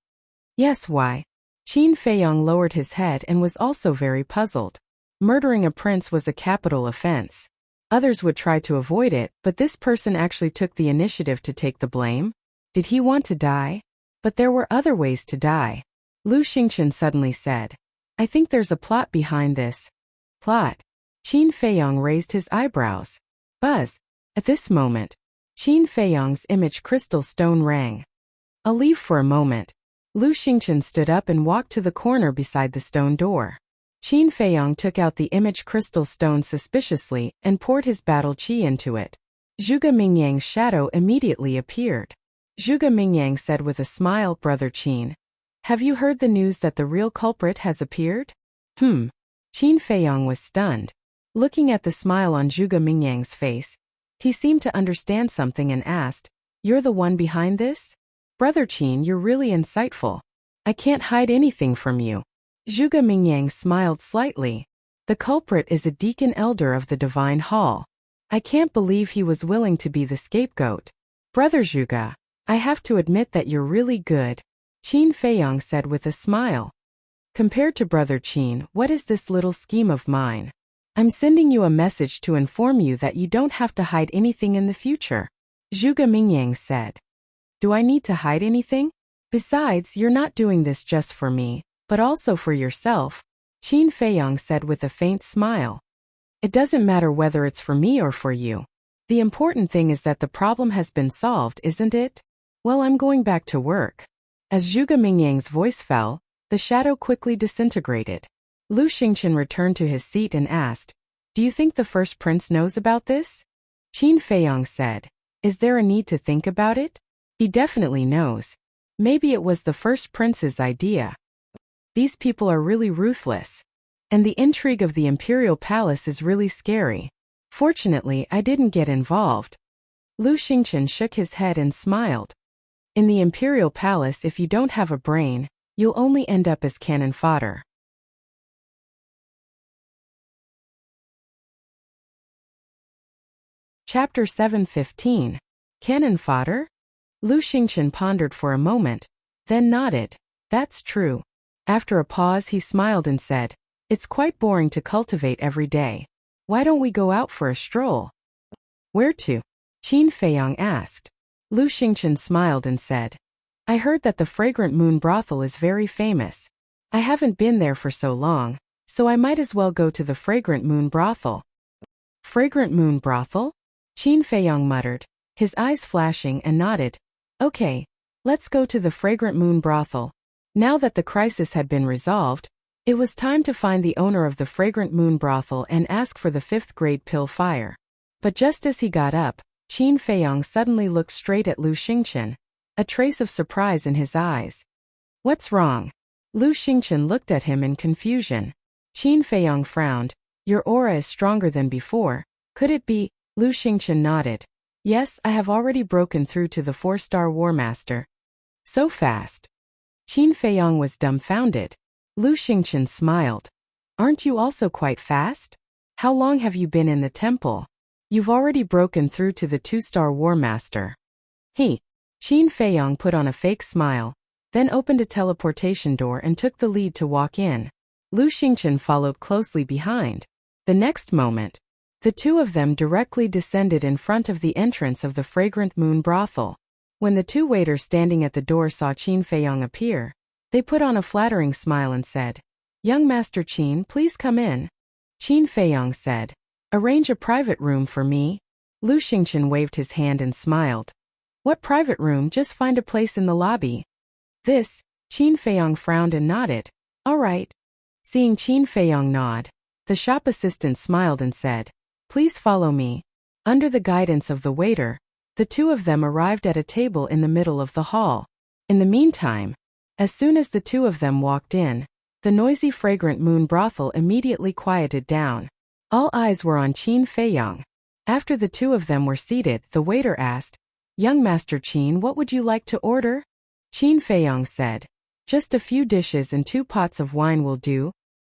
Yes, why? Qin Feiyang lowered his head and was also very puzzled. Murdering a prince was a capital offense. Others would try to avoid it, but this person actually took the initiative to take the blame. Did he want to die? But there were other ways to die. Lu Xingchen suddenly said. I think there's a plot behind this. Plot? Qin Feiyang raised his eyebrows. Buzz. At this moment, Qin Feiyang's image crystal stone rang. I'll leave for a moment. Lu Xingchen stood up and walked to the corner beside the stone door. Qin Feiyang took out the image crystal stone suspiciously and poured his battle qi into it. Zhuge Mingyang's shadow immediately appeared. Zhuge Mingyang said with a smile, Brother Qin. Have you heard the news that the real culprit has appeared? Qin Feiyang was stunned. Looking at the smile on Zhuge Mingyang's face, he seemed to understand something and asked, You're the one behind this? Brother Qin, you're really insightful. I can't hide anything from you. Zhuge Mingyang smiled slightly. The culprit is a deacon elder of the Divine Hall. I can't believe he was willing to be the scapegoat. Brother Zhuge, I have to admit that you're really good. Qin Feiyang said with a smile. Compared to Brother Qin, what is this little scheme of mine? I'm sending you a message to inform you that you don't have to hide anything in the future. Zhuge Mingyang said. Do I need to hide anything? Besides, you're not doing this just for me, but also for yourself. Qin Feiyang said with a faint smile. It doesn't matter whether it's for me or for you. The important thing is that the problem has been solved, isn't it? Well, I'm going back to work. As Zhuge Mingyang's voice fell, the shadow quickly disintegrated. Lu Xingchen returned to his seat and asked, Do you think the first prince knows about this? Qin Feiyang said, Is there a need to think about it? He definitely knows. Maybe it was the first prince's idea. These people are really ruthless. And the intrigue of the imperial palace is really scary. Fortunately, I didn't get involved. Lu Xingchen shook his head and smiled. In the imperial palace, if you don't have a brain, you'll only end up as cannon fodder. Chapter 7:15. Cannon fodder? Lu Xingchen pondered for a moment, then nodded. That's true. After a pause, he smiled and said, It's quite boring to cultivate every day. Why don't we go out for a stroll? Where to? Qin Feiyang asked. Lu Xingchen smiled and said, I heard that the Fragrant Moon brothel is very famous. I haven't been there for so long, so I might as well go to the Fragrant Moon brothel. Fragrant Moon brothel? Qin Feiyang muttered, his eyes flashing, and nodded. Okay, let's go to the Fragrant Moon brothel. Now that the crisis had been resolved, it was time to find the owner of the Fragrant Moon brothel and ask for the 5th grade pill fire. But just as he got up, Qin Feiyang suddenly looked straight at Lu Xingchen, a trace of surprise in his eyes. What's wrong? Lu Xingchen looked at him in confusion. Qin Feiyang frowned. Your aura is stronger than before. Could it be? Lu Xingchen nodded. Yes, I have already broken through to the 4-star War Master. So fast. Qin Feiyong was dumbfounded. Lu Xingchen smiled. Aren't you also quite fast? How long have you been in the temple? You've already broken through to the 2-star War Master. Qin Feiyong put on a fake smile, then opened a teleportation door and took the lead to walk in. Lu Xingchen followed closely behind. The next moment, the two of them directly descended in front of the entrance of the Fragrant Moon brothel. When the two waiters standing at the door saw Qin Feiyong appear, they put on a flattering smile and said, "Young Master Qin, please come in." Qin Feiyong said, "Arrange a private room for me." Lu Xingchen waved his hand and smiled. "What private room? Just find a place in the lobby." This, Qin Feiyong frowned and nodded. "All right." Seeing Qin Feiyong nod, the shop assistant smiled and said, "Please follow me." Under the guidance of the waiter, the two of them arrived at a table in the middle of the hall. In the meantime, as soon as the two of them walked in, the noisy Fragrant Moon brothel immediately quieted down. All eyes were on Qin Feiyong. After the two of them were seated, the waiter asked, "Young Master Qin, what would you like to order?" Qin Feiyong said, "Just a few dishes and 2 pots of wine will do."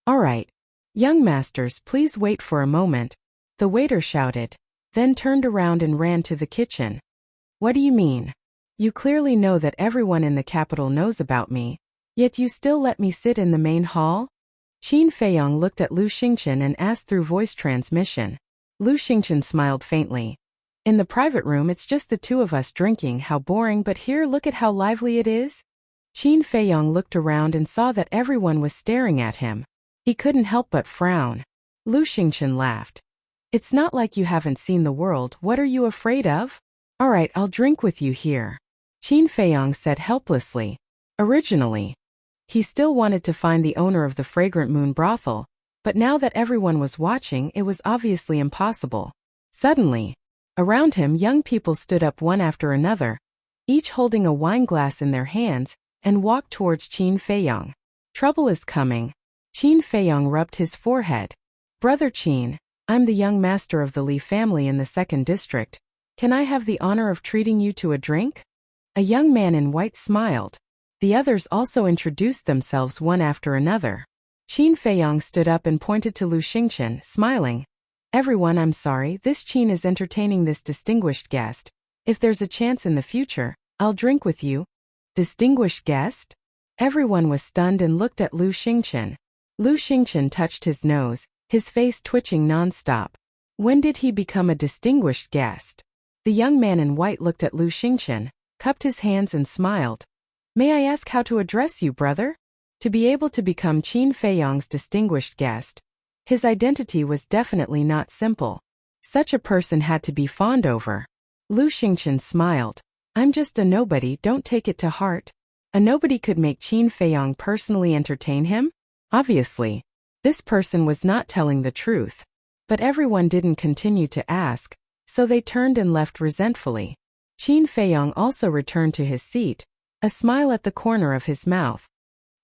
"All right. Young masters, please wait for a moment," the waiter shouted, then turned around and ran to the kitchen. "What do you mean? You clearly know that everyone in the capital knows about me, yet you still let me sit in the main hall?" Qin Feiyong looked at Lu Xingchen and asked through voice transmission. Lu Xingchen smiled faintly. "In the private room it's just the two of us drinking, how boring, but here look at how lively it is." Qin Feiyong looked around and saw that everyone was staring at him. He couldn't help but frown. Lu Xingchen laughed. "It's not like you haven't seen the world, what are you afraid of?" "All right, I'll drink with you here," Qin Feiyong said helplessly. Originally, he still wanted to find the owner of the Fragrant Moon brothel, but now that everyone was watching, it was obviously impossible. Suddenly, around him young people stood up one after another, each holding a wine glass in their hands, and walked towards Qin Feiyong. "Trouble is coming." Qin Feiyong rubbed his forehead. "Brother Qin, I'm the young master of the Li family in the 2nd district. Can I have the honor of treating you to a drink?" A young man in white smiled. The others also introduced themselves one after another. Qin Feiyong stood up and pointed to Lu Xingchen, smiling. "Everyone, I'm sorry, this Qin is entertaining this distinguished guest. If there's a chance in the future, I'll drink with you." Distinguished guest? Everyone was stunned and looked at Lu Xingchen. Lu Xingchen touched his nose, his face twitching non-stop. When did he become a distinguished guest? The young man in white looked at Lu Xingchen, cupped his hands and smiled. "May I ask how to address you, brother?" To be able to become Qin Feiyong's distinguished guest, his identity was definitely not simple. Such a person had to be fawned over. Lu Xingchen smiled. "I'm just a nobody, don't take it to heart." A nobody could make Qin Feiyong personally entertain him? Obviously, this person was not telling the truth. But everyone didn't continue to ask, so they turned and left resentfully. Qin Feiyong also returned to his seat, a smile at the corner of his mouth.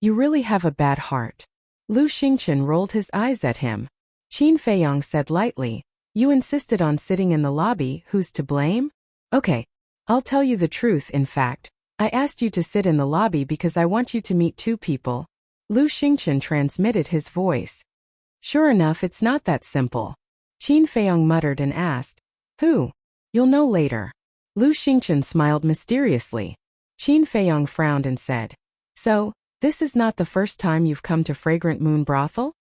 "You really have a bad heart." Lu Xingchen rolled his eyes at him. Qin Feiyong said lightly, "You insisted on sitting in the lobby, who's to blame?" "Okay, I'll tell you the truth. In fact, I asked you to sit in the lobby because I want you to meet 2 people. Lu Xingchen transmitted his voice. "Sure enough, it's not that simple." Qin Feiyong muttered and asked, "Who?" "You'll know later." Lu Xingchen smiled mysteriously. Qin Feiyong frowned and said, "So, this is not the first time you've come to Fragrant Moon brothel?"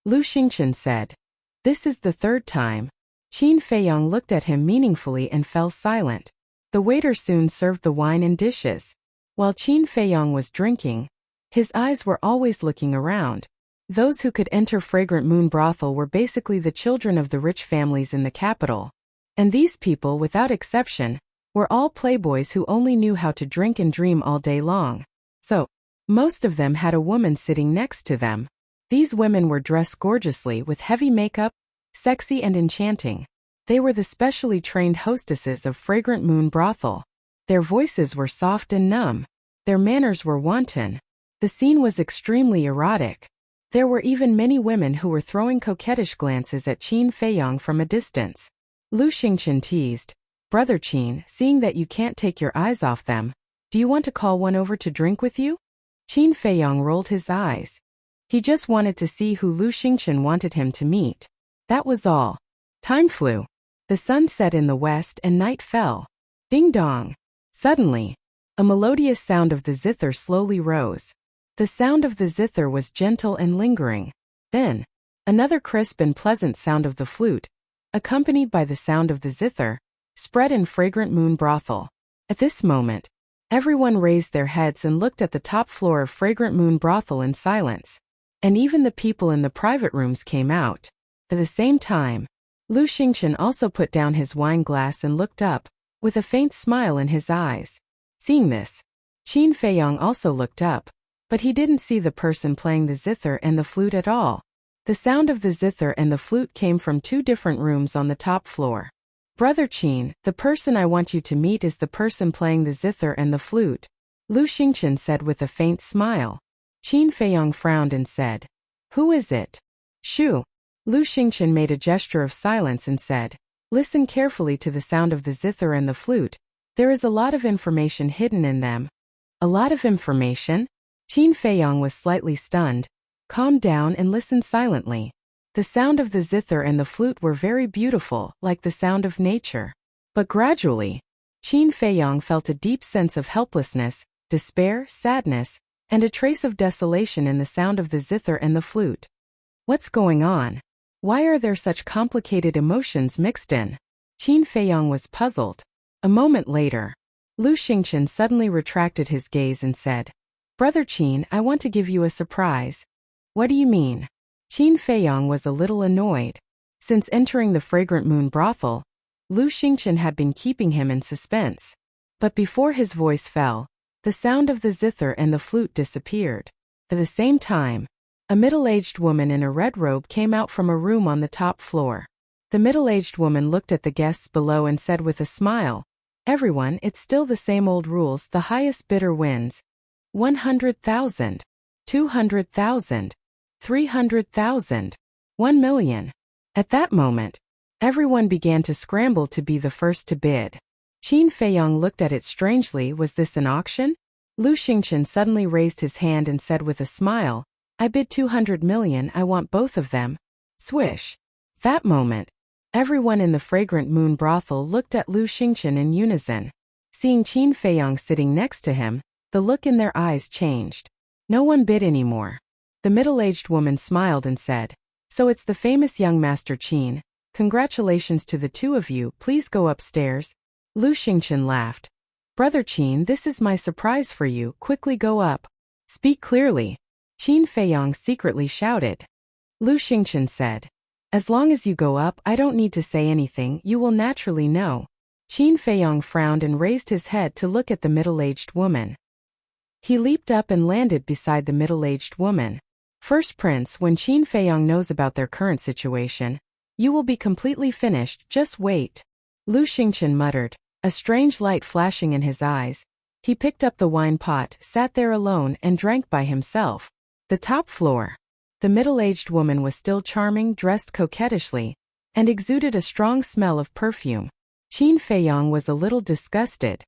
Lu Xingchen said, "This is the 3rd time." Qin Feiyong looked at him meaningfully and fell silent. The waiter soon served the wine and dishes. While Qin Feiyong was drinking, his eyes were always looking around. Those who could enter Fragrant Moon brothel were basically the children of the rich families in the capital. And these people, without exception, were all playboys who only knew how to drink and dream all day long. So, most of them had a woman sitting next to them. These women were dressed gorgeously with heavy makeup, sexy and enchanting. They were the specially trained hostesses of Fragrant Moon brothel. Their voices were soft and numb. Their manners were wanton. The scene was extremely erotic. There were even many women who were throwing coquettish glances at Qin Feiyong from a distance. Lu Xingchen teased. Brother Qin, seeing that you can't take your eyes off them, do you want to call one over to drink with you? Qin Feiyong rolled his eyes. He just wanted to see who Lu Xingchen wanted him to meet. That was all. Time flew. The sun set in the west and night fell. Ding dong. Suddenly, a melodious sound of the zither slowly rose. The sound of the zither was gentle and lingering. Then, another crisp and pleasant sound of the flute, accompanied by the sound of the zither, spread in fragrant moon brothel. At this moment, everyone raised their heads and looked at the top floor of fragrant moon brothel in silence. And even the people in the private rooms came out. At the same time, Lu Xingchen also put down his wine glass and looked up, with a faint smile in his eyes. Seeing this, Qin Feiyong also looked up, but he didn't see the person playing the zither and the flute at all. The sound of the zither and the flute came from two different rooms on the top floor. Brother Qin, the person I want you to meet is the person playing the zither and the flute, Lu Xingchen said with a faint smile. Qin Feiyong frowned and said, Who is it? Shoo. Lu Xingchen made a gesture of silence and said, Listen carefully to the sound of the zither and the flute. There is a lot of information hidden in them. A lot of information? Qin Feiyong was slightly stunned. Calm down and listen silently. The sound of the zither and the flute were very beautiful, like the sound of nature. But gradually, Qin Feiyong felt a deep sense of helplessness, despair, sadness, and a trace of desolation in the sound of the zither and the flute. What's going on? Why are there such complicated emotions mixed in? Qin Feiyong was puzzled. A moment later, Lu Xingchen suddenly retracted his gaze and said, Brother Qin, I want to give you a surprise. What do you mean? Qin Feiyong was a little annoyed. Since entering the fragrant moon brothel, Lu Xingchen had been keeping him in suspense. But before his voice fell, the sound of the zither and the flute disappeared. At the same time, a middle-aged woman in a red robe came out from a room on the top floor. The middle-aged woman looked at the guests below and said with a smile, Everyone, it's still the same old rules, the highest bidder wins. 100,000, 200,000, 300,000, 1 million. At that moment, everyone began to scramble to be the first to bid. Qin Feiyong looked at it strangely. Was this an auction? Lu Xingchen suddenly raised his hand and said with a smile, I bid 200 million, I want both of them. Swish. That moment, everyone in the fragrant moon brothel looked at Lu Xingchen in unison. Seeing Qin Feiyong sitting next to him, the look in their eyes changed. No one bid anymore. The middle-aged woman smiled and said, So it's the famous young Master Qin. Congratulations to the two of you, please go upstairs. Lu Xingchen laughed. Brother Qin, this is my surprise for you, quickly go up. Speak clearly. Qin Feiyong secretly shouted. Lu Xingchen said, As long as you go up, I don't need to say anything, you will naturally know. Qin Feiyong frowned and raised his head to look at the middle-aged woman. He leaped up and landed beside the middle-aged woman. First Prince, when Qin Feiyong knows about their current situation, you will be completely finished, just wait. Lu Xingchen muttered, a strange light flashing in his eyes. He picked up the wine pot, sat there alone, and drank by himself. The top floor. The middle-aged woman was still charming, dressed coquettishly, and exuded a strong smell of perfume. Qin Feiyong was a little disgusted.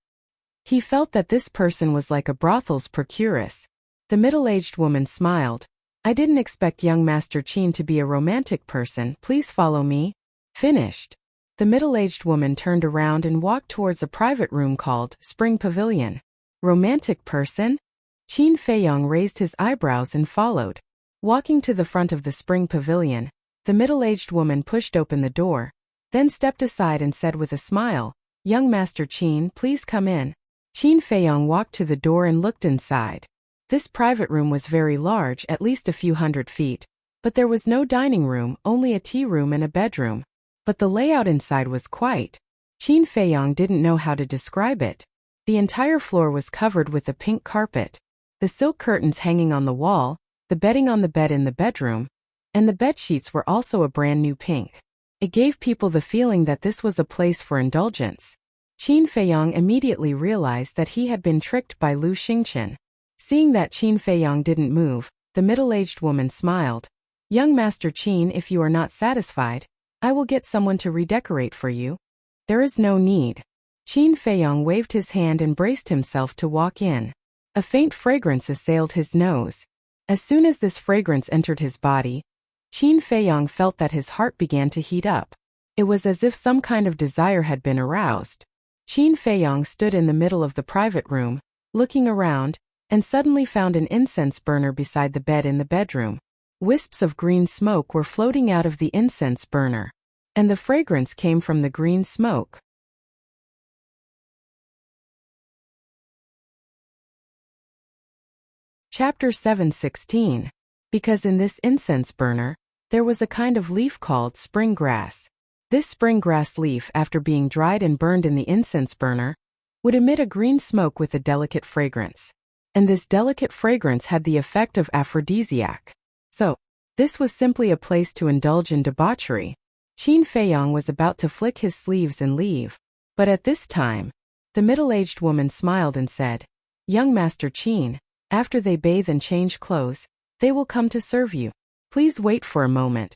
He felt that this person was like a brothel's procuress. The middle-aged woman smiled. I didn't expect young Master Qin to be a romantic person, please follow me. Finished. The middle-aged woman turned around and walked towards a private room called Spring Pavilion. Romantic person? Qin Feiyong raised his eyebrows and followed. Walking to the front of the Spring Pavilion, the middle-aged woman pushed open the door, then stepped aside and said with a smile, Young Master Qin, please come in. Qin Feiyong walked to the door and looked inside. This private room was very large, at least a few hundred feet, but there was no dining room, only a tea room and a bedroom. But the layout inside was quite. Qin Feiyong didn't know how to describe it. The entire floor was covered with a pink carpet. The silk curtains hanging on the wall, the bedding on the bed in the bedroom, and the bedsheets were also a brand new pink. It gave people the feeling that this was a place for indulgence. Qin Feiyong immediately realized that he had been tricked by Lu Xingchen. Seeing that Qin Feiyong didn't move, the middle-aged woman smiled. Young Master Qin, if you are not satisfied, I will get someone to redecorate for you. There is no need. Qin Feiyong waved his hand and braced himself to walk in. A faint fragrance assailed his nose. As soon as this fragrance entered his body, Qin Feiyong felt that his heart began to heat up. It was as if some kind of desire had been aroused. Qin Feiyong stood in the middle of the private room, looking around, and suddenly found an incense burner beside the bed in the bedroom. Wisps of green smoke were floating out of the incense burner, and the fragrance came from the green smoke. Chapter 7:16. Because in this incense burner, there was a kind of leaf called spring grass. This spring grass leaf, after being dried and burned in the incense burner, would emit a green smoke with a delicate fragrance. And this delicate fragrance had the effect of aphrodisiac. So, this was simply a place to indulge in debauchery. Qin Feiyong was about to flick his sleeves and leave, but at this time, the middle-aged woman smiled and said, "Young Master Qin, after they bathe and change clothes, they will come to serve you. Please wait for a moment."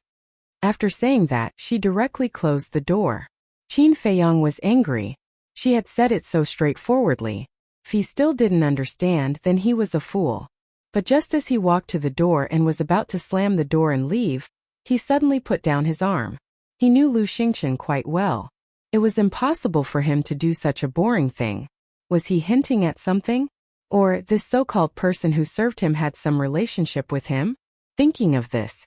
After saying that, she directly closed the door. Qin Feiyong was angry. She had said it so straightforwardly. If he still didn't understand, then he was a fool. But just as he walked to the door and was about to slam the door and leave, he suddenly put down his arm. He knew Lu Xingchen quite well. It was impossible for him to do such a boring thing. Was he hinting at something? Or this so-called person who served him had some relationship with him? Thinking of this,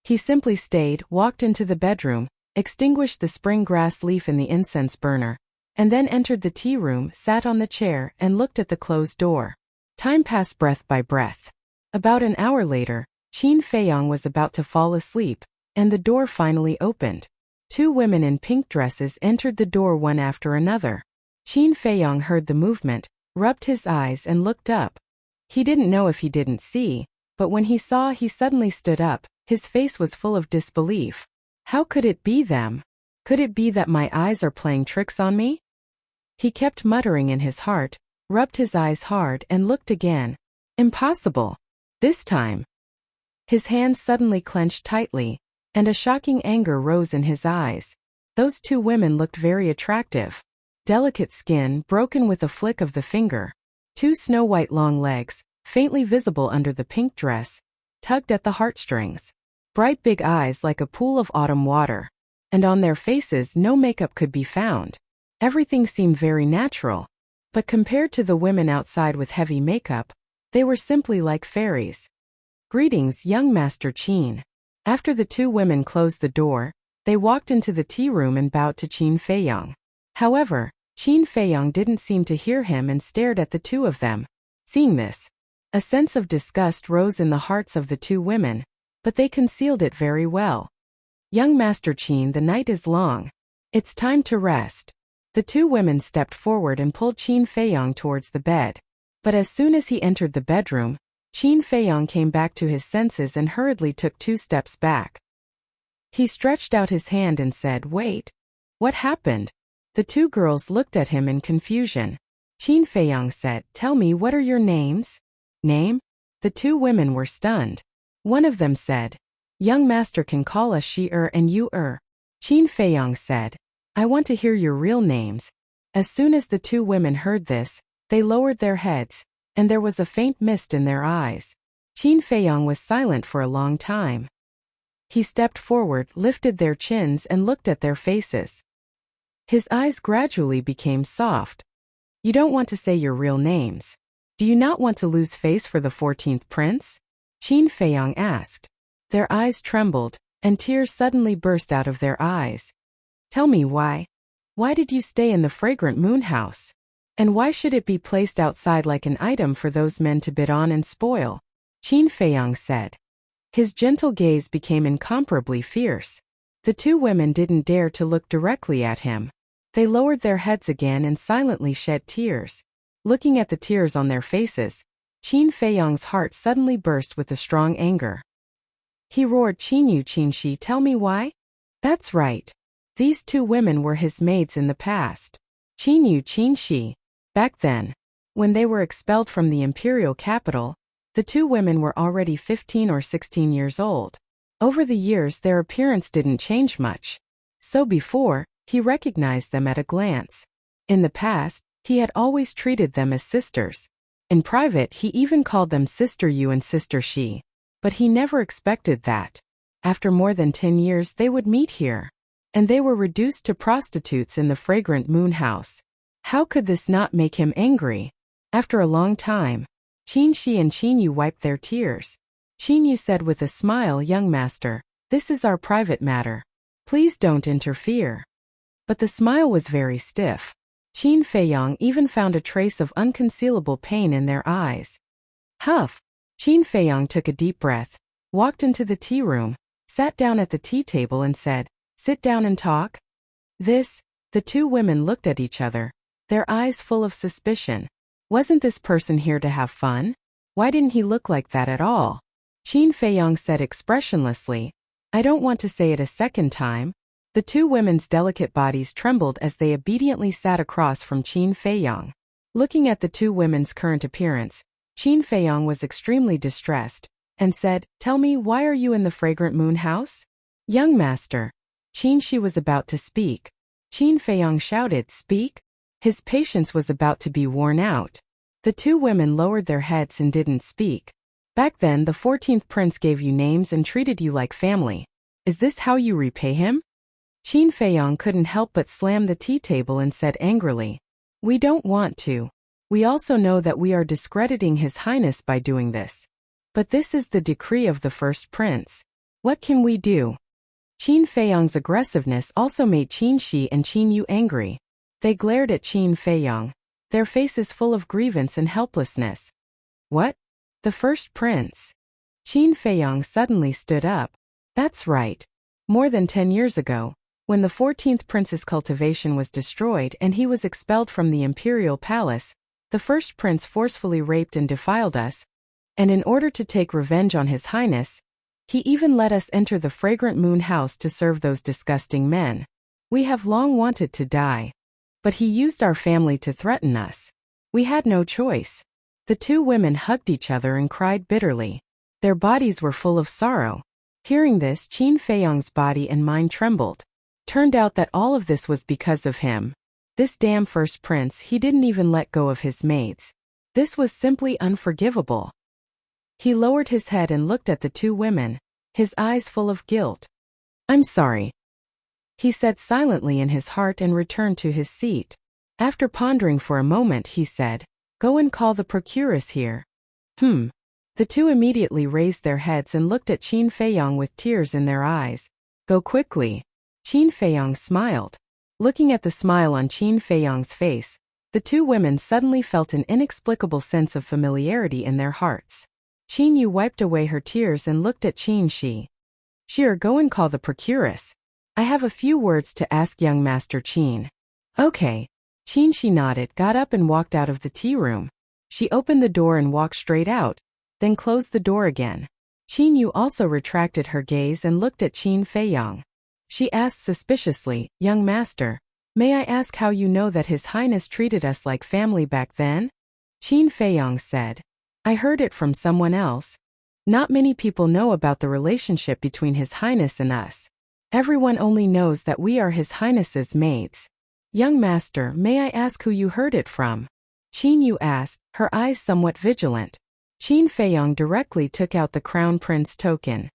he simply stayed, walked into the bedroom, extinguished the spring grass leaf in the incense burner, and then entered the tea room, sat on the chair, and looked at the closed door. Time passed breath by breath. About an hour later, Qin Feiyong was about to fall asleep, and the door finally opened. Two women in pink dresses entered the door one after another. Qin Feiyong heard the movement, rubbed his eyes and looked up. He didn't know if he didn't see, but when he saw, he suddenly stood up. His face was full of disbelief. How could it be them? Could it be that my eyes are playing tricks on me? He kept muttering in his heart, rubbed his eyes hard and looked again. Impossible. This time. His hands suddenly clenched tightly, and a shocking anger rose in his eyes. Those two women looked very attractive. Delicate skin, broken with a flick of the finger. Two snow-white long legs, faintly visible under the pink dress, tugged at the heartstrings. Bright big eyes like a pool of autumn water. And on their faces no makeup could be found. Everything seemed very natural. But compared to the women outside with heavy makeup, they were simply like fairies. Greetings, young Master Qin. After the two women closed the door, they walked into the tea room and bowed to Qin Feiyong. However, Qin Feiyong didn't seem to hear him and stared at the two of them. Seeing this, a sense of disgust rose in the hearts of the two women, but they concealed it very well. Young Master Qin, the night is long. It's time to rest. The two women stepped forward and pulled Qin Feiyong towards the bed. But as soon as he entered the bedroom, Qin Feiyong came back to his senses and hurriedly took 2 steps back. He stretched out his hand and said, "Wait. What happened?" The two girls looked at him in confusion. Qin Feiyong said, "Tell me, what are your names?" Name? The two women were stunned. One of them said, "Young Master can call us she-er and you-er." Qin Feiyong said, "I want to hear your real names." As soon as the two women heard this, they lowered their heads, and there was a faint mist in their eyes. Qin Feiyong was silent for a long time. He stepped forward, lifted their chins and looked at their faces. His eyes gradually became soft. "You don't want to say your real names. Do you not want to lose face for the 14th prince?" Qin Feiyong asked. Their eyes trembled, and tears suddenly burst out of their eyes. "Tell me why. Why did you stay in the fragrant moon house? And why should it be placed outside like an item for those men to bid on and spoil?" Qin Feiyong said. His gentle gaze became incomparably fierce. The two women didn't dare to look directly at him. They lowered their heads again and silently shed tears. Looking at the tears on their faces, Qin Feiyong's heart suddenly burst with a strong anger. He roared, "Qin Yu Qin Shi, tell me why?" That's right. These two women were his maids in the past. Qin Yu Qin Shi. Back then, when they were expelled from the imperial capital, the two women were already 15 or 16 years old. Over the years their appearance didn't change much. So before, he recognized them at a glance. In the past, he had always treated them as sisters. In private he even called them Sister You and Sister She. But he never expected that. After more than 10 years they would meet here. And they were reduced to prostitutes in the fragrant moon house. How could this not make him angry? After a long time, Qin Shi and Qin Yu wiped their tears. Qin Yu said with a smile, "Young master, this is our private matter. Please don't interfere." But the smile was very stiff. Qin Feiyang even found a trace of unconcealable pain in their eyes. Huff! Qin Feiyang took a deep breath, walked into the tea room, sat down at the tea table and said, "Sit down and talk." The two women looked at each other, their eyes full of suspicion. Wasn't this person here to have fun? Why didn't he look like that at all? Qin Feiyang said expressionlessly, "I don't want to say it a second time." The two women's delicate bodies trembled as they obediently sat across from Qin Feiyang. Looking at the two women's current appearance, Qin Feiyang was extremely distressed, and said, "Tell me, why are you in the fragrant moon house?" "Young master." Qin Shi was about to speak. Qin Feiyang shouted, "Speak?" His patience was about to be worn out. The two women lowered their heads and didn't speak. "Back then the 14th prince gave you names and treated you like family. Is this how you repay him?" Qin Feiyang couldn't help but slam the tea table and said angrily, "We don't want to. We also know that we are discrediting His Highness by doing this. But this is the decree of the first prince. What can we do?" Qin Feiyang's aggressiveness also made Qin Shi and Qin Yu angry. They glared at Qin Feiyang, their faces full of grievance and helplessness. "What? The first prince?" Qin Feiyang suddenly stood up. "That's right. More than 10 years ago, when the 14th prince's cultivation was destroyed and he was expelled from the imperial palace, the first prince forcefully raped and defiled us, and in order to take revenge on His Highness, he even let us enter the fragrant moon house to serve those disgusting men. We have long wanted to die. But he used our family to threaten us. We had no choice." The two women hugged each other and cried bitterly. Their bodies were full of sorrow. Hearing this, Qin Feiyang's body and mind trembled. Turned out that all of this was because of him. This damn first prince, he didn't even let go of his maids. This was simply unforgivable. He lowered his head and looked at the two women, his eyes full of guilt. "I'm sorry," he said silently in his heart and returned to his seat. After pondering for a moment, he said, "Go and call the procuress here." The two immediately raised their heads and looked at Qin Feiyang with tears in their eyes. "Go quickly." Qin Feiyang smiled. Looking at the smile on Qin Feiyang's face, the two women suddenly felt an inexplicable sense of familiarity in their hearts. Qin Yu wiped away her tears and looked at Qin Shi. "Sure, go and call the procuress. I have a few words to ask young Master Qin." "Okay." Qin Shi nodded, got up and walked out of the tea room. She opened the door and walked straight out, then closed the door again. Qin Yu also retracted her gaze and looked at Qin Feiyang. She asked suspiciously, "Young master, may I ask how you know that His Highness treated us like family back then?" Qin Feiyang said, "I heard it from someone else. Not many people know about the relationship between His Highness and us. Everyone only knows that we are His Highness's maids." "Young master, may I ask who you heard it from?" Qin Yu asked, her eyes somewhat vigilant. Qin Feiyang directly took out the crown prince token.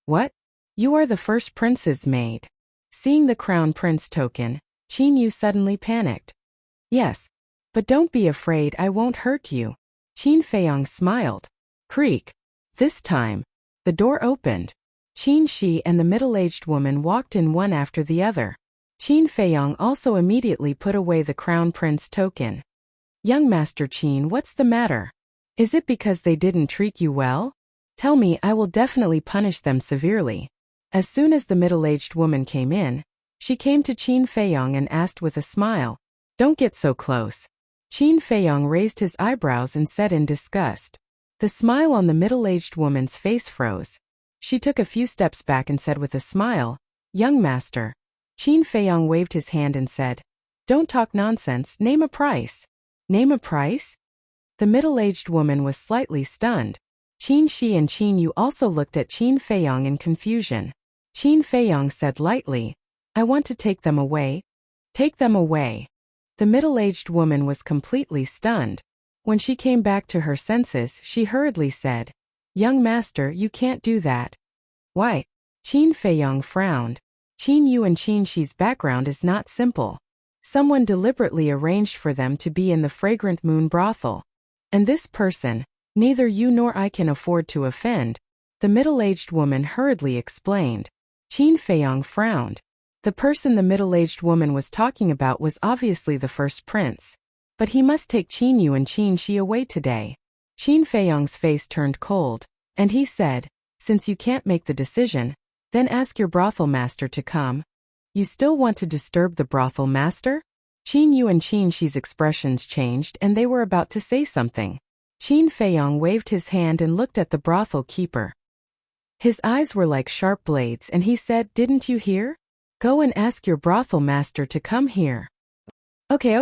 "What? You are the first prince's maid?" Seeing the crown prince token, Qin Yu suddenly panicked. "Yes. But don't be afraid, I won't hurt you." Qin Feiyang smiled. Creak. This time, the door opened. Qin Shi and the middle-aged woman walked in one after the other. Qin Feiyang also immediately put away the crown prince token. "Young Master Qin, what's the matter? Is it because they didn't treat you well? Tell me, I will definitely punish them severely." As soon as the middle-aged woman came in, she came to Qin Feiyang and asked with a smile, "Don't get so close." Qin Feiyang raised his eyebrows and said in disgust. The smile on the middle-aged woman's face froze. She took a few steps back and said with a smile, "Young master." Qin Feiyang waved his hand and said, "Don't talk nonsense, name a price." "Name a price?" The middle-aged woman was slightly stunned. Qin Shi and Qin Yu also looked at Qin Feiyong in confusion. Qin Feiyong said lightly, I want to take them away. Take them away. The middle-aged woman was completely stunned. When she came back to her senses, she hurriedly said, Young master, you can't do that. Why? Qin Feiyong frowned. Qin Yu and Qin Shi's background is not simple. Someone deliberately arranged for them to be in the fragrant moon brothel. And this person, neither you nor I can afford to offend, the middle-aged woman hurriedly explained. Qin Feiyong frowned. The person the middle-aged woman was talking about was obviously the first prince. But he must take Qin Yu and Qin Shi away today. Qin Feiyong's face turned cold, and he said, Since you can't make the decision, then ask your brothel master to come. You still want to disturb the brothel master? Qin Yu and Qin Shi's expressions changed and they were about to say something. Qin Feiyong waved his hand and looked at the brothel keeper. His eyes were like sharp blades and he said, Didn't you hear? Go and ask your brothel master to come here. Okay,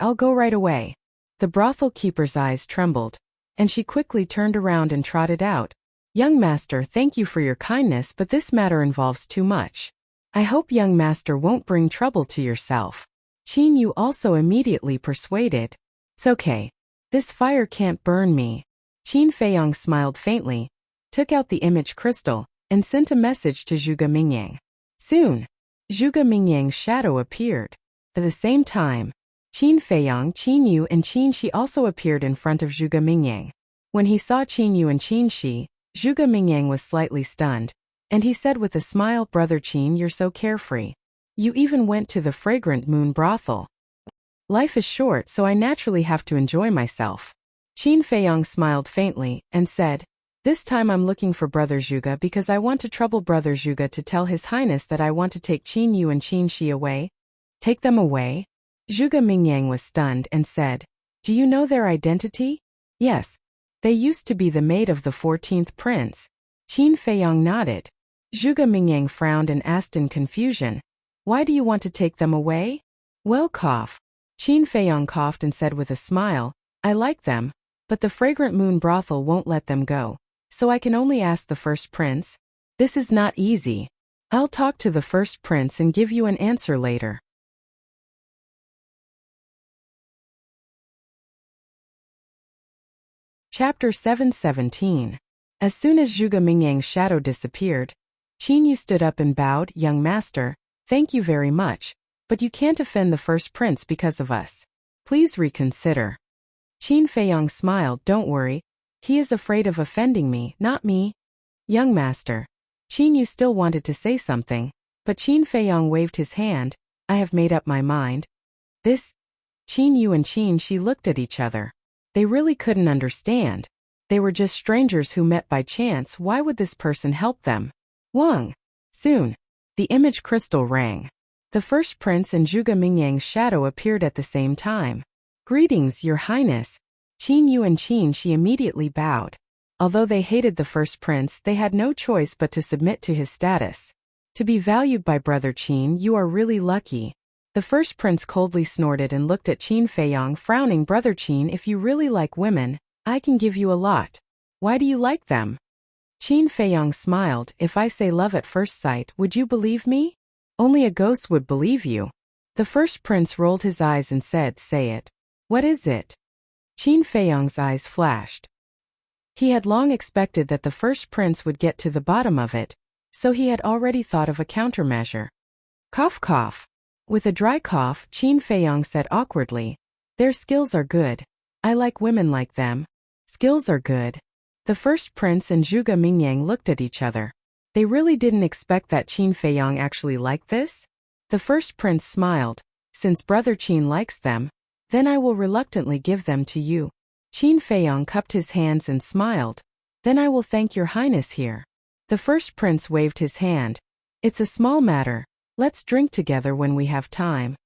I'll go right away. The brothel keeper's eyes trembled, and she quickly turned around and trotted out. Young master, thank you for your kindness, but this matter involves too much. I hope young master won't bring trouble to yourself. Qin Yu also immediately persuaded. It's okay. This fire can't burn me. Qin Feiyong smiled faintly, took out the image crystal, and sent a message to Zhuge Mingyang. Soon, Zhuge Mingyang's shadow appeared. At the same time, Qin Feiyong, Qin Yu and Qin Shi also appeared in front of Zhuge Mingyang. When he saw Qin Yu and Qin Shi, Zhuge Mingyang was slightly stunned, and he said with a smile, Brother Qin, you're so carefree. You even went to the fragrant moon brothel. Life is short, so I naturally have to enjoy myself. Qin Feiyong smiled faintly, and said, This time I'm looking for Brother Zhuge because I want to trouble Brother Zhuge to tell His Highness that I want to take Qin Yu and Qin Shi away. Take them away? Zhuge Mingyang was stunned and said, Do you know their identity? Yes. They used to be the maid of the 14th prince. Qin Feiyong nodded. Zhuge Mingyang frowned and asked in confusion, Why do you want to take them away? Well, cough. Qin Feiyong coughed and said with a smile, I like them, but the fragrant moon brothel won't let them go, so I can only ask the first prince. This is not easy. I'll talk to the first prince and give you an answer later. Chapter 717. As soon as Zhuge Mingyang's shadow disappeared, Qin Yu stood up and bowed, Young master, thank you very much, but you can't offend the first prince because of us. Please reconsider. Qin Feiyong smiled, Don't worry. He is afraid of offending me, not me. Young master. Qin Yu still wanted to say something, but Qin Feiyong waved his hand, I have made up my mind. This? Qin Yu and Qin Shi looked at each other. They really couldn't understand. They were just strangers who met by chance. Why would this person help them? Wang. Soon, the image crystal rang. The first prince and Zhuge Mingyang's shadow appeared at the same time. Greetings, Your Highness. Qin Yu and Qin Shi immediately bowed. Although they hated the first prince, they had no choice but to submit to his status. To be valued by Brother Qin, you are really lucky. The first prince coldly snorted and looked at Qin Feiyong, frowning. Brother Qin, if you really like women, I can give you a lot. Why do you like them? Qin Feiyong smiled. If I say love at first sight, would you believe me? Only a ghost would believe you. The first prince rolled his eyes and said, Say it. What is it? Qin Feiyong's eyes flashed. He had long expected that the first prince would get to the bottom of it, so he had already thought of a countermeasure. Cough cough. With a dry cough, Qin Feiyong said awkwardly, Their skills are good. I like women like them. Skills are good. The first prince and Zhuge Mingyang looked at each other. They really didn't expect that Qin Feiyong actually liked this. The first prince smiled. Since Brother Qin likes them, then I will reluctantly give them to you. Qin Feiyong cupped his hands and smiled. Then I will thank Your Highness here. The first prince waved his hand. It's a small matter. Let's drink together when we have time.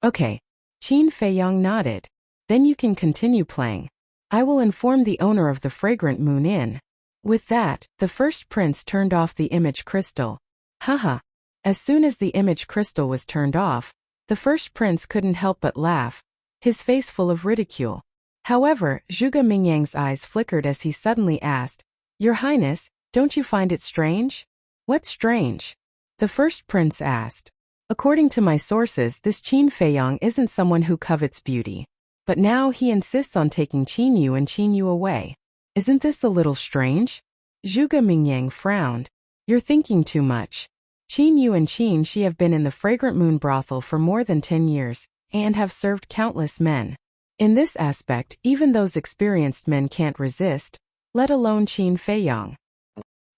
Okay. Qin Feiyong nodded. Then you can continue playing. I will inform the owner of the Fragrant Moon Inn. With that, the first prince turned off the image crystal. Haha. As soon as the image crystal was turned off, the first prince couldn't help but laugh, his face full of ridicule. However, Zhuge Mingyang's eyes flickered as he suddenly asked, Your Highness, don't you find it strange? What's strange? The first prince asked. According to my sources, this Qin Feiyang isn't someone who covets beauty. But now he insists on taking Qin Yu and Qin Yu away. Isn't this a little strange? Zhuge Mingyang frowned. You're thinking too much. Qin Yu and Qin Shi have been in the Fragrant Moon brothel for more than 10 years, and have served countless men. In this aspect, even those experienced men can't resist, let alone Qin Feiyang.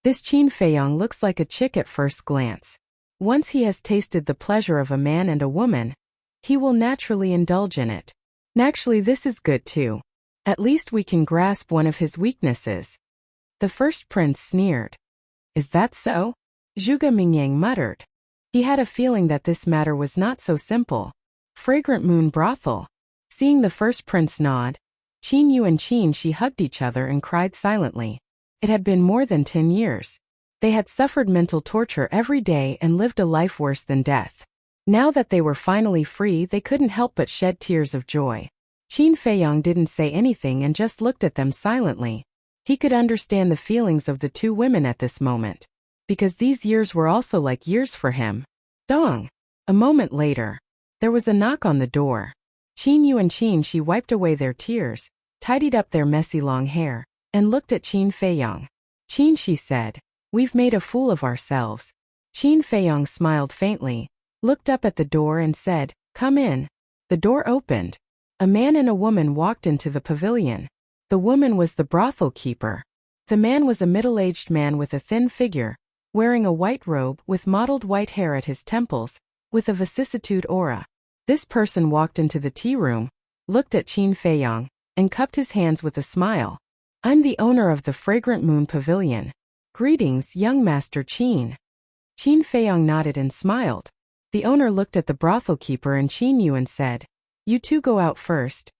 This Qin Feiyang looks like a chick at first glance. Once he has tasted the pleasure of a man and a woman, he will naturally indulge in it. Actually, this is good too. At least we can grasp one of his weaknesses. The first prince sneered. Is that so? Zhuge Mingyang muttered. He had a feeling that this matter was not so simple. Fragrant Moon brothel. Seeing the first prince nod, Qin Yu and Qin Shi hugged each other and cried silently. It had been more than 10 years. They had suffered mental torture every day and lived a life worse than death. Now that they were finally free, they couldn't help but shed tears of joy. Qin Feiyang didn't say anything and just looked at them silently. He could understand the feelings of the two women at this moment, because these years were also like years for him. Dong! A moment later, there was a knock on the door. Qin Yu and Qin Shi wiped away their tears, tidied up their messy long hair, and looked at Qin Feiyang. Qin Shi said, "We've made a fool of ourselves." Qin Feiyang smiled faintly, looked up at the door and said, "Come in." The door opened. A man and a woman walked into the pavilion. The woman was the brothel keeper. The man was a middle-aged man with a thin figure, wearing a white robe with mottled white hair at his temples, with a vicissitude aura. This person walked into the tea room, looked at Qin Feiyang, and cupped his hands with a smile. "I'm the owner of the Fragrant Moon Pavilion. Greetings, young Master Qin." Qin Feiyang nodded and smiled. The owner looked at the brothel keeper and Qin Yu and said, "You two go out first."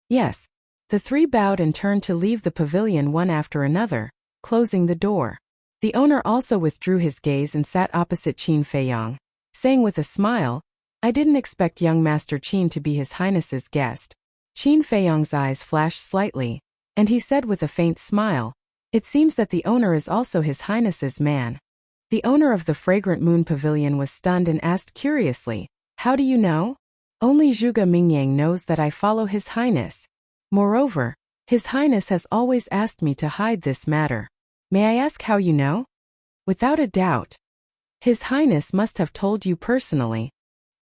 Yes. The three bowed and turned to leave the pavilion one after another, closing the door. The owner also withdrew his gaze and sat opposite Qin Feiyang, saying with a smile, "I didn't expect young Master Qin to be His Highness's guest." Qin Feiyang's eyes flashed slightly, and he said with a faint smile, "It seems that the owner is also His Highness's man." The owner of the Fragrant Moon Pavilion was stunned and asked curiously, "How do you know?" "Only Zhuge Mingyang knows that I follow His Highness. Moreover, His Highness has always asked me to hide this matter. May I ask how you know?" "Without a doubt. His Highness must have told you personally.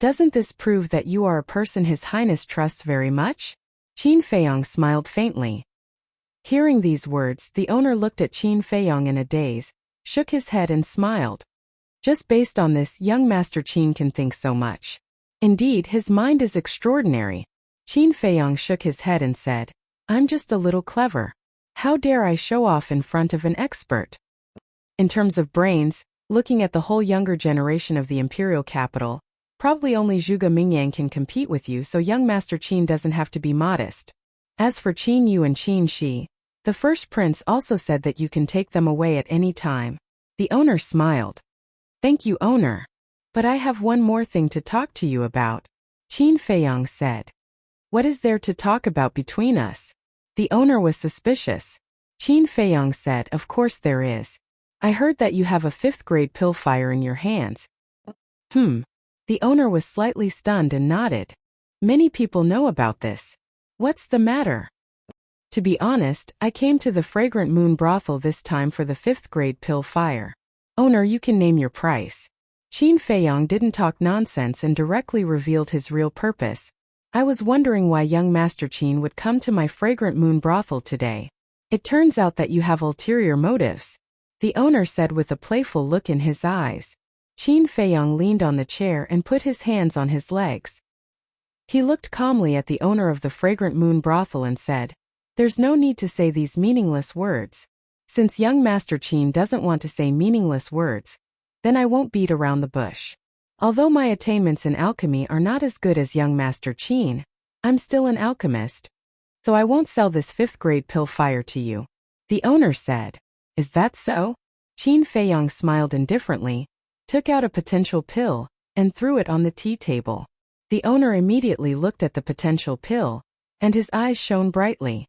Doesn't this prove that you are a person His Highness trusts very much?" Qin Feiyang smiled faintly. Hearing these words, the owner looked at Qin Feiyang in a daze, shook his head and smiled. Just based on this, young Master Qin can think so much. Indeed, his mind is extraordinary. Qin Feiyang shook his head and said, "I'm just a little clever. How dare I show off in front of an expert?" In terms of brains, looking at the whole younger generation of the imperial capital, probably only Zhuge Mingyang can compete with you, so young Master Qin doesn't have to be modest. As for Qin Yu and Qin Shi, the first prince also said that you can take them away at any time. The owner smiled. "Thank you, owner. But I have one more thing to talk to you about," Qin Feiyang said. "What is there to talk about between us?" The owner was suspicious. Qin Feiyang said, "Of course there is. I heard that you have a 5th-grade pill fire in your hands." The owner was slightly stunned and nodded. "Many people know about this. What's the matter?" "To be honest, I came to the Fragrant Moon brothel this time for the 5th-grade pill fire. Owner, you can name your price." Qin Feiyang didn't talk nonsense and directly revealed his real purpose. "I was wondering why young Master Qin would come to my Fragrant Moon brothel today. It turns out that you have ulterior motives," the owner said with a playful look in his eyes. Qin Feiyang leaned on the chair and put his hands on his legs. He looked calmly at the owner of the Fragrant Moon brothel and said, "There's no need to say these meaningless words. Since young Master Qin doesn't want to say meaningless words, then I won't beat around the bush. Although my attainments in alchemy are not as good as young Master Qin, I'm still an alchemist. So I won't sell this 5th-grade pill fire to you," the owner said. "Is that so?" Qin Feiyang smiled indifferently, took out a potential pill, and threw it on the tea table. The owner immediately looked at the potential pill, and his eyes shone brightly.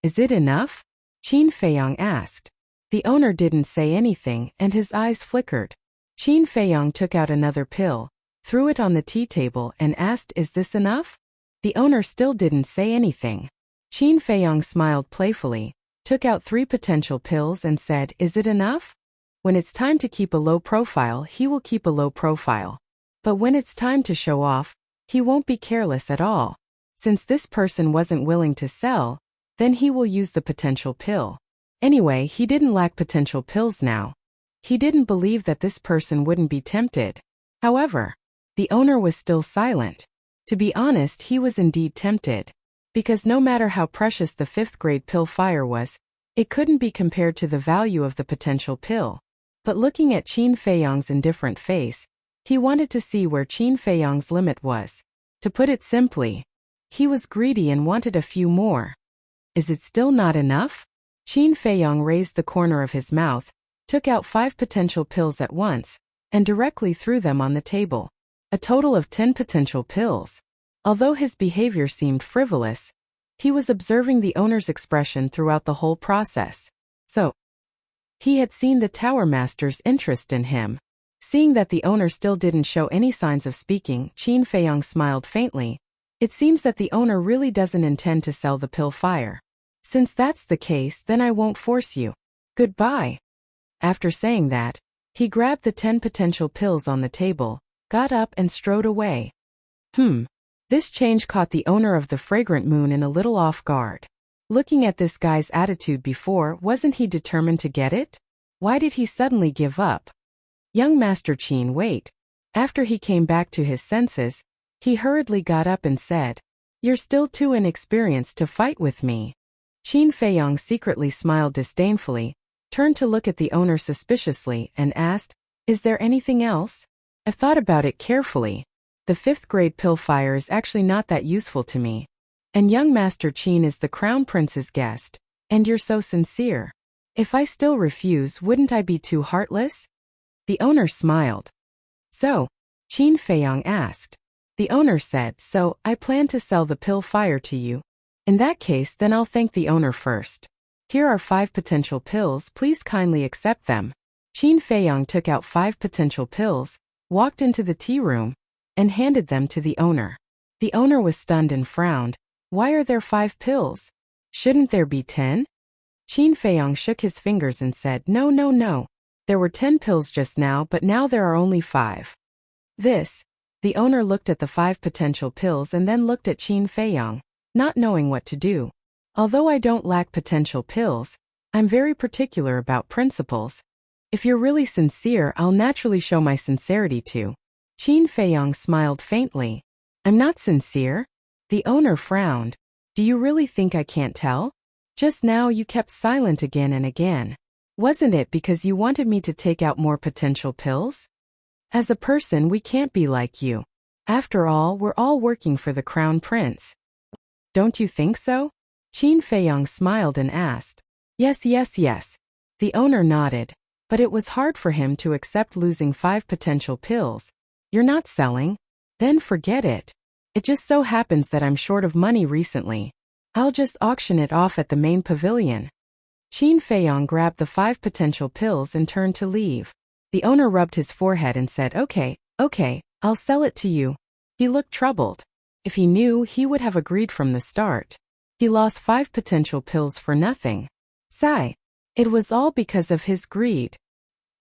"Is it enough?" Qin Feiyang asked. The owner didn't say anything, and his eyes flickered. Qin Feiyang took out another pill, threw it on the tea table, and asked, "Is this enough?" The owner still didn't say anything. Qin Feiyang smiled playfully, took out 3 potential pills and said, "Is it enough?" When it's time to keep a low profile, he will keep a low profile. But when it's time to show off, he won't be careless at all. Since this person wasn't willing to sell, then he will use the potential pill. Anyway, he didn't lack potential pills now. He didn't believe that this person wouldn't be tempted. However, the owner was still silent. To be honest, he was indeed tempted. Because no matter how precious the 5th grade pill fire was, it couldn't be compared to the value of the potential pill. But looking at Qin Feiyang's indifferent face, he wanted to see where Qin Feiyang's limit was. To put it simply, he was greedy and wanted a few more. Is it still not enough? Qin Feiyang raised the corner of his mouth, took out 5 potential pills at once, and directly threw them on the table. A total of 10 potential pills. Although his behavior seemed frivolous, he was observing the owner's expression throughout the whole process. So, he had seen the Tower Master's interest in him. Seeing that the owner still didn't show any signs of speaking, Qin Feiyang smiled faintly. It seems that the owner really doesn't intend to sell the pill fire. Since that's the case, then I won't force you. Goodbye. After saying that, he grabbed the 10 potential pills on the table, got up and strode away. This change caught the owner of the Fragrant Moon in a little off guard. Looking at this guy's attitude before, wasn't he determined to get it? Why did he suddenly give up? Young Master Qin, wait. After he came back to his senses, he hurriedly got up and said, "You're still too inexperienced to fight with me." Qin Feiyang secretly smiled disdainfully, turned to look at the owner suspiciously, and asked, "Is there anything else? I've thought about it carefully. The 5th grade pill fire is actually not that useful to me. And young Master Qin is the Crown Prince's guest, and you're so sincere. If I still refuse, wouldn't I be too heartless?" The owner smiled. "So?" Qin Feiyang asked. The owner said, "So, I plan to sell the pill fire to you. In that case, then I'll thank the owner first. Here are 5 potential pills, please kindly accept them." Qin Feiyang took out 5 potential pills, walked into the tea room, and handed them to the owner. The owner was stunned and frowned. "Why are there 5 pills? Shouldn't there be 10? Qin Feiyang shook his fingers and said, No. There were 10 pills just now, but now there are only 5. The owner looked at the 5 potential pills and then looked at Qin Feiyang, not knowing what to do. Although I don't lack potential pills, I'm very particular about principles. If you're really sincere, I'll naturally show my sincerity too. Qin Feiyang smiled faintly. "I'm not sincere?" The owner frowned. "Do you really think I can't tell? Just now you kept silent again and again. Wasn't it because you wanted me to take out more potential pills? As a person, we can't be like you. After all, we're all working for the Crown Prince. Don't you think so?" Qin Feiyang smiled and asked. Yes. The owner nodded, but it was hard for him to accept losing 5 potential pills. "You're not selling? Then forget it. It just so happens that I'm short of money recently. I'll just auction it off at the main pavilion." Qin Feiyang grabbed the 5 potential pills and turned to leave. The owner rubbed his forehead and said, Okay, I'll sell it to you." He looked troubled. If he knew, he would have agreed from the start. He lost 5 potential pills for nothing. Sigh. It was all because of his greed.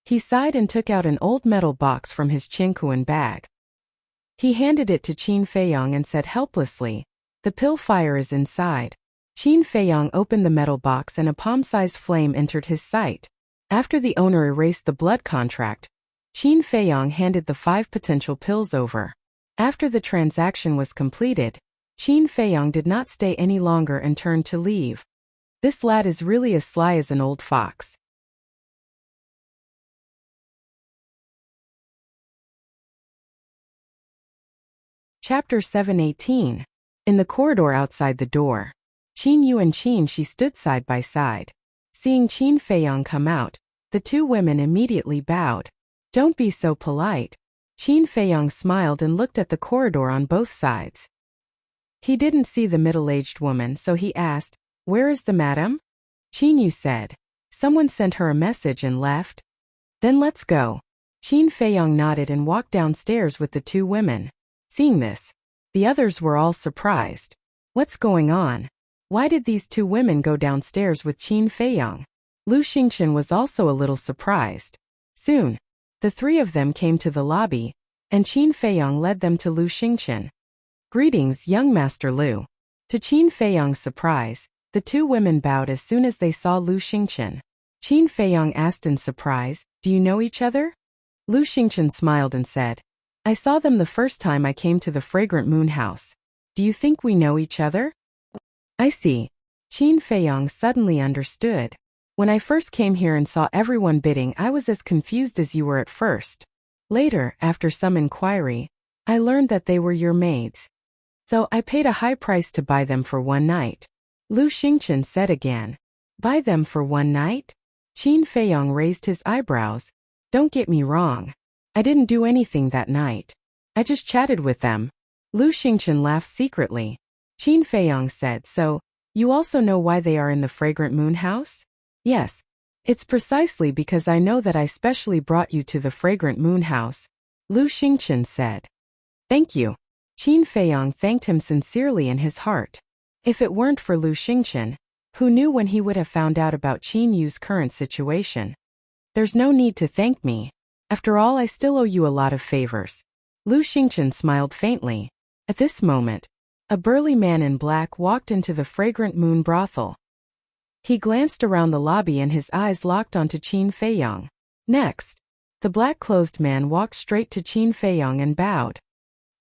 He sighed and took out an old metal box from his Qingkuan bag. He handed it to Qin Feiyang and said helplessly, "The pill fire is inside." Qin Feiyang opened the metal box and a palm-sized flame entered his sight. After the owner erased the blood contract, Qin Feiyang handed the 5 potential pills over. After the transaction was completed, Qin Feiyang did not stay any longer and turned to leave. This lad is really as sly as an old fox. Chapter 7:18. In the corridor outside the door, Qin Yu and Qin Shi stood side by side. Seeing Qin Feiyang come out, the 2 women immediately bowed. "Don't be so polite." Qin Feiyang smiled and looked at the corridor on both sides. He didn't see the middle-aged woman, so he asked, "Where is the madam?" Qin Yu said, Someone sent her a message and left? Then let's go. Qin Feiyong nodded and walked downstairs with the two women. Seeing this, the others were all surprised. What's going on? Why did these two women go downstairs with Qin Feiyong? Lu Xingchen was also a little surprised. Soon, the three of them came to the lobby, and Qin Feiyong led them to Lu Xingchen. Greetings, young Master Lu. To Qin Feiyong's surprise, the two women bowed as soon as they saw Lu Xingchen. Qin Feiyong asked in surprise, "Do you know each other?" Lu Xingchen smiled and said, "I saw them the first time I came to the Fragrant Moon House. Do you think we know each other?" "I see." Qin Feiyong suddenly understood. "When I first came here and saw everyone bidding, I was as confused as you were at first. Later, after some inquiry, I learned that they were your maids. So I paid a high price to buy them for one night." Lu Xingchen said again. "Buy them for one night?" Qin Feiyong raised his eyebrows. "Don't get me wrong. I didn't do anything that night. I just chatted with them." Lu Xingchen laughed secretly. Qin Feiyong said, "So, you also know why they are in the Fragrant Moon House?" "Yes. It's precisely because I know that I specially brought you to the Fragrant Moon House," Lu Xingchen said. "Thank you." Qin Feiyong thanked him sincerely in his heart. If it weren't for Lu Xingchen, who knew when he would have found out about Qin Yu's current situation? "There's no need to thank me. After all, I still owe you a lot of favors." Lu Xingchen smiled faintly. At this moment, a burly man in black walked into the Fragrant Moon brothel. He glanced around the lobby and his eyes locked onto Qin Feiyong. Next, the black-clothed man walked straight to Qin Feiyong and bowed.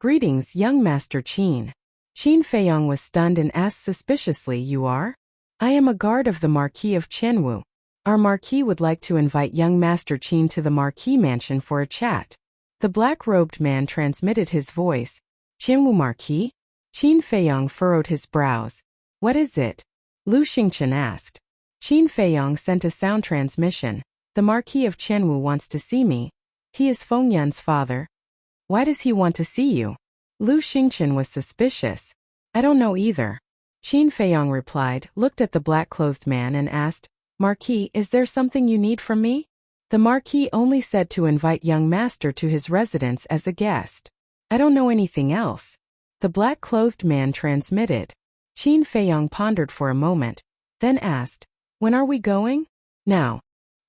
"Greetings, young Master Qin." Qin Feiyong was stunned and asked suspiciously, "You are?" "I am a guard of the Marquis of Qianwu. Our Marquis would like to invite young Master Qin to the Marquis mansion for a chat." The black-robed man transmitted his voice. "Qianwu Marquis?" Qin Feiyong furrowed his brows. "What is it?" Lu Xingchen asked. Qin Feiyong sent a sound transmission. "The Marquis of Qianwu wants to see me. He is Feng Yun's father." "Why does he want to see you?" Lu Xingchen was suspicious. "I don't know either." Qin Feiyong replied, looked at the black-clothed man and asked, "Marquis, is there something you need from me?" The Marquis only said to invite young master to his residence as a guest. "I don't know anything else." The black-clothed man transmitted. Qin Feiyong pondered for a moment, then asked, "When are we going?" "Now.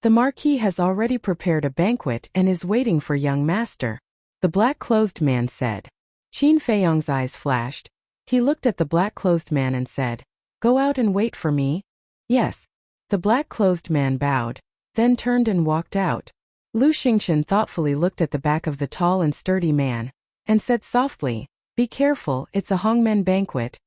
The Marquis has already prepared a banquet and is waiting for young master," the black-clothed man said. Qin Feiyong's eyes flashed. He looked at the black-clothed man and said, "Go out and wait for me." "Yes." The black-clothed man bowed, then turned and walked out. Lu Xingchen thoughtfully looked at the back of the tall and sturdy man, and said softly, "Be careful, it's a Hongmen banquet.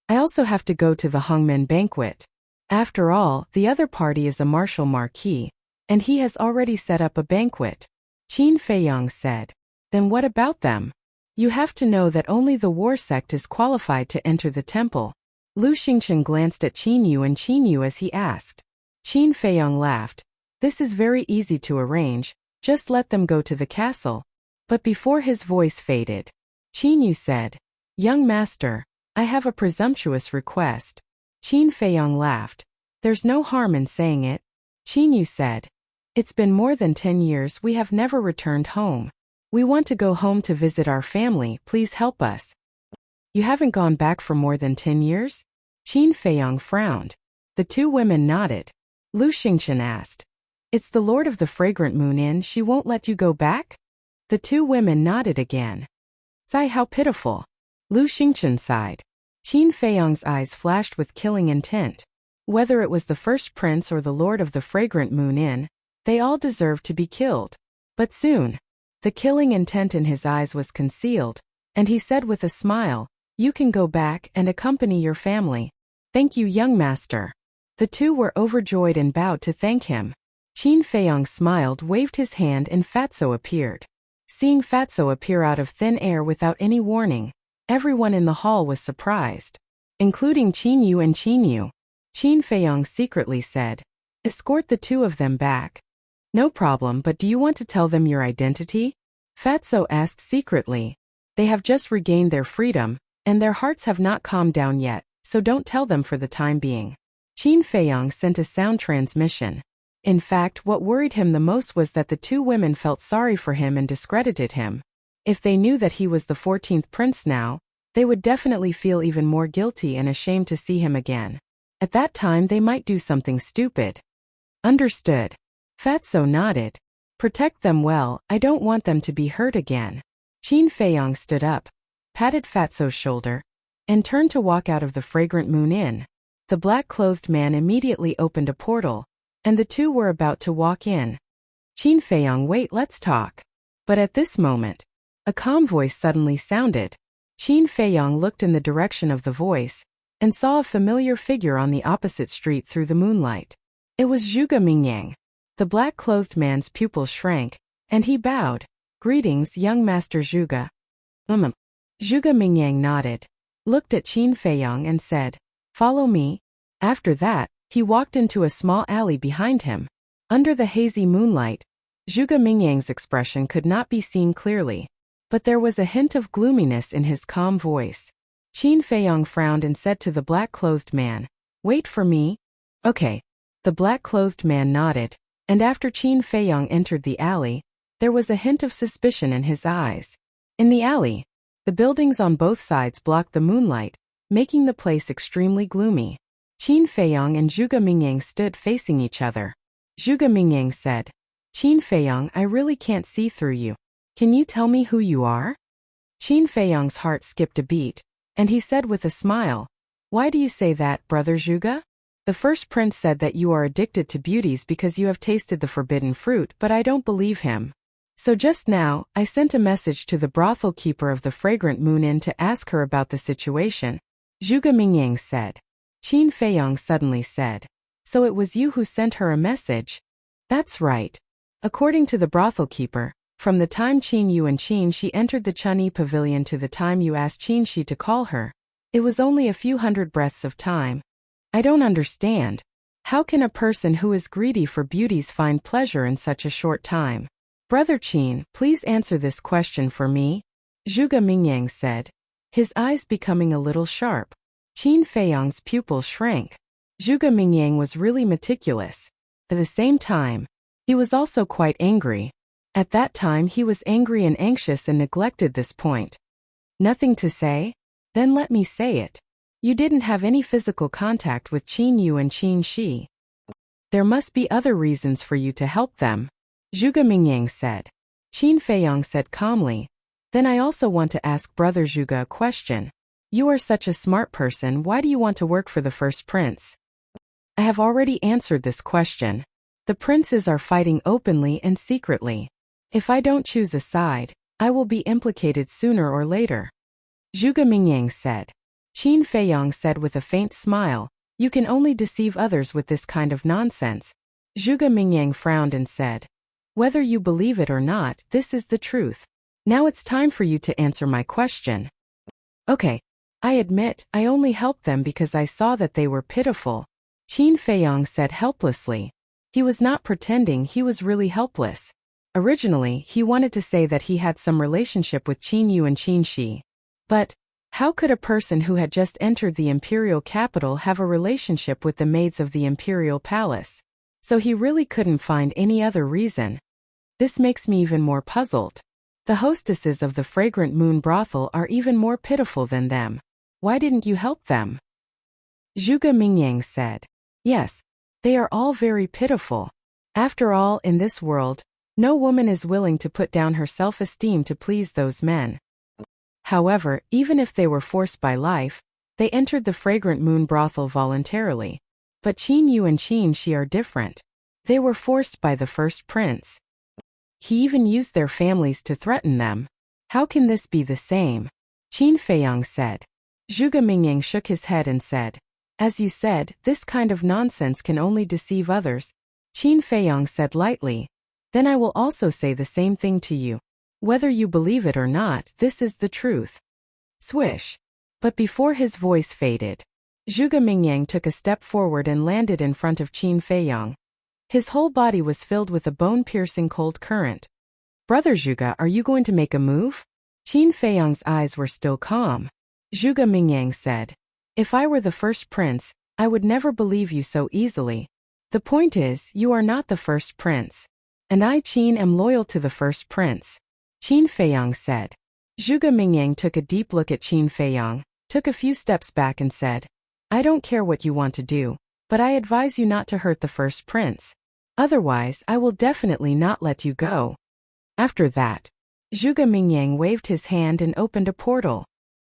I also have to go to the Hongmen banquet. After all, the other party is a martial marquis, and he has already set up a banquet." Qin Feiyong said, "Then what about them?" "You have to know that only the war sect is qualified to enter the temple." Lu Xingchen glanced at Qin Yu and Qin Yu as he asked. Qin Feiyong laughed. "This is very easy to arrange, just let them go to the castle." But before his voice faded, Qin Yu said, "Young master, I have a presumptuous request." Qin Feiyong laughed. "There's no harm in saying it." Qin Yu said, "It's been more than 10 years we have never returned home. We want to go home to visit our family, please help us." "You haven't gone back for more than 10 years? Qin Feiyong frowned. The two women nodded. Lu Xingchen asked, "It's the Lord of the Fragrant Moon Inn, she won't let you go back?" The two women nodded again. "Sigh, how pitiful." Lu Xingchen sighed. Qin Feiyong's eyes flashed with killing intent. Whether it was the first prince or the Lord of the Fragrant Moon Inn, they all deserved to be killed. But soon, the killing intent in his eyes was concealed, and he said with a smile, "You can go back and accompany your family." "Thank you, young master." The two were overjoyed and bowed to thank him. Qin Feiyong smiled, waved his hand, and Fatso appeared. Seeing Fatso appear out of thin air without any warning, everyone in the hall was surprised, including Qin Yu and Qin Yu. Qin Feiyong secretly said, "Escort the two of them back." "No problem, but do you want to tell them your identity?" Fatso asked secretly. "They have just regained their freedom, and their hearts have not calmed down yet, so don't tell them for the time being." Qin Feiyong sent a sound transmission. In fact, what worried him the most was that the two women felt sorry for him and discredited him. If they knew that he was the 14th prince now, they would definitely feel even more guilty and ashamed to see him again. At that time they might do something stupid. Understood. Fatso nodded. Protect them well, I don't want them to be hurt again. Qin Feiyong stood up, patted Fatso's shoulder, and turned to walk out of the Fragrant Moon Inn. The black-clothed man immediately opened a portal, and the two were about to walk in. Qin Feiyong, wait, let's talk. But at this moment, a calm voice suddenly sounded. Qin Feiyong looked in the direction of the voice, and saw a familiar figure on the opposite street through the moonlight. It was Zhuge Mingyang. The black-clothed man's pupils shrank, and he bowed. Greetings, young Master Zhuge. Zhuge Mingyang nodded, looked at Qin Feiyong and said, follow me. After that, he walked into a small alley behind him. Under the hazy moonlight, Zhuge Mingyang's expression could not be seen clearly, but there was a hint of gloominess in his calm voice. Qin Feiyong frowned and said to the black-clothed man, wait for me. Okay. The black-clothed man nodded, and after Qin Feiyong entered the alley, there was a hint of suspicion in his eyes. In the alley, the buildings on both sides blocked the moonlight, making the place extremely gloomy. Qin Feiyong and Zhuge Mingyang stood facing each other. Zhuge Mingyang said, Qin Feiyong, I really can't see through you. Can you tell me who you are? Qin Feiyong's heart skipped a beat, and he said with a smile, why do you say that, brother Zhuge? The first prince said that you are addicted to beauties because you have tasted the forbidden fruit, but I don't believe him. So just now, I sent a message to the brothel keeper of the Fragrant Moon Inn to ask her about the situation. Zhuge Mingyang said. Qin Feiyong suddenly said, so it was you who sent her a message? That's right. According to the brothel keeper, from the time Qin Yu and Qin Shi entered the Chunyi pavilion to the time you asked Qin Shi to call her, it was only a few hundred breaths of time. I don't understand. How can a person who is greedy for beauties find pleasure in such a short time? Brother Qin, please answer this question for me. Zhuge Mingyang said, his eyes becoming a little sharp. Qin Feiyong's pupils shrank. Zhuge Mingyang was really meticulous. At the same time, he was also quite angry. At that time he was angry and anxious and neglected this point. Nothing to say? Then let me say it. You didn't have any physical contact with Qin Yu and Qin Shi. There must be other reasons for you to help them. Zhuge Mingyang said. Qin Feiyong said calmly, then I also want to ask Brother Zhuge a question. You are such a smart person, why do you want to work for the first prince? I have already answered this question. The princes are fighting openly and secretly. If I don't choose a side, I will be implicated sooner or later. Zhuge Mingyang said. Qin Feiyong said with a faint smile, you can only deceive others with this kind of nonsense. Zhuge Mingyang frowned and said, whether you believe it or not, this is the truth. Now it's time for you to answer my question. Okay. I admit, I only helped them because I saw that they were pitiful. Qin Feiyong said helplessly. He was not pretending, he was really helpless. Originally, he wanted to say that he had some relationship with Qin Yu and Qin Shi. But, how could a person who had just entered the imperial capital have a relationship with the maids of the imperial palace? So he really couldn't find any other reason. This makes me even more puzzled. The hostesses of the Fragrant Moon brothel are even more pitiful than them. Why didn't you help them? Zhuge Mingyang said. Yes, they are all very pitiful. After all, in this world, no woman is willing to put down her self-esteem to please those men. However, even if they were forced by life, they entered the Fragrant Moon brothel voluntarily. But Qin Yu and Qin Shi are different. They were forced by the first prince. He even used their families to threaten them. How can this be the same? Qin Feiyong said. Zhuge Mingyang shook his head and said, as you said, this kind of nonsense can only deceive others. Qin Feiyong said lightly, then I will also say the same thing to you. Whether you believe it or not, this is the truth. Swish. But before his voice faded, Zhuge Mingyang took a step forward and landed in front of Qin Feiyong. His whole body was filled with a bone-piercing cold current. Brother Zhuge, are you going to make a move? Qin Feiyong's eyes were still calm. Zhuge Mingyang said, if I were the first prince, I would never believe you so easily. The point is, you are not the first prince. And I, Qin, am loyal to the first prince. Qin Feiyang said. Zhuge Mingyang took a deep look at Qin Feiyang, took a few steps back and said, I don't care what you want to do, but I advise you not to hurt the first prince. Otherwise, I will definitely not let you go. After that, Zhuge Mingyang waved his hand and opened a portal.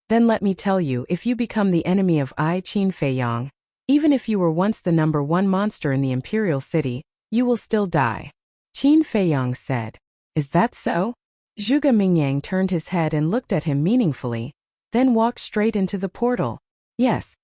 Then let me tell you, if you become the enemy of I, Qin Feiyang, even if you were once the #1 monster in the imperial city, you will still die. Qin Feiyang said. Is that so? Zhuge Mingyang turned his head and looked at him meaningfully, then walked straight into the portal. Yes.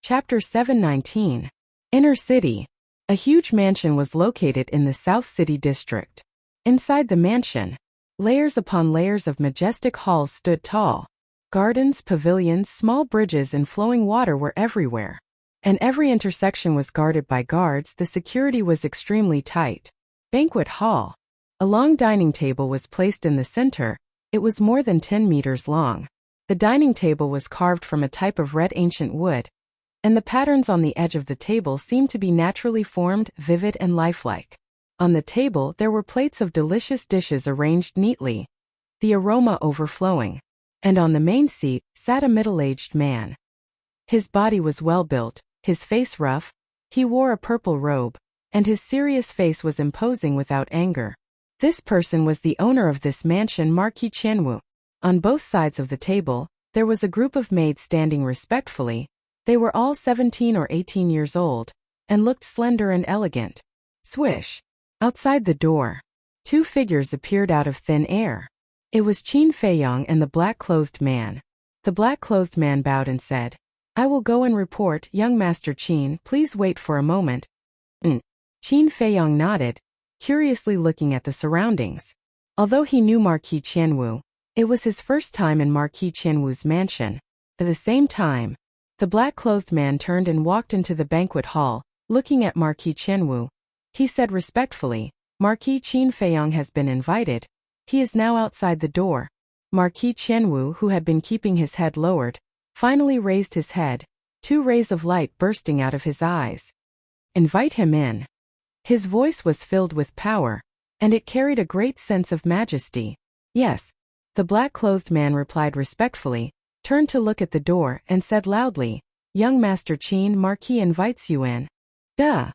Chapter 719. Inner City. A huge mansion was located in the South City district. Inside the mansion, layers upon layers of majestic halls stood tall. Gardens, pavilions, small bridges and flowing water were everywhere. And every intersection was guarded by guards. The security was extremely tight. Banquet hall. A long dining table was placed in the center. It was more than 10 meters long. The dining table was carved from a type of red ancient wood, and the patterns on the edge of the table seemed to be naturally formed, vivid and lifelike. On the table there were plates of delicious dishes arranged neatly, the aroma overflowing. And on the main seat sat a middle-aged man. His body was well-built, his face rough, he wore a purple robe, and his serious face was imposing without anger. This person was the owner of this mansion, Marquis Qianwu. On both sides of the table, there was a group of maids standing respectfully. They were all 17 or 18 years old, and looked slender and elegant. Swish! Outside the door, two figures appeared out of thin air. It was Qin Feiyang and the black-clothed man. The black-clothed man bowed and said, I will go and report, young Master Qin, please wait for a moment. Qin Feiyang nodded, curiously looking at the surroundings. Although he knew Marquis Qianwu, it was his first time in Marquis Qianwu's mansion. At the same time, the black-clothed man turned and walked into the banquet hall, looking at Marquis Qianwu. He said respectfully, Marquis Qin Feiyang has been invited. He is now outside the door. Marquis Qianwu, who had been keeping his head lowered, finally raised his head, two rays of light bursting out of his eyes. Invite him in. His voice was filled with power, and it carried a great sense of majesty. Yes. The black-clothed man replied respectfully, turned to look at the door, and said loudly, Young Master Qin, Marquis invites you in. Duh!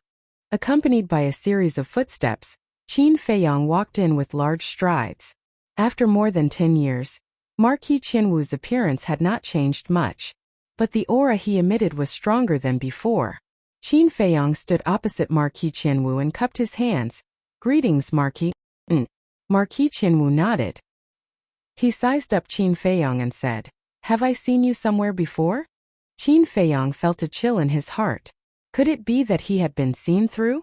Accompanied by a series of footsteps, Qin Feiyang walked in with large strides. After more than 10 years, Marquis Qianwu's appearance had not changed much, but the aura he emitted was stronger than before. Qin Feiyang stood opposite Marquis Qianwu and cupped his hands. Greetings, Marquis. Marquis Qianwu nodded. He sized up Qin Feiyang and said, Have I seen you somewhere before? Qin Feiyang felt a chill in his heart. Could it be that he had been seen through?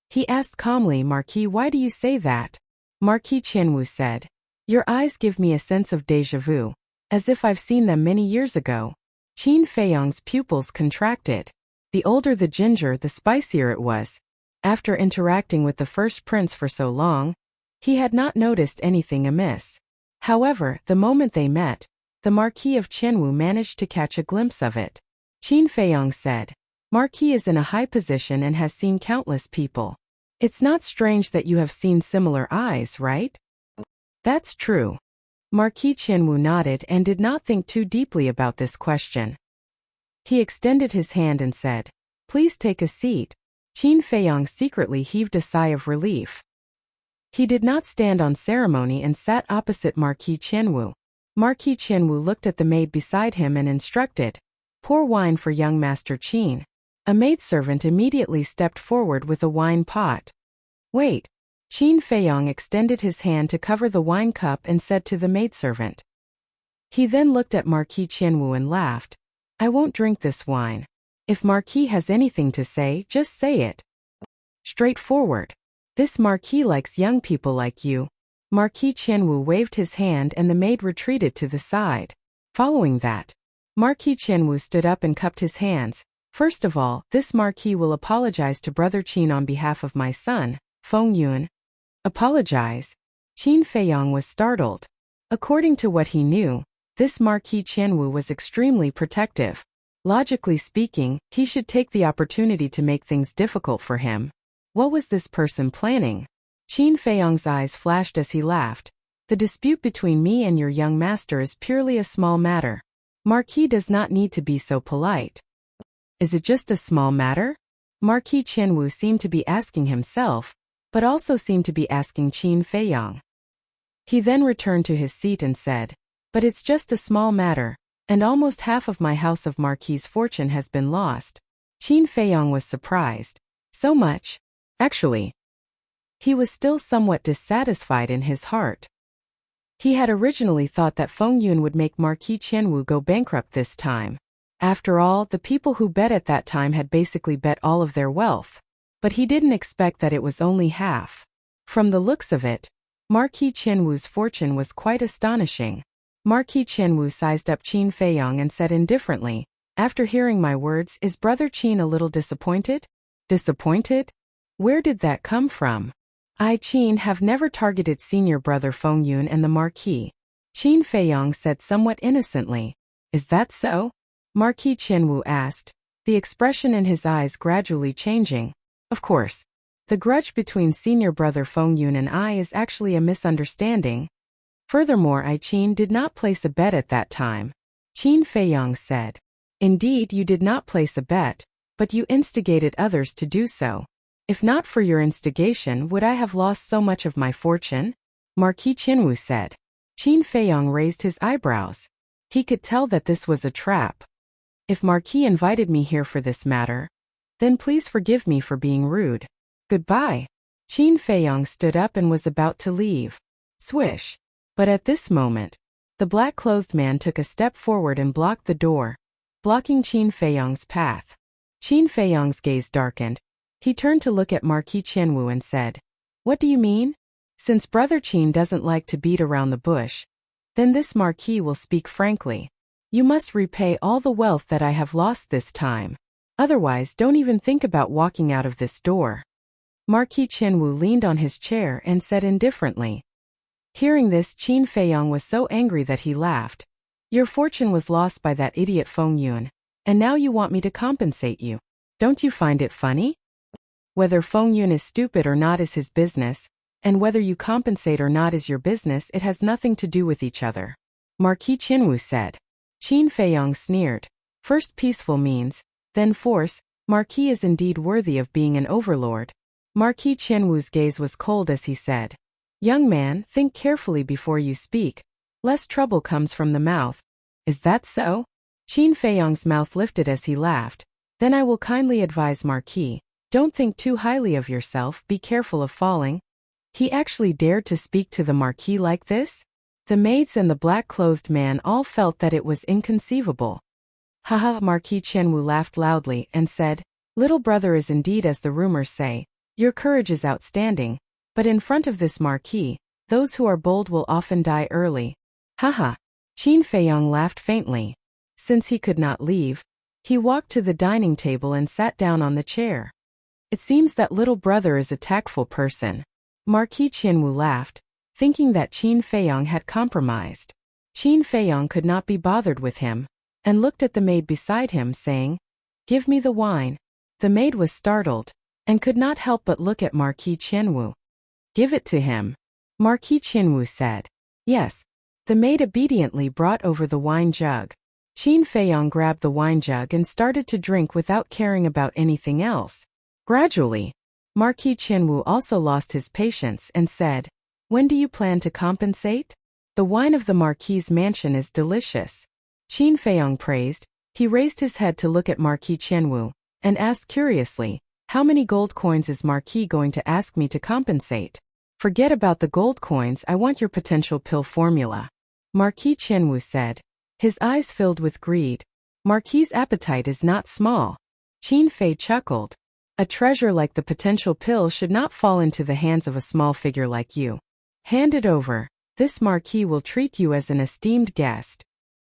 He asked calmly, Marquis, why do you say that? Marquis Qianwu said, Your eyes give me a sense of déjà vu, as if I've seen them many years ago. Qin Feiyang's pupils contracted. The older the ginger, the spicier it was. After interacting with the first prince for so long, he had not noticed anything amiss. However, the moment they met, the Marquis of Qianwu managed to catch a glimpse of it. Qin Feiyang said, Marquis is in a high position and has seen countless people. It's not strange that you have seen similar eyes, right? That's true. Marquis Qianwu nodded and did not think too deeply about this question. He extended his hand and said, Please take a seat. Qin Feiyang secretly heaved a sigh of relief. He did not stand on ceremony and sat opposite Marquis Qianwu. Marquis Qianwu looked at the maid beside him and instructed, Pour wine for young Master Qin. A maidservant immediately stepped forward with a wine pot. Wait. Qin Feiyang extended his hand to cover the wine cup and said to the maidservant. He then looked at Marquis Qianwu and laughed. I won't drink this wine. If Marquis has anything to say, just say it. Straightforward. This Marquis likes young people like you. Marquis Qianwu waved his hand and the maid retreated to the side. Following that, Marquis Qianwu stood up and cupped his hands. First of all, this Marquis will apologize to Brother Qin on behalf of my son, Feng Yun. Apologize? Qin Feiyang was startled. According to what he knew, This Marquis Qianwu was extremely protective. Logically speaking, he should take the opportunity to make things difficult for him. What was this person planning? Qin Feiyang's eyes flashed as he laughed. The dispute between me and your young master is purely a small matter. Marquis does not need to be so polite. Is it just a small matter? Marquis Qianwu seemed to be asking himself, but also seemed to be asking Qin Feiyang. He then returned to his seat and said, but it's just a small matter, and almost half of my house of Marquis' fortune has been lost. Qin Feiyang was surprised. So much? Actually, he was still somewhat dissatisfied in his heart. He had originally thought that Feng Yun would make Marquis Qianwu go bankrupt this time. After all, the people who bet at that time had basically bet all of their wealth. But he didn't expect that it was only half. From the looks of it, Marquis Qianwu's fortune was quite astonishing. Marquis Qianwu sized up Qin Feiyang and said indifferently, after hearing my words, is Brother Qin a little disappointed? Disappointed? Where did that come from? I, Qin, have never targeted senior brother Feng Yun and the Marquis. Qin Feiyang said somewhat innocently. Is that so? Marquis Qianwu asked, the expression in his eyes gradually changing. Of course. The grudge between senior brother Feng Yun and I is actually a misunderstanding. Furthermore, I, Qin, did not place a bet at that time. Qin Feiyang said. Indeed, you did not place a bet, but you instigated others to do so. If not for your instigation, would I have lost so much of my fortune? Marquis Qianwu said. Qin Feiyang raised his eyebrows. He could tell that this was a trap. If Marquis invited me here for this matter, then please forgive me for being rude. Goodbye. Qin Feiyang stood up and was about to leave. Swish. But at this moment, the black-clothed man took a step forward and blocked the door, blocking Qin Feiyang's path. Qin Feiyang's gaze darkened. He turned to look at Marquis Qianwu and said, what do you mean? Since Brother Qin doesn't like to beat around the bush, then this Marquis will speak frankly. You must repay all the wealth that I have lost this time. Otherwise, don't even think about walking out of this door. Marquis Qianwu leaned on his chair and said indifferently. Hearing this, Qin Feiyang was so angry that he laughed. Your fortune was lost by that idiot Feng Yun, and now you want me to compensate you. Don't you find it funny? Whether Feng Yun is stupid or not is his business, and whether you compensate or not is your business. It has nothing to do with each other. Marquis Qianwu said. Qin Feiyang sneered. First peaceful means, then force. Marquis is indeed worthy of being an overlord. Marquis Qianwu's gaze was cold as he said, young man, think carefully before you speak. Less trouble comes from the mouth. Is that so? Qin Feiyang's mouth lifted as he laughed. Then I will kindly advise Marquis, don't think too highly of yourself, be careful of falling. He actually dared to speak to the Marquis like this? The maids and the black-clothed man all felt that it was inconceivable. Haha, Marquis Qianwu laughed loudly and said, little brother is indeed as the rumors say. Your courage is outstanding, but in front of this Marquis, those who are bold will often die early. Haha. Qin Feiyang laughed faintly. Since he could not leave, he walked to the dining table and sat down on the chair. It seems that little brother is a tactful person. Marquis Qianwu laughed, thinking that Qin Feiyang had compromised. Qin Feiyang could not be bothered with him, and looked at the maid beside him saying, give me the wine. The maid was startled, and could not help but look at Marquis Qianwu. Give it to him. Marquis Qianwu said. Yes. The maid obediently brought over the wine jug. Qin Feiyang grabbed the wine jug and started to drink without caring about anything else. Gradually, Marquis Qianwu also lost his patience and said, when do you plan to compensate? The wine of the Marquis's mansion is delicious. Qin Feiyang praised. He raised his head to look at Marquis Qianwu, and asked curiously, how many gold coins is Marquis going to ask me to compensate? Forget about the gold coins, I want your potential pill formula. Marquis Qianwu said. His eyes filled with greed. Marquis's appetite is not small. Qin Fei chuckled. A treasure like the potential pill should not fall into the hands of a small figure like you. Hand it over. This Marquis will treat you as an esteemed guest.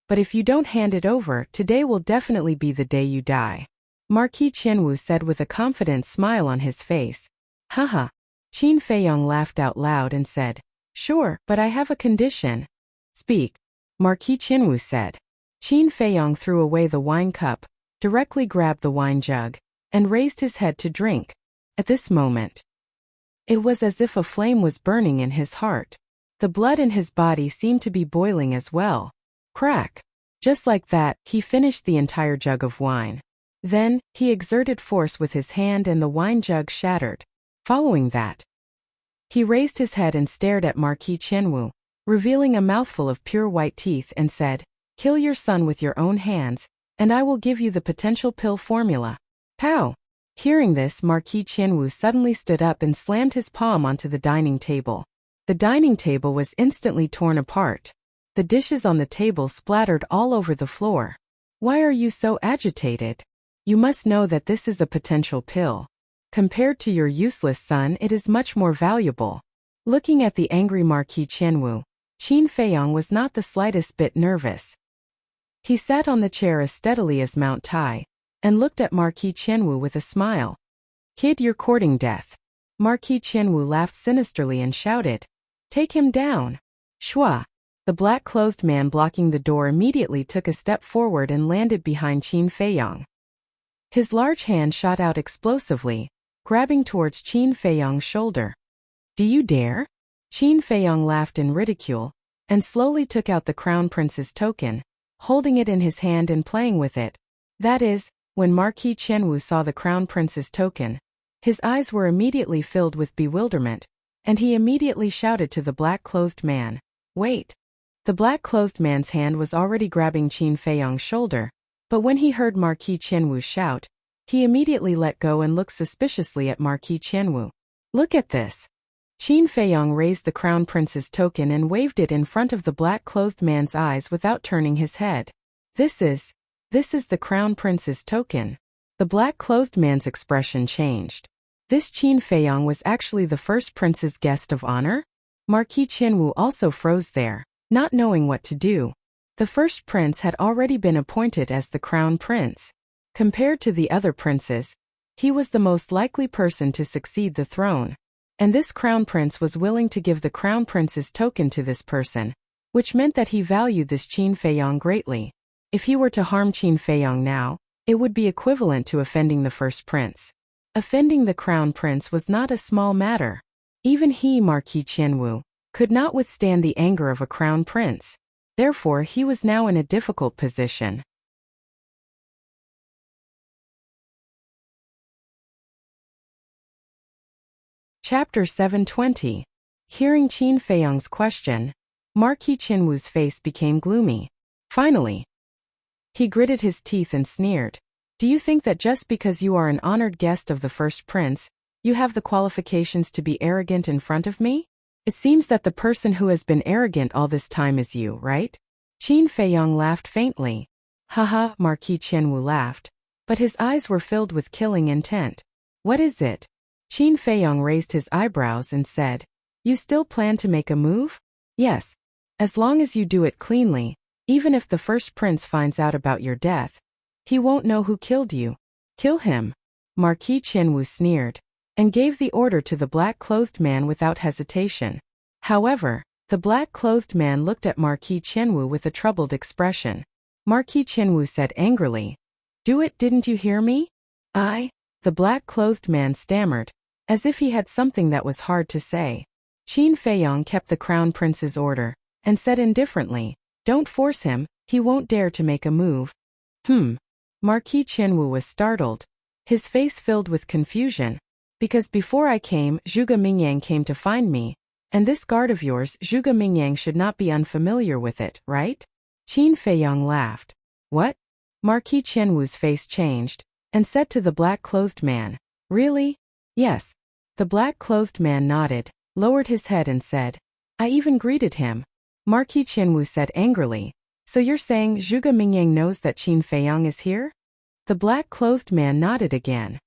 But if you don't hand it over, today will definitely be the day you die. Marquis Qianwu said with a confident smile on his face. Haha. Qin Feiyang laughed out loud and said, sure, but I have a condition. Speak. Marquis Chinwu said. Qin Feiyong threw away the wine cup, directly grabbed the wine jug, and raised his head to drink. At this moment, it was as if a flame was burning in his heart. The blood in his body seemed to be boiling as well. Crack! Just like that, he finished the entire jug of wine. Then, he exerted force with his hand and the wine jug shattered. Following that, he raised his head and stared at Marquis Chenwu, revealing a mouthful of pure white teeth, and said, "Kill your son with your own hands, and I will give you the potential pill formula." Pow! Hearing this, Marquis Chenwu suddenly stood up and slammed his palm onto the dining table. The dining table was instantly torn apart. The dishes on the table splattered all over the floor. "Why are you so agitated? You must know that this is a potential pill. Compared to your useless son, it is much more valuable." Looking at the angry Marquis Chenwu, Qin Feiyong was not the slightest bit nervous. He sat on the chair as steadily as Mount Tai, and looked at Marquis Chenwu with a smile. "Kid, you're courting death." Marquis Chenwu laughed sinisterly and shouted, "Take him down." Shua! The black-clothed man blocking the door immediately took a step forward and landed behind Qin Feiyong. His large hand shot out explosively, grabbing towards Qin Feiyong's shoulder. "Do you dare?" Qin Feiyong laughed in ridicule, and slowly took out the Crown Prince's token, holding it in his hand and playing with it. That is, when Marquis Chenwu saw the Crown Prince's token, his eyes were immediately filled with bewilderment, and he immediately shouted to the black-clothed man, "Wait!" The black-clothed man's hand was already grabbing Qin Feiyong's shoulder, but when he heard Marquis Chenwu shout, he immediately let go and looked suspiciously at Marquis Chenwu. "Look at this!" Qin Feiyong raised the Crown Prince's token and waved it in front of the black-clothed man's eyes without turning his head. This is the Crown Prince's token." The black-clothed man's expression changed. This Qin Feiyong was actually the first prince's guest of honor? Marquis Chenwu also froze there, not knowing what to do. The first prince had already been appointed as the crown prince. Compared to the other princes, he was the most likely person to succeed the throne. And this crown prince was willing to give the crown prince's token to this person, which meant that he valued this Qin Feiyong greatly. If he were to harm Qin Feiyong now, it would be equivalent to offending the first prince. Offending the crown prince was not a small matter. Even he, Marquis Chenwu, could not withstand the anger of a crown prince. Therefore, he was now in a difficult position. Chapter 720. Hearing Qin Feiyong's question, Marquis Chenwu's face became gloomy. Finally, he gritted his teeth and sneered. "Do you think that just because you are an honored guest of the first prince, you have the qualifications to be arrogant in front of me? It seems that the person who has been arrogant all this time is you, right?" Qin Feiyong laughed faintly. "Haha," Marquis Chenwu laughed, but his eyes were filled with killing intent. "What is it?" Qin Feiyong raised his eyebrows and said, "You still plan to make a move?" "Yes. As long as you do it cleanly, even if the first prince finds out about your death, he won't know who killed you." "Kill him." Marquis Chenwu sneered, and gave the order to the black-clothed man without hesitation. However, the black-clothed man looked at Marquis Chenwu with a troubled expression. Marquis Chenwu said angrily, "Do it, didn't you hear me?" "I?" The black-clothed man stammered, as if he had something that was hard to say. Qin Feiyong kept the crown prince's order, and said indifferently, "Don't force him, he won't dare to make a move." Marquis Chenwu was startled, his face filled with confusion. "Because before I came, Zhuge Mingyang came to find me, and this guard of yours, Zhuge Mingyang, should not be unfamiliar with it, right?" Qin Feiyong laughed. "What?" Marquis Chenwu's face changed, and said to the black-clothed man, "Really?" "Yes." The black-clothed man nodded, lowered his head and said, "I even greeted him." Marquis Chenwu said angrily, "So you're saying Zhuge Mingyang knows that Qin Feiyong is here?" The black-clothed man nodded again.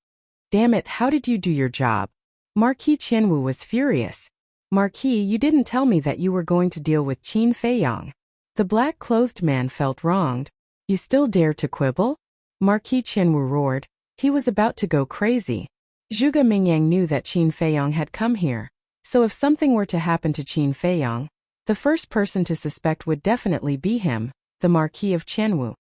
"Damn it, how did you do your job?" Marquis Chenwu was furious. "Marquis, you didn't tell me that you were going to deal with Qin Feiyong." The black-clothed man felt wronged. "You still dare to quibble?" Marquis Chenwu roared. He was about to go crazy. Zhuge Mingyang knew that Qin Feiyong had come here, so if something were to happen to Qin Feiyong, The first person to suspect would definitely be him, the Marquis of Qianwu.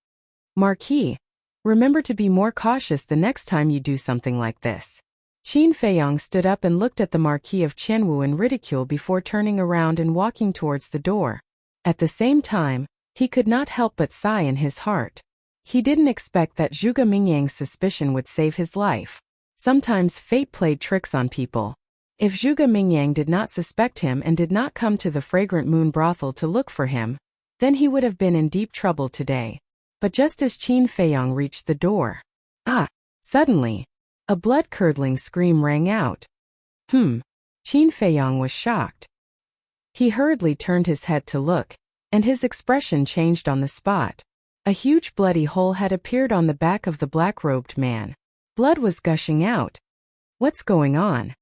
Marquis, remember to be more cautious the next time you do something like this. Qin Feiyong stood up and looked at the Marquis of Qianwu in ridicule before turning around and walking towards the door. At the same time, he could not help but sigh in his heart. He didn't expect that Zhuge Mingyang's suspicion would save his life. Sometimes fate played tricks on people. If Zhuge Mingyang did not suspect him and did not come to the Fragrant Moon brothel to look for him, then he would have been in deep trouble today. But just as Qin Feiyong reached the door, suddenly, a blood-curdling scream rang out. Qin Feiyong was shocked. He hurriedly turned his head to look, and his expression changed on the spot. A huge bloody hole had appeared on the back of the black-robed man. Blood was gushing out. What's going on?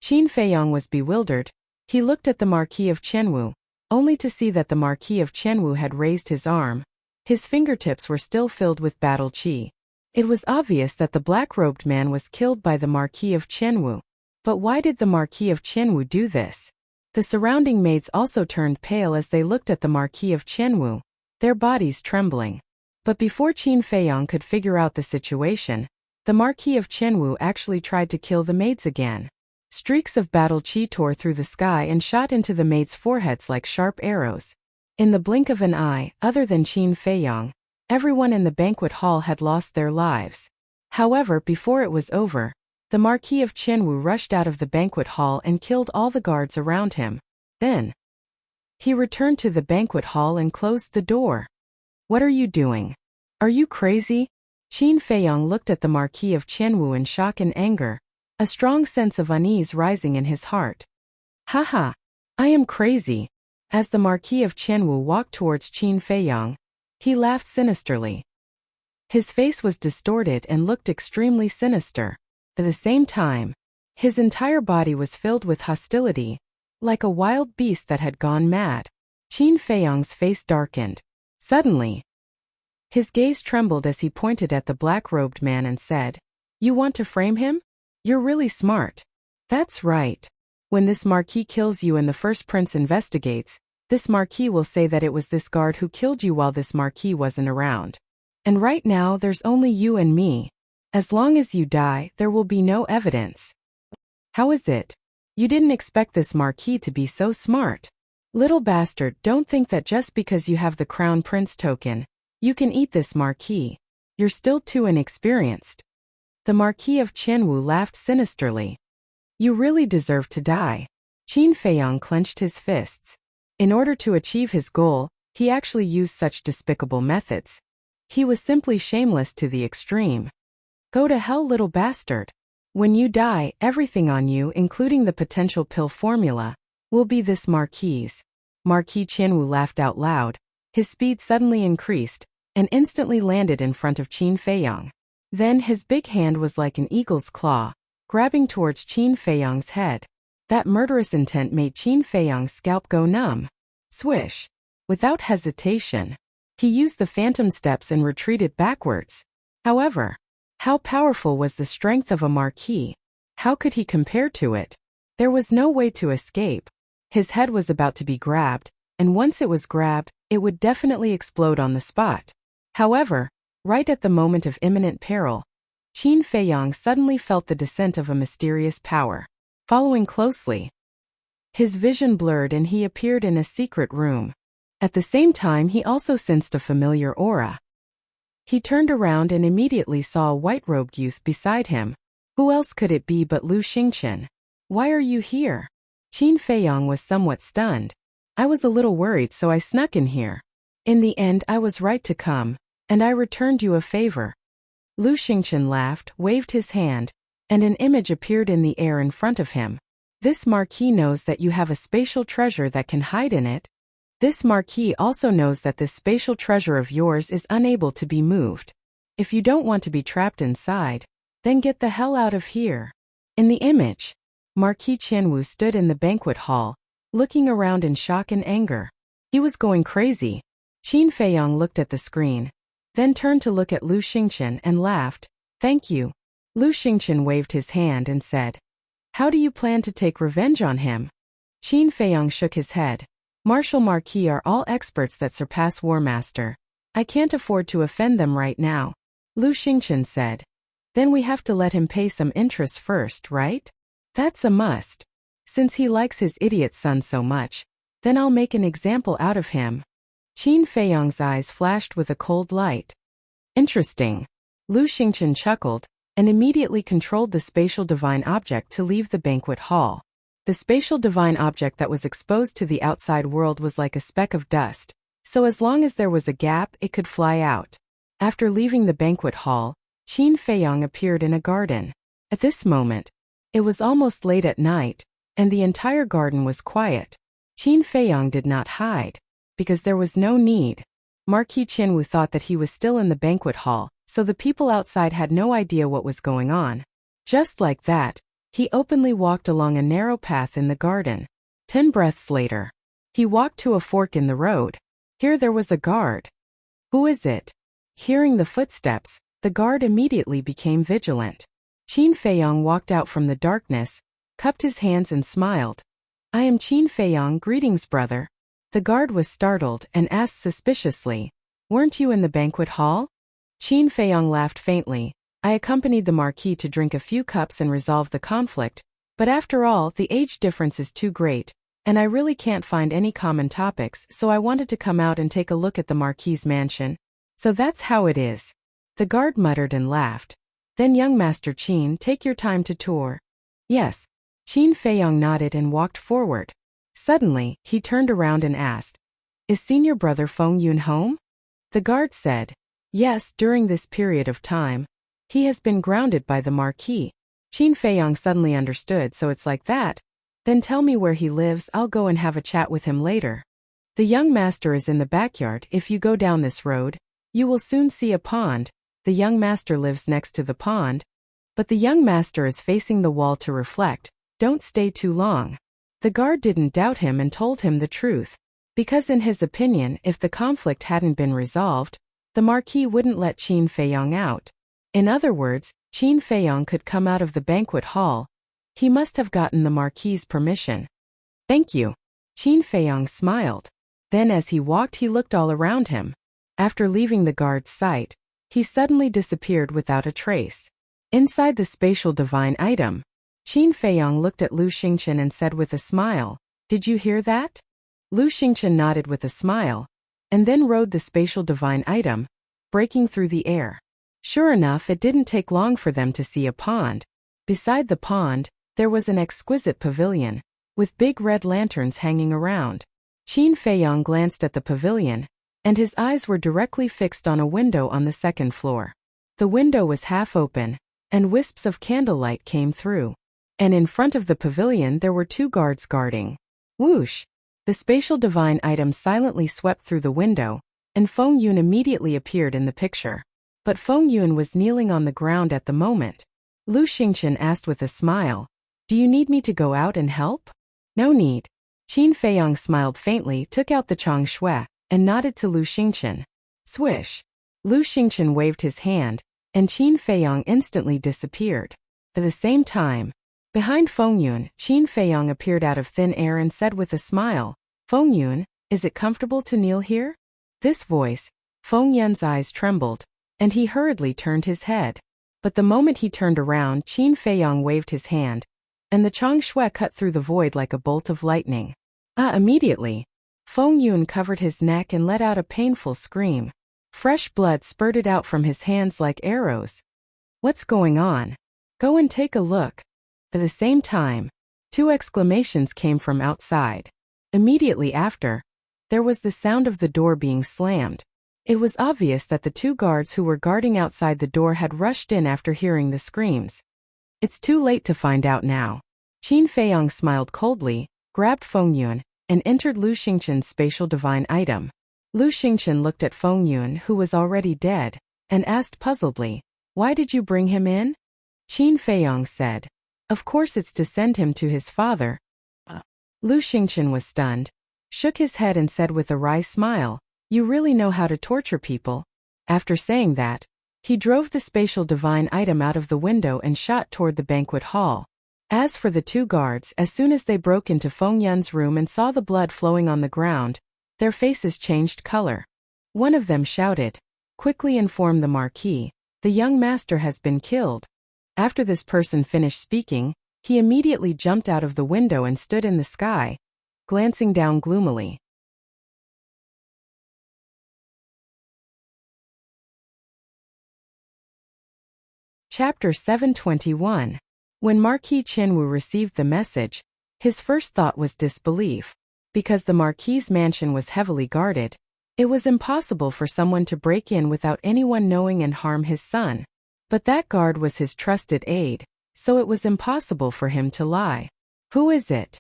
Qin Feiyong was bewildered. He looked at the Marquis of Qianwu, only to see that the Marquis of Qianwu had raised his arm. His fingertips were still filled with battle qi. It was obvious that the black-robed man was killed by the Marquis of Qianwu. But why did the Marquis of Qianwu do this? The surrounding maids also turned pale as they looked at the Marquis of Qianwu, their bodies trembling. But before Qin Feiyong could figure out the situation, the Marquis of Qianwu actually tried to kill the maids again. Streaks of battle qi tore through the sky and shot into the maids' foreheads like sharp arrows. In the blink of an eye, other than Qin Feiyong, everyone in the banquet hall had lost their lives. However, before it was over, the Marquis of Qianwu rushed out of the banquet hall and killed all the guards around him. Then, he returned to the banquet hall and closed the door. What are you doing? Are you crazy? Qin Feiyong looked at the Marquis of Qianwu in shock and anger, a strong sense of unease rising in his heart. Haha, I am crazy. As the Marquis of Qianwu walked towards Qin Feiyong, he laughed sinisterly. His face was distorted and looked extremely sinister. At the same time, his entire body was filled with hostility, like a wild beast that had gone mad. Qin Feiyong's face darkened. Suddenly, his gaze trembled as he pointed at the black-robed man and said, "You want to frame him? You're really smart." "That's right. When this Marquis kills you and the first prince investigates, this Marquis will say that it was this guard who killed you while this Marquis wasn't around. And right now there's only you and me. As long as you die, there will be no evidence." "How is it? You didn't expect this Marquis to be so smart. Little bastard, don't think that just because you have the Crown Prince token, you can eat this Marquis. You're still too inexperienced." The Marquis of Qianwu laughed sinisterly. "You really deserve to die." Qin Feiyong clenched his fists. In order to achieve his goal, he actually used such despicable methods. He was simply shameless to the extreme. "Go to hell, little bastard. When you die, everything on you, including the potential pill formula, will be this Marquis'." Marquis Qianwu laughed out loud. His speed suddenly increased, and instantly landed in front of Qin Feiyong. Then his big hand was like an eagle's claw, grabbing towards Qin Feiyong's head. That murderous intent made Qin Feiyong's scalp go numb. Swish! Without hesitation, he used the phantom steps and retreated backwards. However, how powerful was the strength of a Marquis? How could he compare to it? There was no way to escape. His head was about to be grabbed, and once it was grabbed, it would definitely explode on the spot. However, right at the moment of imminent peril, Qin Feiyong suddenly felt the descent of a mysterious power. Following closely, his vision blurred and he appeared in a secret room. At the same time, he also sensed a familiar aura. He turned around and immediately saw a white-robed youth beside him. Who else could it be but Lu Xingqian? "Why are you here?" Qin Feiyong was somewhat stunned. "I was a little worried, so I snuck in here. In the end, I was right to come, and I returned you a favor." Lu Xingqian laughed, waved his hand, and an image appeared in the air in front of him. "This Marquis knows that you have a spatial treasure that can hide in it. This Marquis also knows that this spatial treasure of yours is unable to be moved. If you don't want to be trapped inside, then get the hell out of here." In the image, Marquis Qianwu stood in the banquet hall, looking around in shock and anger. He was going crazy. Qin Feiyong looked at the screen, then turned to look at Lu Xingqian and laughed. "Thank you." Lu Xingqian waved his hand and said, "How do you plan to take revenge on him?" Qin Feiyong shook his head. Marshal Marquis are all experts that surpass War Master. I can't afford to offend them right now, Lu Xingchen said. Then we have to let him pay some interest first, right? That's a must. Since he likes his idiot son so much, then I'll make an example out of him. Qin Feiyong's eyes flashed with a cold light. Interesting. Lu Xingchen chuckled, and immediately controlled the spatial divine object to leave the banquet hall. The spatial divine object that was exposed to the outside world was like a speck of dust, so as long as there was a gap it could fly out. After leaving the banquet hall, Qin Feiyong appeared in a garden. At this moment, it was almost late at night, and the entire garden was quiet. Qin Feiyong did not hide, because there was no need. Marquis Qinwu thought that he was still in the banquet hall, so the people outside had no idea what was going on. Just like that, he openly walked along a narrow path in the garden. 10 breaths later, he walked to a fork in the road. Here there was a guard. Who is it? Hearing the footsteps, the guard immediately became vigilant. Qin Feiyong walked out from the darkness, cupped his hands and smiled. I am Qin Feiyong, greetings brother. The guard was startled and asked suspiciously, weren't you in the banquet hall? Qin Feiyong laughed faintly. I accompanied the Marquis to drink a few cups and resolve the conflict, but after all, the age difference is too great, and I really can't find any common topics, so I wanted to come out and take a look at the Marquis's mansion. So that's how it is. The guard muttered and laughed. Then young Master Qin, take your time to tour. Yes. Qin Feiyong nodded and walked forward. Suddenly, he turned around and asked, is senior brother Feng Yun home? The guard said, yes, during this period of time. He has been grounded by the Marquis. Qin Feiyong suddenly understood, so it's like that. Then tell me where he lives, I'll go and have a chat with him later. The young master is in the backyard. If you go down this road, you will soon see a pond. The young master lives next to the pond. But the young master is facing the wall to reflect. Don't stay too long. The guard didn't doubt him and told him the truth. Because in his opinion, if the conflict hadn't been resolved, the Marquis wouldn't let Qin Feiyong out. In other words, Qin Feiyong could come out of the banquet hall. He must have gotten the Marquis's permission. Thank you. Qin Feiyong smiled. Then as he walked he looked all around him. After leaving the guard's sight, he suddenly disappeared without a trace. Inside the spatial divine item, Qin Feiyong looked at Lu Xingchen and said with a smile, did you hear that? Lu Xingchen nodded with a smile, and then rode the spatial divine item, breaking through the air. Sure enough, it didn't take long for them to see a pond. Beside the pond, there was an exquisite pavilion, with big red lanterns hanging around. Qin Feiyong glanced at the pavilion, and his eyes were directly fixed on a window on the second floor. The window was half open, and wisps of candlelight came through. And in front of the pavilion there were 2 guards guarding. Whoosh! The spatial divine item silently swept through the window, and Feng Yun immediately appeared in the picture. But Feng Yun was kneeling on the ground at the moment. Lu Xingchen asked with a smile, do you need me to go out and help? No need. Qin Feiyong smiled faintly, took out the Chang Shui, and nodded to Lu Xingchen. Swish! Lu Xingchen waved his hand, and Qin Feiyong instantly disappeared. At the same time, behind Feng Yun, Qin Feiyong appeared out of thin air and said with a smile, Feng Yun, is it comfortable to kneel here? This voice, Feng Yun's eyes trembled, and he hurriedly turned his head. But the moment he turned around, Qin Feiyong waved his hand, and the Chang Shui cut through the void like a bolt of lightning. Immediately, Feng Yun covered his neck and let out a painful scream. Fresh blood spurted out from his hands like arrows. What's going on? Go and take a look. At the same time, 2 exclamations came from outside. Immediately after, there was the sound of the door being slammed. It was obvious that the 2 guards who were guarding outside the door had rushed in after hearing the screams. It's too late to find out now. Qin Feiyong smiled coldly, grabbed Feng Yun, and entered Lu Xingchen's spatial divine item. Lu Xingchen looked at Feng Yun, who was already dead, and asked puzzledly, why did you bring him in? Qin Feiyong said, of course it's to send him to his father. Lu Xingchen was stunned, shook his head and said with a wry smile, you really know how to torture people. After saying that, he drove the spatial divine item out of the window and shot toward the banquet hall. As for the two guards, as soon as they broke into Feng Yun's room and saw the blood flowing on the ground, their faces changed color. One of them shouted, "Quickly inform the Marquis, the young master has been killed." After this person finished speaking, he immediately jumped out of the window and stood in the sky, glancing down gloomily. Chapter 721. When Marquis Chenwu received the message, his first thought was disbelief. Because the Marquis's mansion was heavily guarded, it was impossible for someone to break in without anyone knowing and harm his son. But that guard was his trusted aide, so it was impossible for him to lie. "Who is it?"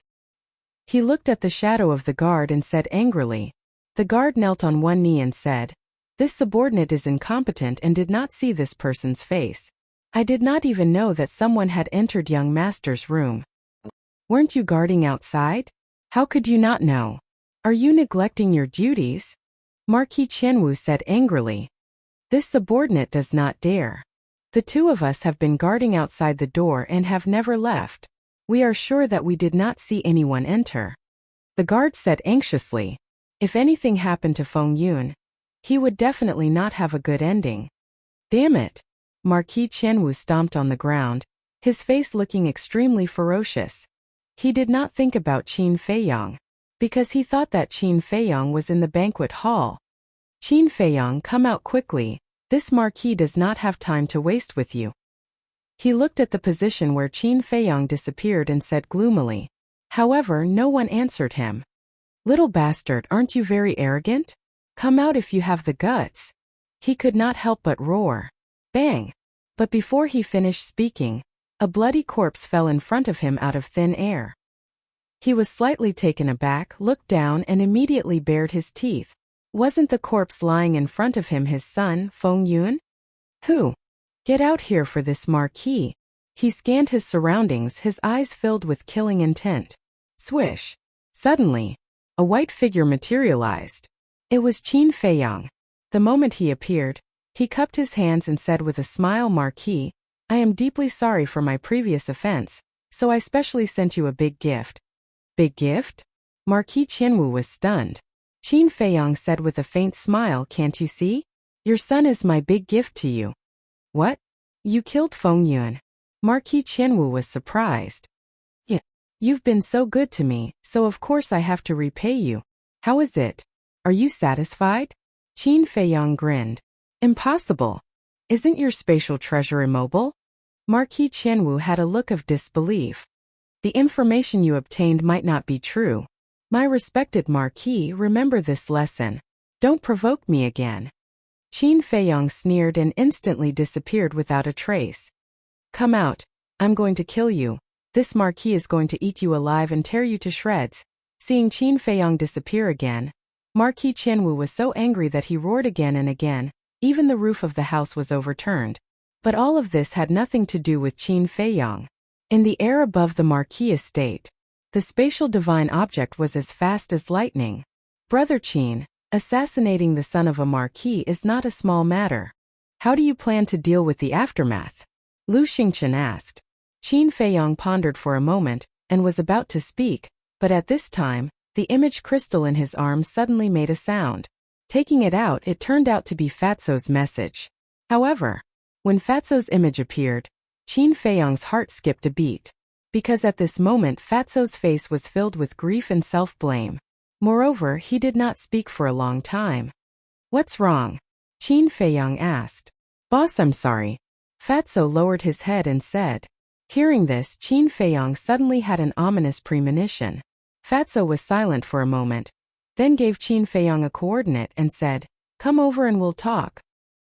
He looked at the shadow of the guard and said angrily. The guard knelt on one knee and said, "This subordinate is incompetent and did not see this person's face. I did not even know that someone had entered young master's room." "Weren't you guarding outside? How could you not know? Are you neglecting your duties?" Marquis Chenwu said angrily. "This subordinate does not dare. The two of us have been guarding outside the door and have never left. We are sure that we did not see anyone enter." The guard said anxiously, "If anything happened to Feng Yun, he would definitely not have a good ending." "Damn it!" Marquis Chenwu stomped on the ground, his face looking extremely ferocious. He did not think about Qin Feiyang, because he thought that Qin Feiyang was in the banquet hall. "Qin Feiyang, come out quickly, this Marquis does not have time to waste with you." He looked at the position where Qin Feiyang disappeared and said gloomily. However, no one answered him. "Little bastard, aren't you very arrogant? Come out if you have the guts." He could not help but roar. Bang! But before he finished speaking, a bloody corpse fell in front of him out of thin air. He was slightly taken aback, looked down and immediately bared his teeth. Wasn't the corpse lying in front of him his son, Feng Yun? "Who? Get out here for this Marquis." He scanned his surroundings, his eyes filled with killing intent. Swish! Suddenly, a white figure materialized. It was Qin Feiyang. The moment he appeared, he cupped his hands and said with a smile, "Marquis, I am deeply sorry for my previous offense, so I specially sent you a big gift." "Big gift?" Marquis Chenwu was stunned. Qin Feiyang said with a faint smile, "Can't you see? Your son is my big gift to you." "What? You killed Feng Yun?" Marquis Chenwu was surprised. "Yeah. You've been so good to me, so of course I have to repay you. How is it? Are you satisfied?" Qin Feiyang grinned. "Impossible. Isn't your spatial treasure immobile?" Marquis Chenwu had a look of disbelief. "The information you obtained might not be true. My respected Marquis, remember this lesson. Don't provoke me again." Qin Feiyang sneered and instantly disappeared without a trace. "Come out. I'm going to kill you. This Marquis is going to eat you alive and tear you to shreds." Seeing Qin Feiyang disappear again, Marquis Chenwu was so angry that he roared again and again. Even the roof of the house was overturned. But all of this had nothing to do with Qin Feiyang. In the air above the Marquis estate, the spatial divine object was as fast as lightning. "Brother Qin, assassinating the son of a Marquis is not a small matter. How do you plan to deal with the aftermath?" Lu Xingchen asked. Qin Feiyang pondered for a moment, and was about to speak, but at this time, the image crystal in his arm suddenly made a sound. Taking it out, it turned out to be Fatso's message. However, when Fatso's image appeared, Qin Feiyang's heart skipped a beat. Because at this moment Fatso's face was filled with grief and self-blame. Moreover, he did not speak for a long time. "What's wrong?" Qin Feiyang asked. "Boss, I'm sorry." Fatso lowered his head and said. Hearing this, Qin Feiyang suddenly had an ominous premonition. Fatso was silent for a moment, then gave Qin Feiyang a coordinate and said, "Come over and we'll talk."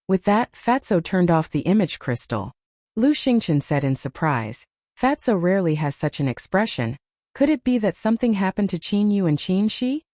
With that, Fatso turned off the image crystal. Lu Xingchen said in surprise, "Fatso rarely has such an expression. Could it be that something happened to Qin Yu and Qin Shi?"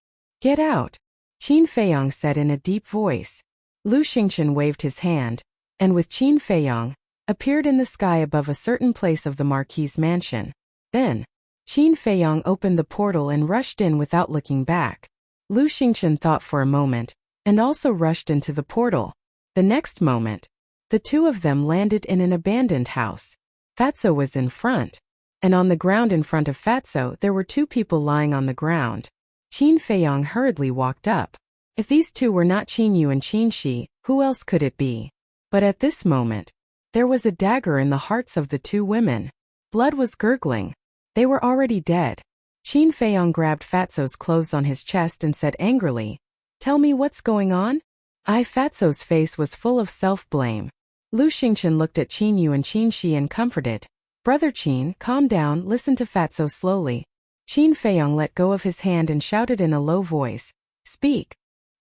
"Get out," Qin Feiyang said in a deep voice. Lu Xingchen waved his hand, and with Qin Feiyang, appeared in the sky above a certain place of the Marquis's mansion. Then, Qin Feiyang opened the portal and rushed in without looking back. Lu Xingchen thought for a moment, and also rushed into the portal. The next moment, the two of them landed in an abandoned house. Fatso was in front. and on the ground in front of Fatso there were two people lying on the ground. Qin Feiyang hurriedly walked up. If these two were not Qin Yu and Qin Shi, who else could it be? But at this moment, there was a dagger in the hearts of the two women. Blood was gurgling. They were already dead. Qin Feiyang grabbed Fatso's clothes on his chest and said angrily, "Tell me what's going on?" Fatso's face was full of self-blame. Lu Xingchen looked at Qin Yu and Qin Shi and comforted. "Brother Qin, calm down, listen to Fatso slowly." Qin Feiyang let go of his hand and shouted in a low voice, "Speak."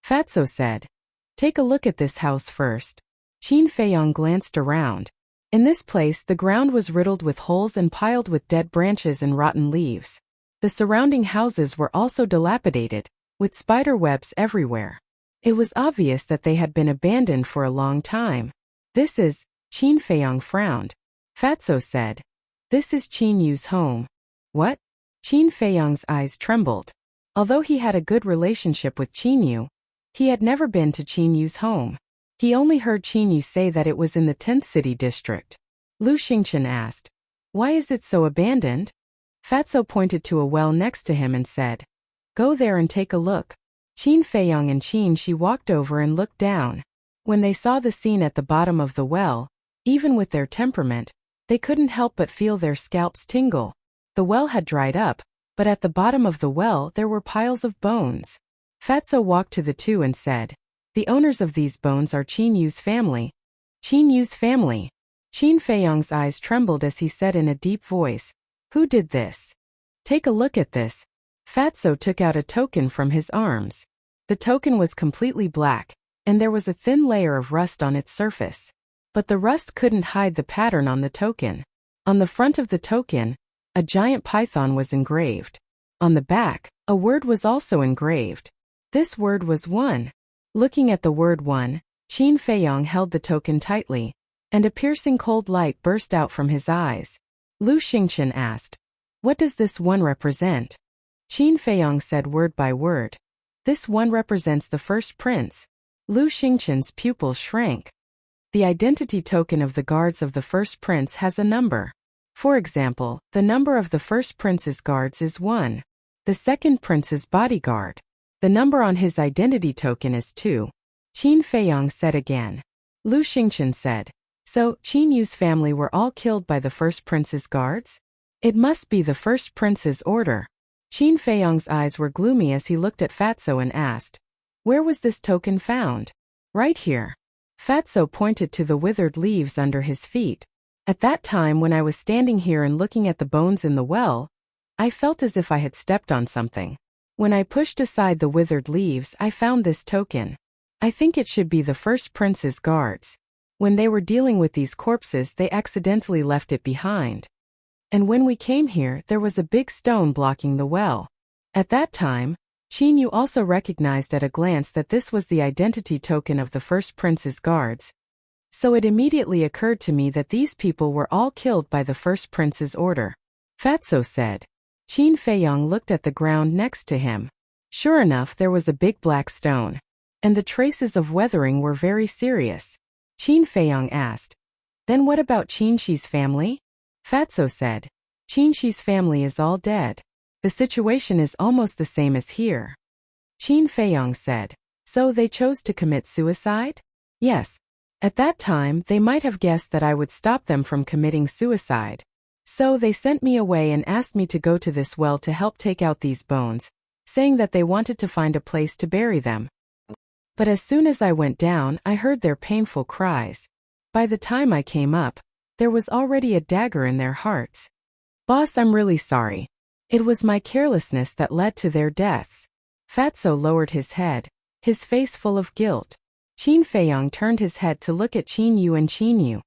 Fatso said, "Take a look at this house first." Qin Feiyang glanced around. In this place the ground was riddled with holes and piled with dead branches and rotten leaves. The surrounding houses were also dilapidated, with spider webs everywhere. It was obvious that they had been abandoned for a long time. "This is," Qin Feiyang frowned. Fatso said, "This is Qin Yu's home." "What?" Qin Feiyang's eyes trembled. Although he had a good relationship with Qin Yu, he had never been to Qin Yu's home. He only heard Qin Yu say that it was in the 10th city district. Lu Xingchen asked, "Why is it so abandoned?" Fatso pointed to a well next to him and said, "Go there and take a look." Qin Feiyang and Qin Shi walked over and looked down. When they saw the scene at the bottom of the well, even with their temperament, they couldn't help but feel their scalps tingle. The well had dried up, but at the bottom of the well there were piles of bones. Fatso walked to the two and said, "The owners of these bones are Qin Yu's family." "Qin Yu's family?" Qin Feiyang's eyes trembled as he said in a deep voice, "Who did this?" "Take a look at this." Fatso took out a token from his arms. The token was completely black, and there was a thin layer of rust on its surface. But the rust couldn't hide the pattern on the token. On the front of the token, a giant python was engraved. On the back, a word was also engraved. This word was one. Looking at the word one, Qin Feiyang held the token tightly, and a piercing cold light burst out from his eyes. Lu Xingchen asked, "What does this one represent?" Qin Feiyang said word by word, "This one represents the first prince." Lu Xingchen's pupils shrank. The identity token of the guards of the first prince has a number. For example, the number of the first prince's guards is 1. The second prince's bodyguard. The number on his identity token is 2. Qin Feiyang said again. Lu Xingchen said, "So, Qin Yu's family were all killed by the first prince's guards? It must be the first prince's order." Qin Feiyang's eyes were gloomy as he looked at Fatso and asked, "Where was this token found?" "Right here." Fatso pointed to the withered leaves under his feet. "At that time when I was standing here and looking at the bones in the well, I felt as if I had stepped on something. When I pushed aside the withered leaves, I found this token. I think it should be the first prince's guards. When they were dealing with these corpses, they accidentally left it behind. And when we came here, there was a big stone blocking the well. At that time, Qin Yu also recognized at a glance that this was the identity token of the first prince's guards. So it immediately occurred to me that these people were all killed by the first prince's order." Fatso said. Qin Feiyang looked at the ground next to him. Sure enough, there was a big black stone. And the traces of weathering were very serious. Qin Feiyang asked, "Then what about Qin Shi's family?" Fatso said, "Qin Shi's family is all dead. The situation is almost the same as here." Qin Feiyang said, "So they chose to commit suicide?" "Yes. At that time, they might have guessed that I would stop them from committing suicide. So they sent me away and asked me to go to this well to help take out these bones, saying that they wanted to find a place to bury them. But as soon as I went down, I heard their painful cries. By the time I came up, there was already a dagger in their hearts. Boss, I'm really sorry. It was my carelessness that led to their deaths." Fatso lowered his head, his face full of guilt. Qin Feiyang turned his head to look at Qin Yu and Qin Yu.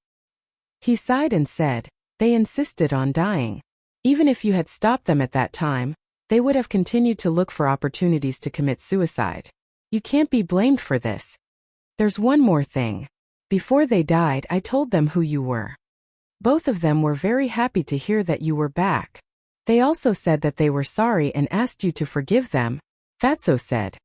He sighed and said, "They insisted on dying. Even if you had stopped them at that time, they would have continued to look for opportunities to commit suicide. You can't be blamed for this. There's one more thing. Before they died, I told them who you were. Both of them were very happy to hear that you were back. They also said that they were sorry and asked you to forgive them." Fatso said,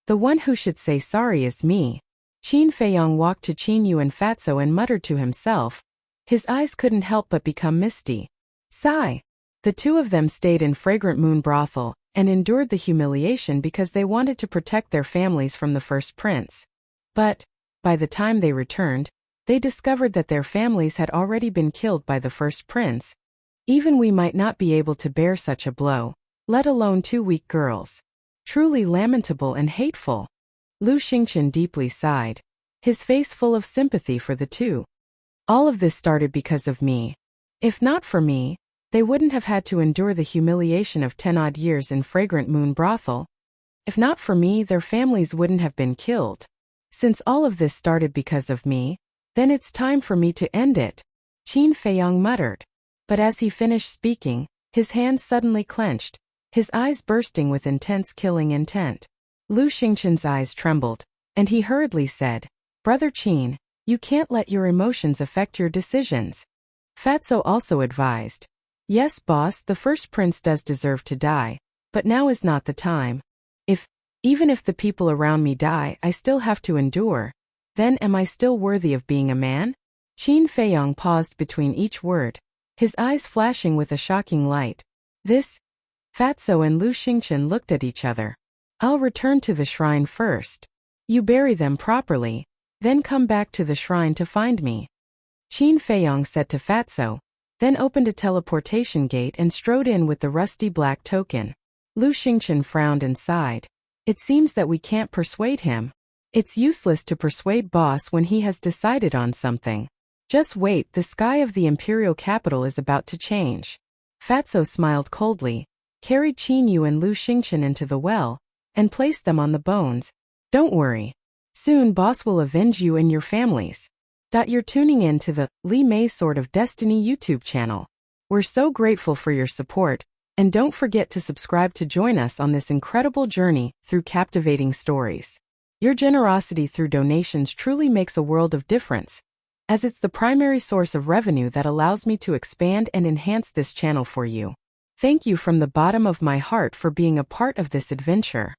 "The one who should say sorry is me." Qin Feiyang walked to Qin Yu and Fatso and muttered to himself. His eyes couldn't help but become misty. Sigh. The two of them stayed in Fragrant Moon brothel and endured the humiliation because they wanted to protect their families from the first prince. But, by the time they returned, they discovered that their families had already been killed by the first prince. Even we might not be able to bear such a blow, let alone two weak girls. Truly lamentable and hateful. Lu Xingchen deeply sighed, his face full of sympathy for the two. All of this started because of me. If not for me, they wouldn't have had to endure the humiliation of 10-odd years in Fragrant Moon brothel. If not for me, their families wouldn't have been killed. Since all of this started because of me, then it's time for me to end it, Qin Feiyang muttered. But as he finished speaking, his hands suddenly clenched, his eyes bursting with intense killing intent. Lu Xingchen's eyes trembled, and he hurriedly said, "Brother Qin, you can't let your emotions affect your decisions." Fatso also advised, "Yes, boss, the first prince does deserve to die, but now is not the time. Even if the people around me die, I still have to endure. Then am I still worthy of being a man?" Qin Feiyang paused between each word, his eyes flashing with a shocking light. This? Fatso and Lu Xingchen looked at each other. "I'll return to the shrine first. You bury them properly, then come back to the shrine to find me," Qin Feiyang said to Fatso, then opened a teleportation gate and strode in with the rusty black token. Lu Xingchen frowned and sighed. "It seems that we can't persuade him. It's useless to persuade boss when he has decided on something. Just wait, the sky of the imperial capital is about to change." Fatso smiled coldly, carried Qin Yu and Lu Xingchen into the well, and placed them on the bones. "Don't worry. Soon boss will avenge you and your families." You're tuning in to the Li Mei Sword of Destiny YouTube channel. We're so grateful for your support, and don't forget to subscribe to join us on this incredible journey through captivating stories. Your generosity through donations truly makes a world of difference, as it's the primary source of revenue that allows me to expand and enhance this channel for you. Thank you from the bottom of my heart for being a part of this adventure.